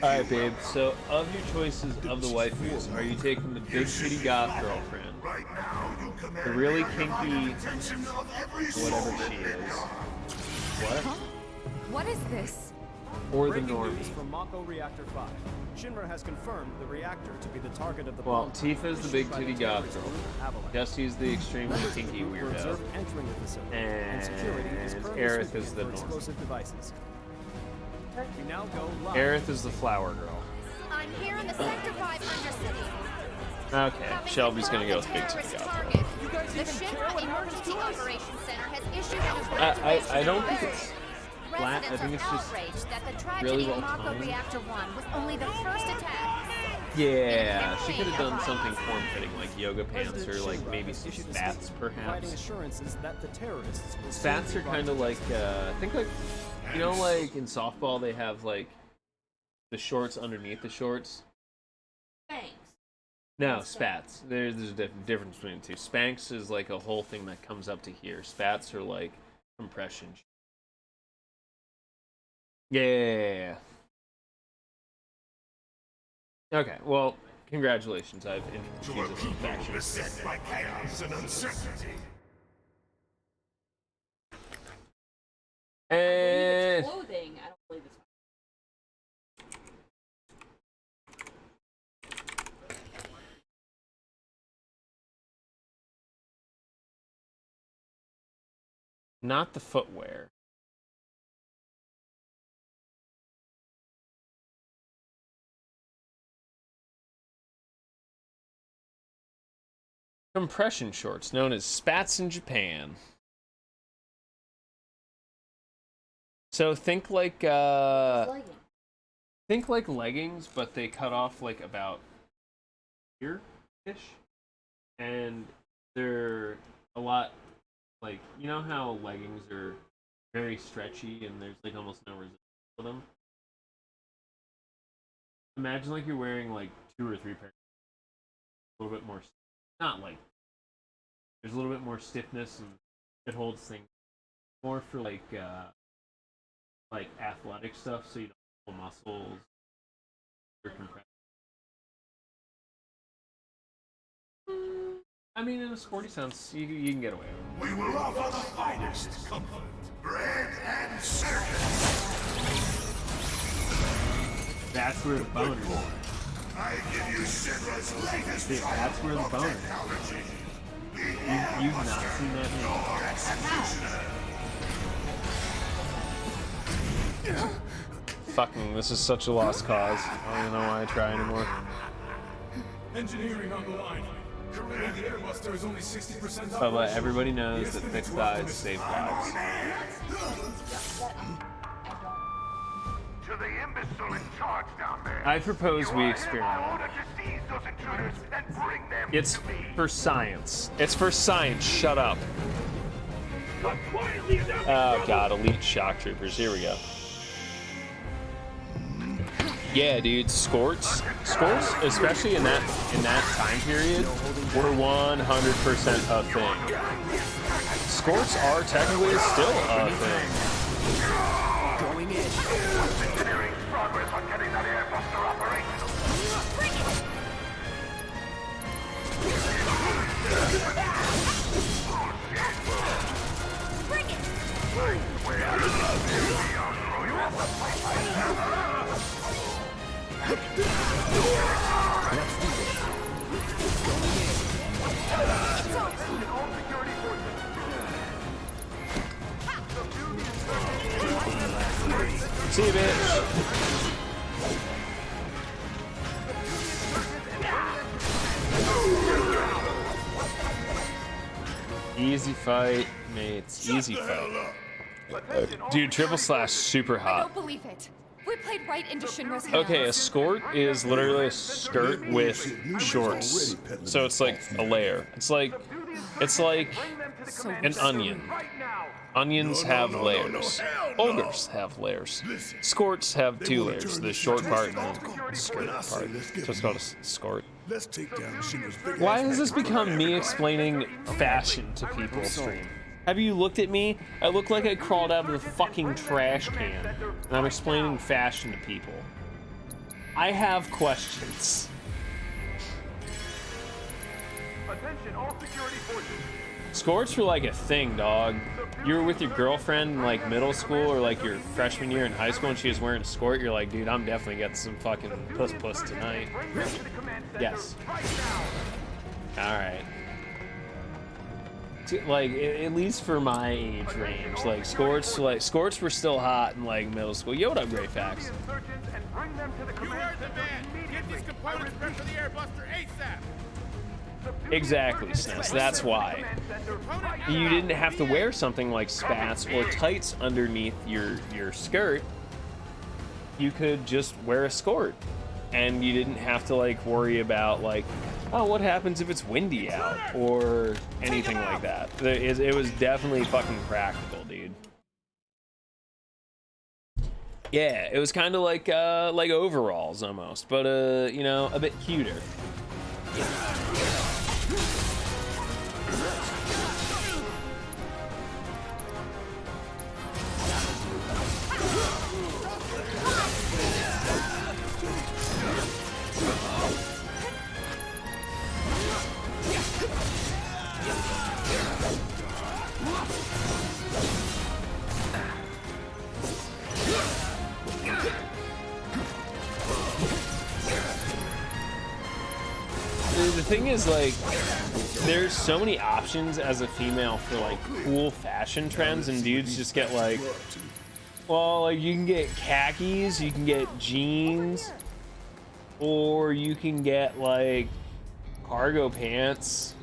Alright, babe, so of your choices of the waifus, are you taking the big titty goth girlfriend, Right now, you the command really the kinky, attention of every whatever soul she in the is, yard. what? What is this? Or the Breaking normie? news from Mako Reactor 5. Shinra has confirmed the reactor to be the target of the Well, bomb Tifa's the big titty goth girl. Avalanche. Jesse's the extremely kinky Were weirdo. observed entering the facility, And security is currently Aerith sweeping is it the for normie. explosive devices. We now go live. Aerith is the flower girl. I'm here in the Sector 5 Undercity. Okay, Shelby's gonna go with big titty Terrorist goth girl. target. The Shinra Emergency Operations Center has issued an I don't think alert. it's flat. I Residents think it's are just outraged that the tragedy really in well Mako timed. Reactor 1 was only the first attack. Yeah, she could have done something form-fitting, like yoga pants or President like Shinra maybe has some issued a spats, statement providing perhaps. assurances that the terrorists will soon Spats be are brought kind of to like, justice. I think like, you know, like in softball they have like the shorts underneath the shorts. Thanks. No, spats. There's a difference between the two. Spanx is like a whole thing that comes up to here. Spats are like compression. Yeah. Okay, well, congratulations. I've To a introduced you to people faction. beset by chaos and uncertainty. And Clothing. I don't believe it's. not the footwear. Compression shorts, known as spats in Japan. So think like leggings, but they cut off like about here-ish, and they're a lot like, you know how leggings are very stretchy and there's like almost no resistance to them. Imagine like you're wearing like 2 or 3 pairs, a little bit more. Not like there's a little bit more stiffness and it holds things more for like athletic stuff, so you don't pull muscles or compress. I mean, in a sporty sense, you can get away with it. We will offer the finest comfort, bread and circus. That's where the boner is. I give you Shinra's latest Dude, that's where the bone is. technology. You've not seen that yet? Your executioner. Fucking, this is such a lost cause. I don't even know why I try anymore. Engineering on the line. Currently, the airbuster is only 60% But everybody knows that fixed eyes save lives. To the imbecile in charge down there. I propose we I experiment. order to seize those intruders and bring them It's to me. for science. It's for science. Shut up. Oh god, elite shock troopers. Here we go. Yeah, dude, Scorts, especially in that time period, were 100% a thing. Scorts are technically still a thing. Going in. Engineering progress on getting that airbuster operational. Bring it! See you, bitch. Easy fight, mates. Easy fight. Dude, triple slash super I hot. don't believe it. We played right into Shinra's hands. Okay, a skirt is literally a skirt with shorts. So it's like a layer. It's like an onion. Onions have layers. Ogres have layers. Skirts have two layers, the short part and the skirt part. So it's called a skirt. Let's take down Shinra's big Why ass has this become me explaining fashion to people stream? Have you looked at me? I look like I crawled out of the fucking trash can, and I'm explaining fashion to people. I have questions. Attention, all security forces. Skirts were like a thing, dog. You were with your girlfriend in like middle school or like your freshman year in high school and she was wearing a skirt, you're like, dude, I'm definitely getting some fucking puss tonight. Yes. Alright. Like, at least for my age range, like skirts were still hot in like middle school. Yo, what up, Great Facts? You heard the man. Get these components ready for the airbuster ASAP. Exactly, SNES. That's why. You didn't have to wear something like spats or tights underneath your skirt. You could just wear a skirt. And you didn't have to like worry about like, oh, what happens if it's windy out or anything like that. It was definitely fucking practical, dude. Yeah, it was kind of like overalls almost, but you know, a bit cuter. The thing is, like, there's so many options as a female for like cool fashion trends, and dudes just get like, well, like you can get khakis, you can get jeans, or you can get like cargo pants.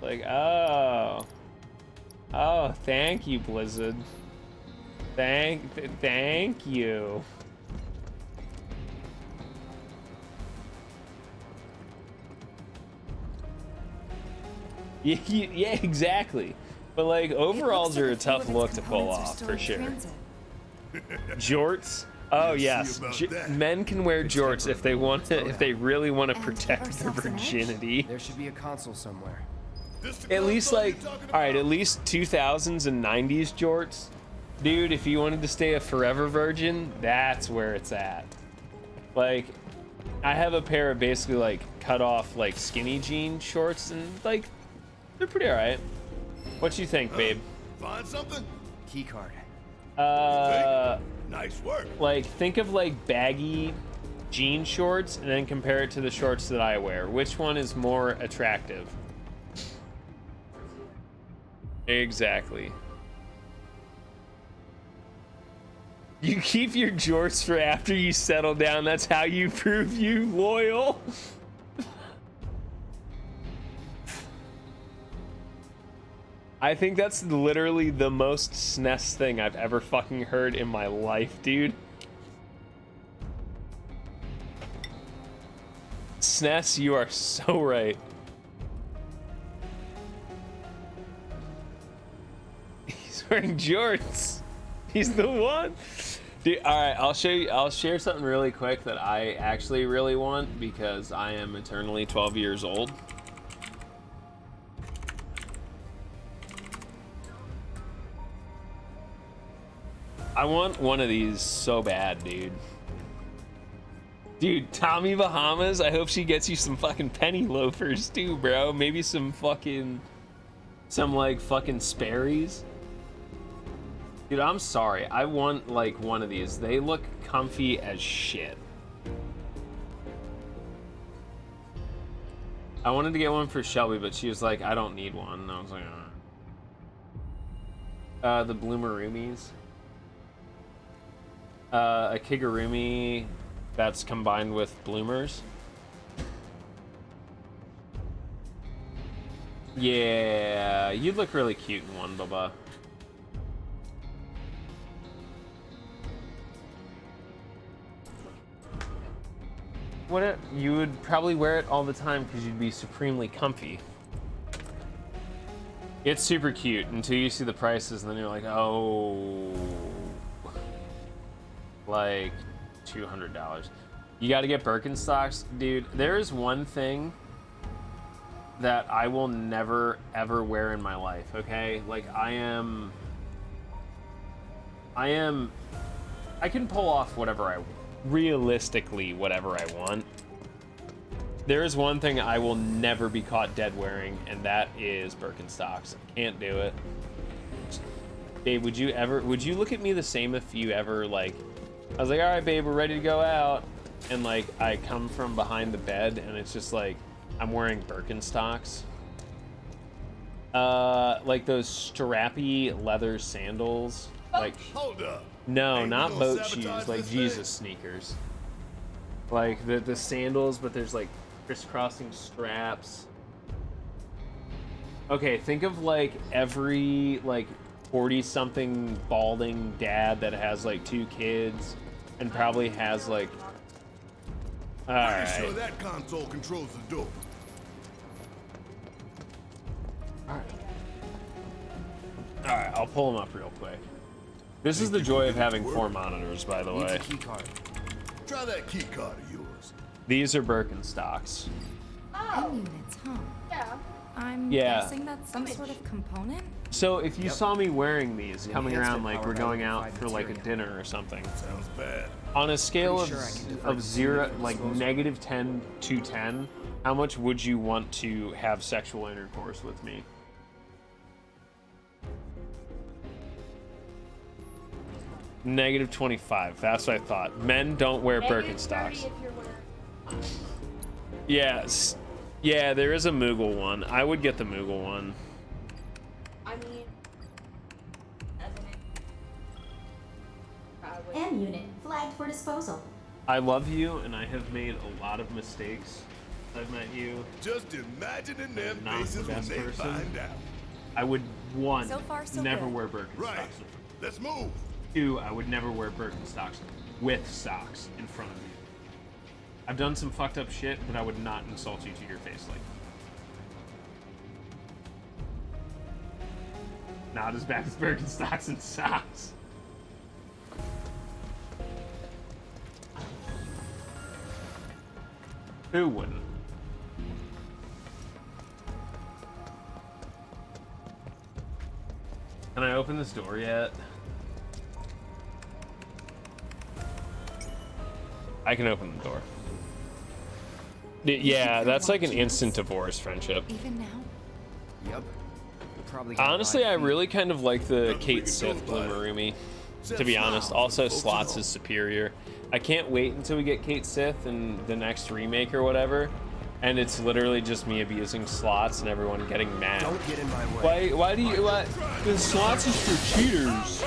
Like, oh, thank you, Blizzard. Thank you. Yeah, exactly. But like overalls are a tough look to pull off for sure. Jorts. Oh yes, men can wear jorts if they want to, if they really want to protect their virginity. There should be a console somewhere. At least like, all right, at least 2000s and 90s jorts, dude. If you wanted to stay a forever virgin, that's where it's at. Like, I have a pair of basically like cut off like skinny jean shorts, and like they're pretty all right. What you think, babe? Find something? Key card. Nice work. Like think of like baggy jean shorts and then compare it to the shorts that I wear. Which one is more attractive? Exactly. You keep your jorts for after you settle down. That's how you prove you loyal. I think that's literally the most SNES thing I've ever fucking heard in my life, dude. SNES, you are so right. He's wearing jorts. He's the one. Dude, all right, I'll show you. I'll share something really quick that I actually really want because I am eternally 12 years old. I want one of these so bad, dude. Dude, Tommy Bahamas, I hope she gets you some fucking penny loafers too, bro. Maybe some like fucking Sperry's. Dude, I'm sorry. I want like one of these. They look comfy as shit. I wanted to get one for Shelby, but she was like, I don't need one. And I was like, the Bloomerumis. A Kigurumi that's combined with bloomers. Yeah, you'd look really cute in one, Bubba. You would probably wear it all the time because you'd be supremely comfy. It's super cute until you see the prices and then you're like, oh, like $200. You got to get Birkenstocks, dude. There is one thing that I will never ever wear in my life. Okay, like I can pull off whatever realistically whatever I want. There is one thing I will never be caught dead wearing, and that is Birkenstocks. Can't do it. Babe, would you look at me the same if you ever like, I was like, all right, babe, we're ready to go out. And like, I come from behind the bed and it's just like, I'm wearing Birkenstocks. Like those strappy leather sandals. Like, hold up. No, Hey, not we gonna boat shoes, sabotage like this Jesus thing? sneakers. Like the sandals, but there's like crisscrossing straps. Okay, think of like every like 40-something balding dad that has like 2 kids and probably has like. All Pretty right. sure that console controls the door. All right, I'll pull them up real quick. This is the joy of having 4 monitors, by the way. Key card. Try that key card of yours. These are Birkenstocks. Oh. Units, huh? Yeah. I'm Yeah. guessing that's some sort of component? So if you saw me wearing these, coming around enhancement like power we're going by out for like a material. dinner or something. Sounds bad. On a scale Pretty sure I can convert of 0, to like disposal. -10 to 10, how much would you want to have sexual intercourse with me? -25. That's what I thought. Men don't wear Birkenstocks. If you're wearing... Yes. Yeah, there is a Moogle one. I would get the Moogle one. I mean... M unit flagged for disposal. I love you, and I have made a lot of mistakes. I've met you. Just imagining their Not the faces when best they person. find out. I would, 1, So far, so never good. wear Birkenstocks. Right. Let's move. 2, I would never wear Birkenstocks with socks in front of you. I've done some fucked up shit, but I would not insult you to your face like that. Not as bad as Birkenstocks and socks. Who wouldn't? Can I open this door yet? I can open the door. Yeah, that's like an instant divorce friendship. Even now? Yep. Probably got Honestly, 5 I feet. really kind of like the Nothing we Kate can Sith do about it. Bloomerumi. to be honest. Also, Slots is superior. I can't wait until we get Kate Sith and the next remake or whatever, and it's literally just me abusing Slots and everyone getting mad. Don't get in my way. Why do you what? The Slots is for cheaters.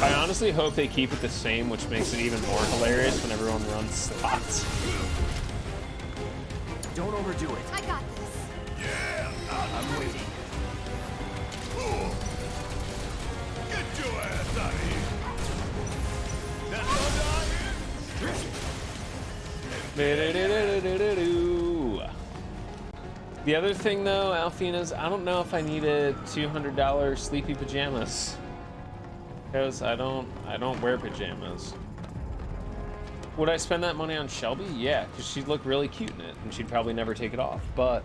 I honestly hope they keep it the same, which makes it even more hilarious when everyone runs Slots. Don't overdo it. I got this. Yeah, I'm waiting. get your ass out of here. That's The other thing though, Alfina's, I don't know if I needed $200 sleepy pajamas. Because I don't wear pajamas. Would I spend that money on Shelby? Yeah, because she'd look really cute in it, and she'd probably never take it off. But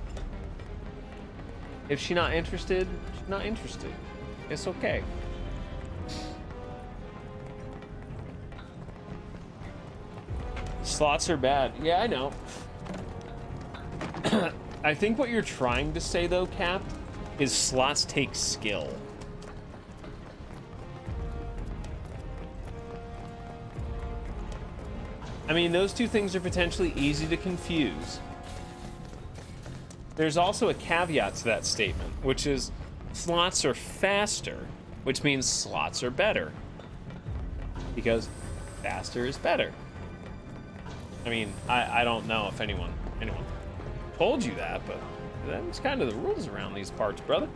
if she's not interested, she's not interested. It's okay. Slots are bad. Yeah, I know. I think what you're trying to say though, Cap, is slots take skill. I mean, those two things are potentially easy to confuse. There's also a caveat to that statement, which is slots are faster, which means slots are better. Because faster is better. I mean, I don't know if anyone told you that, but that's kind of the rules around these parts, brother.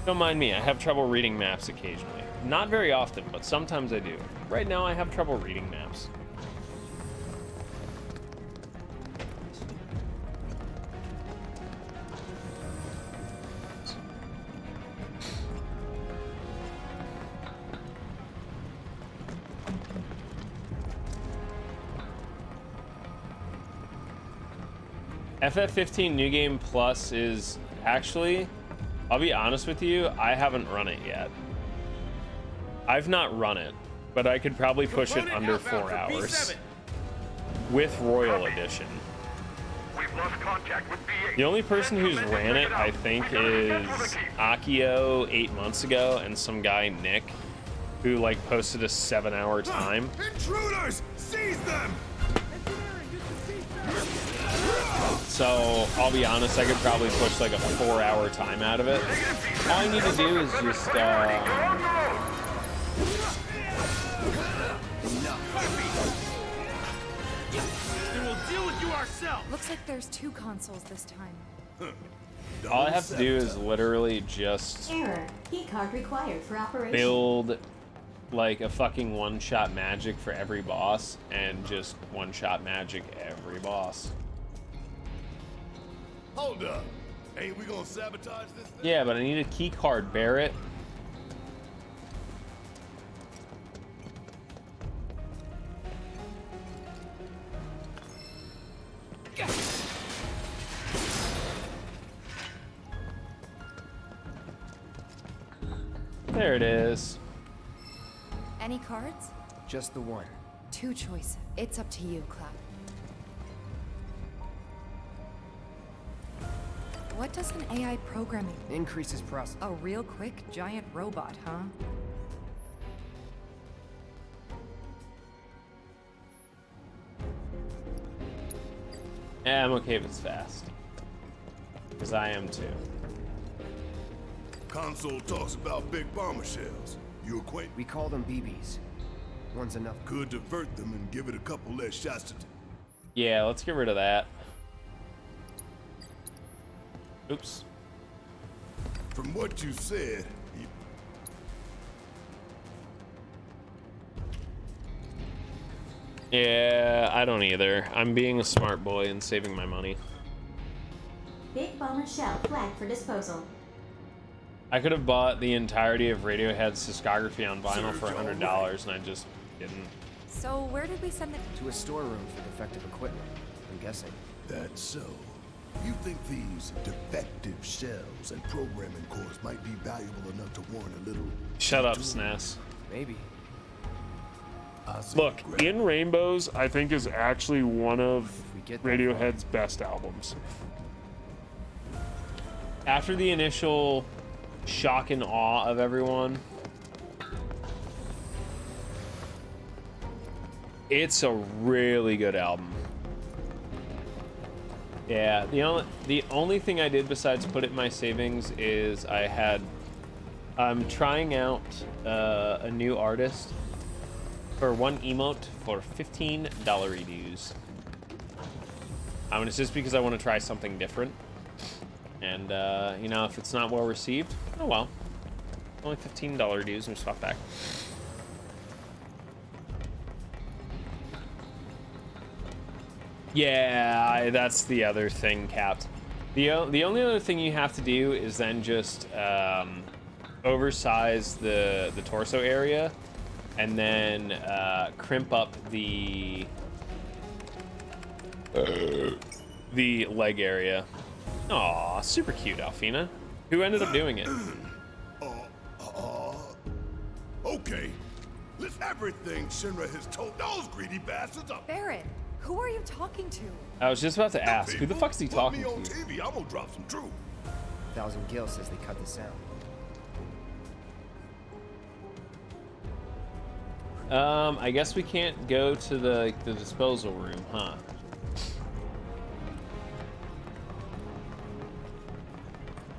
Don't mind me, I have trouble reading maps occasionally. Not very often, but sometimes I do. Right now I have trouble reading maps. FF15 New Game Plus is actually, I'll be honest with you, I haven't run it yet. I've not run it, but I could probably push it under 4 hours. With Royal Edition. The only person who's ran it, I think, is Akio 8 months ago, and some guy, Nick, who like posted a 7-hour time. Intruders! Seize them! So I'll be honest, I could probably push like a 4-hour time out of it. All I need to do is just Looks like there's 2 consoles this time. all I have to do is literally just Error. Keycard required for operation. build like a fucking one-shot magic for every boss and just one-shot magic every boss. Hold up. Ain't we gonna sabotage this thing? Yeah, but I need a key card, Barrett. There it is. Any cards? Just the one. 2 choices. It's up to you, Cloud. What does an AI programming? Increases process. A real quick giant robot, huh? Yeah, I'm okay if it's fast. Because I am too. Console talks about big bomber shells. You acquaint? We call them BBs. One's enough. Could divert them and give it a couple less shots to... Yeah, let's get rid of that. Oops. From what you said, Yeah, I don't either. I'm being a smart boy and saving my money. Big bomber shell flagged for disposal. I could have bought the entirety of Radiohead's discography on vinyl for $100 and I just didn't. So where did we send the... To a storeroom for defective equipment, I'm guessing. that's so. You think these defective shells and programming cores might be valuable enough to warrant a little... Shut up, SNES. Maybe. Look, In Rainbows, I think is actually one of we get that Radiohead's best albums. After the initial shock and awe of everyone, It's a really good album. Yeah, the only thing I did besides put it in my savings is I'm trying out a new artist for one emote for $15 redues. It's just because I want to try something different. And, you know, if it's not well received, oh well. Only $15 dues, and we swap back. Yeah, that's the other thing, Capped. The only other thing you have to do is then just oversize the torso area, and then crimp up the leg area. Aw, super cute, Alfina. Who ended up doing it? Okay. Let's everything Shinra has told those greedy bastards up. Barrett, who are you talking to? I was just about to ask, who the fuck's he talking Put me on to? TV, I'm gonna drop some truth. Thousand Gil says they cut the sound. I guess we can't go to the disposal room, huh?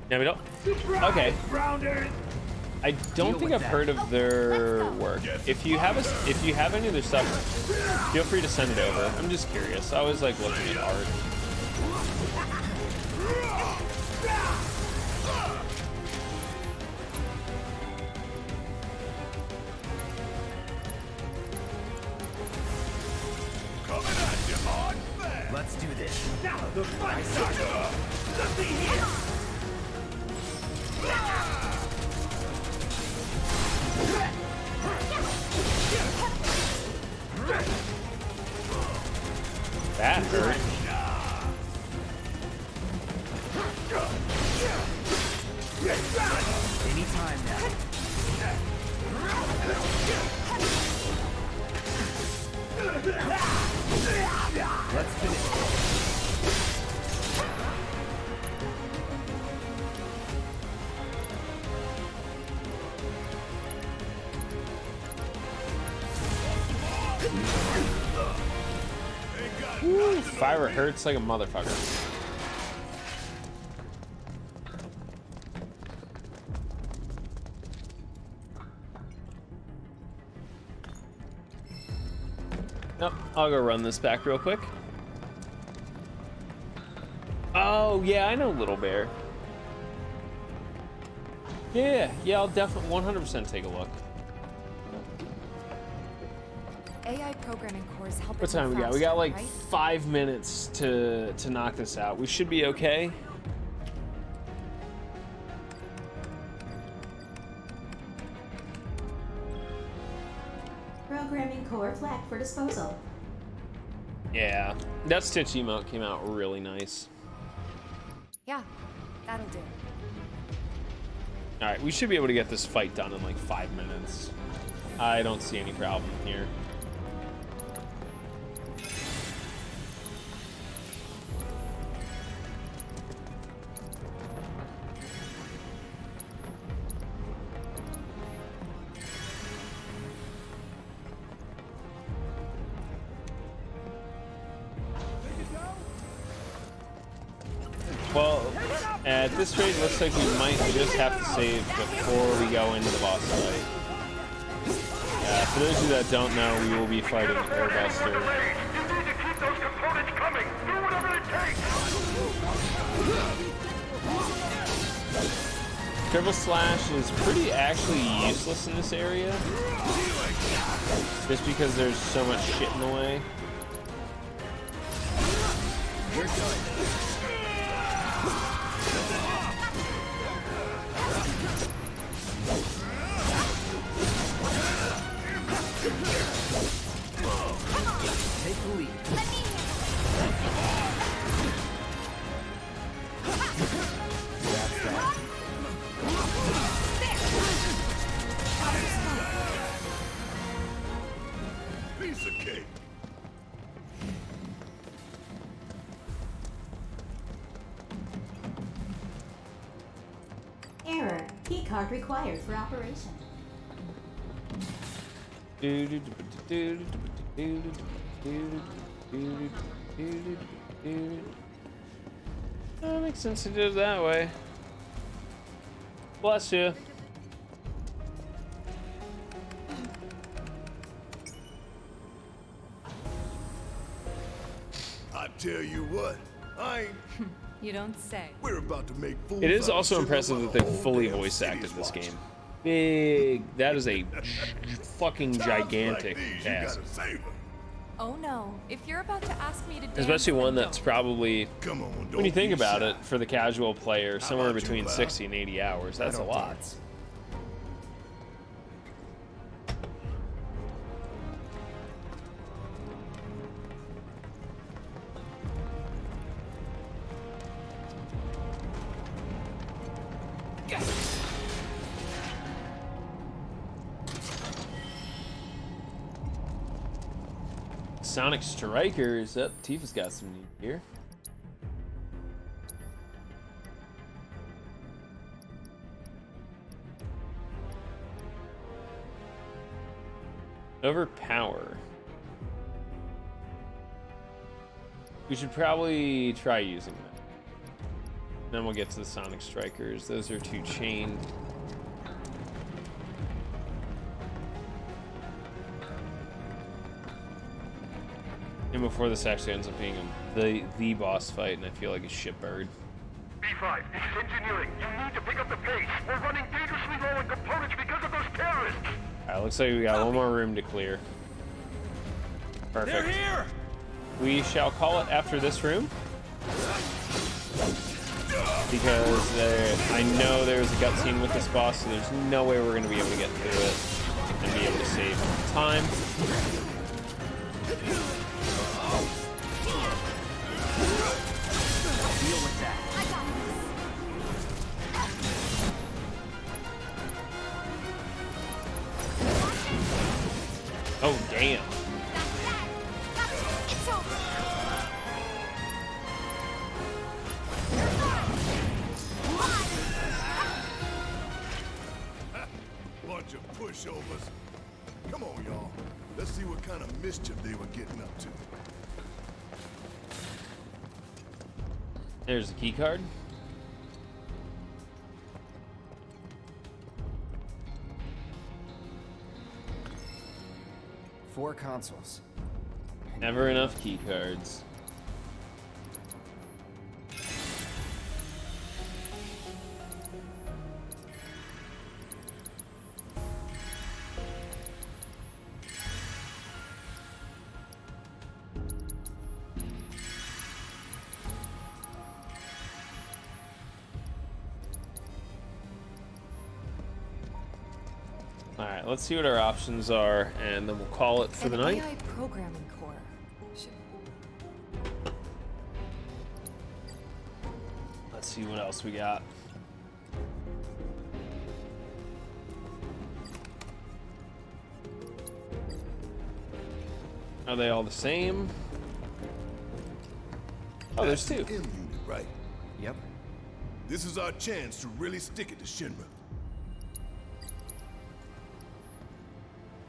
Yeah, we don't. Okay. I don't think I've heard of their work. If you have any of their stuff, feel free to send it over. I'm just curious. I always like looking at art. Let's do this. Now the fight starts. Let me hear. That hurt. Anytime now. Let's finish. Woo, fire hurts like a motherfucker. Nope, I'll go run this back real quick. Oh, yeah, I know Little Bear. Yeah, I'll definitely 100% take a look. AI programming cores help. What time we got? We got like 5 minutes to knock this out. We should be okay. Programming core flagged for disposal. Yeah, that Stitch emote came out really nice. Yeah, that'll do. All right, we should be able to get this fight done in like 5 minutes. I don't see any problem here. Well, at this rate, it looks like we might just have to save before we go into the boss fight. For those of you that don't know, we will be fighting Airbuster. Triple Slash is pretty actually useless in this area, just because there's so much shit in the way. We're done. Take the lead. That's that. Piece of cake. Error. Keycard required for operation. That makes sense to do it that way. Bless you. I tell you what, I ain't. You don't say. We're about to make fools. It is out of also Shinra impressive while that the they whole fully damn voice city's acted this watching. game. Big. That is a fucking Times like gigantic these, you task. gotta save 'em. Oh no, if you're about to ask me to dance, Especially one then that's don't. probably, Come on, when you don't think be about shy. it, for the casual player, somewhere about you, between Cloud? 60 and 80 hours. That's I a don't lot. dance. Sonic Strikers. Up, Tifa's got some new gear. Overpower. We should probably try using that. Then we'll get to the Sonic Strikers. Those are two chained. And before this actually ends up being the boss fight, and I feel like a shitbird. B5, this is engineering. You need to pick up the pace. We're running dangerously low on components because of those terrorists. Alright, looks like we got one more room to clear. Perfect. They're here! We shall call it after this room. Because I know there's a cutscene with this boss, so there's no way we're going to be able to get through it and be able to save time. Deal with that. I got this. Oh, damn. It's over. Bunch of pushovers. Come on, y'all. Let's see what kind of mischief they were getting up to. There's the key card. Four consoles. Never enough key cards. Alright, let's see what our options are, and then we'll call it for the night. AI programming core. Let's see what else we got. Are they all the same? Oh, there's two. M unit, right? Yep. This is our chance to really stick it to Shinra.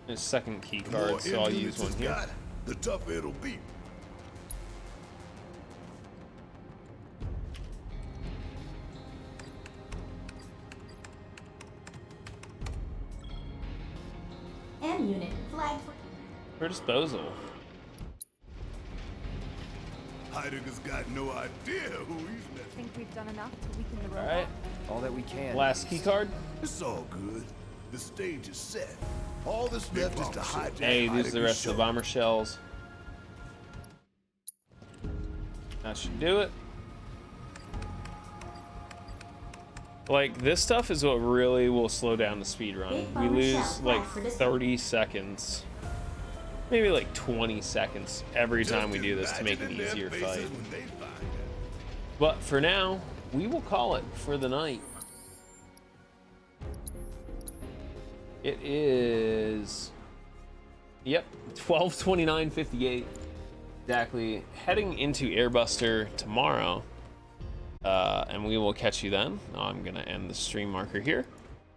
There's a second key The more card, so I'll M use units one it's here. got, the tougher it'll be. M unit flagged for. For disposal. Heidegger's got no idea who he's messing. Think we've done enough to weaken the robot? Alright. All that we can. Last key card. It's all good. The stage is set. All that's left is to hijack Hey, these are the Heidegger's rest show. of the bomber shells. That should do it. Like, this stuff is what really will slow down the speed run. Big We bomber lose shell like flagged for this- 30 seconds. Maybe like 20 seconds every time we do this to make it Imagine in easier their fight. faces when they find out. But for now, we will call it for the night. It is, yep, 12:29:58. Exactly. Heading into Airbuster tomorrow. And we will catch you then. I'm gonna end the stream marker here.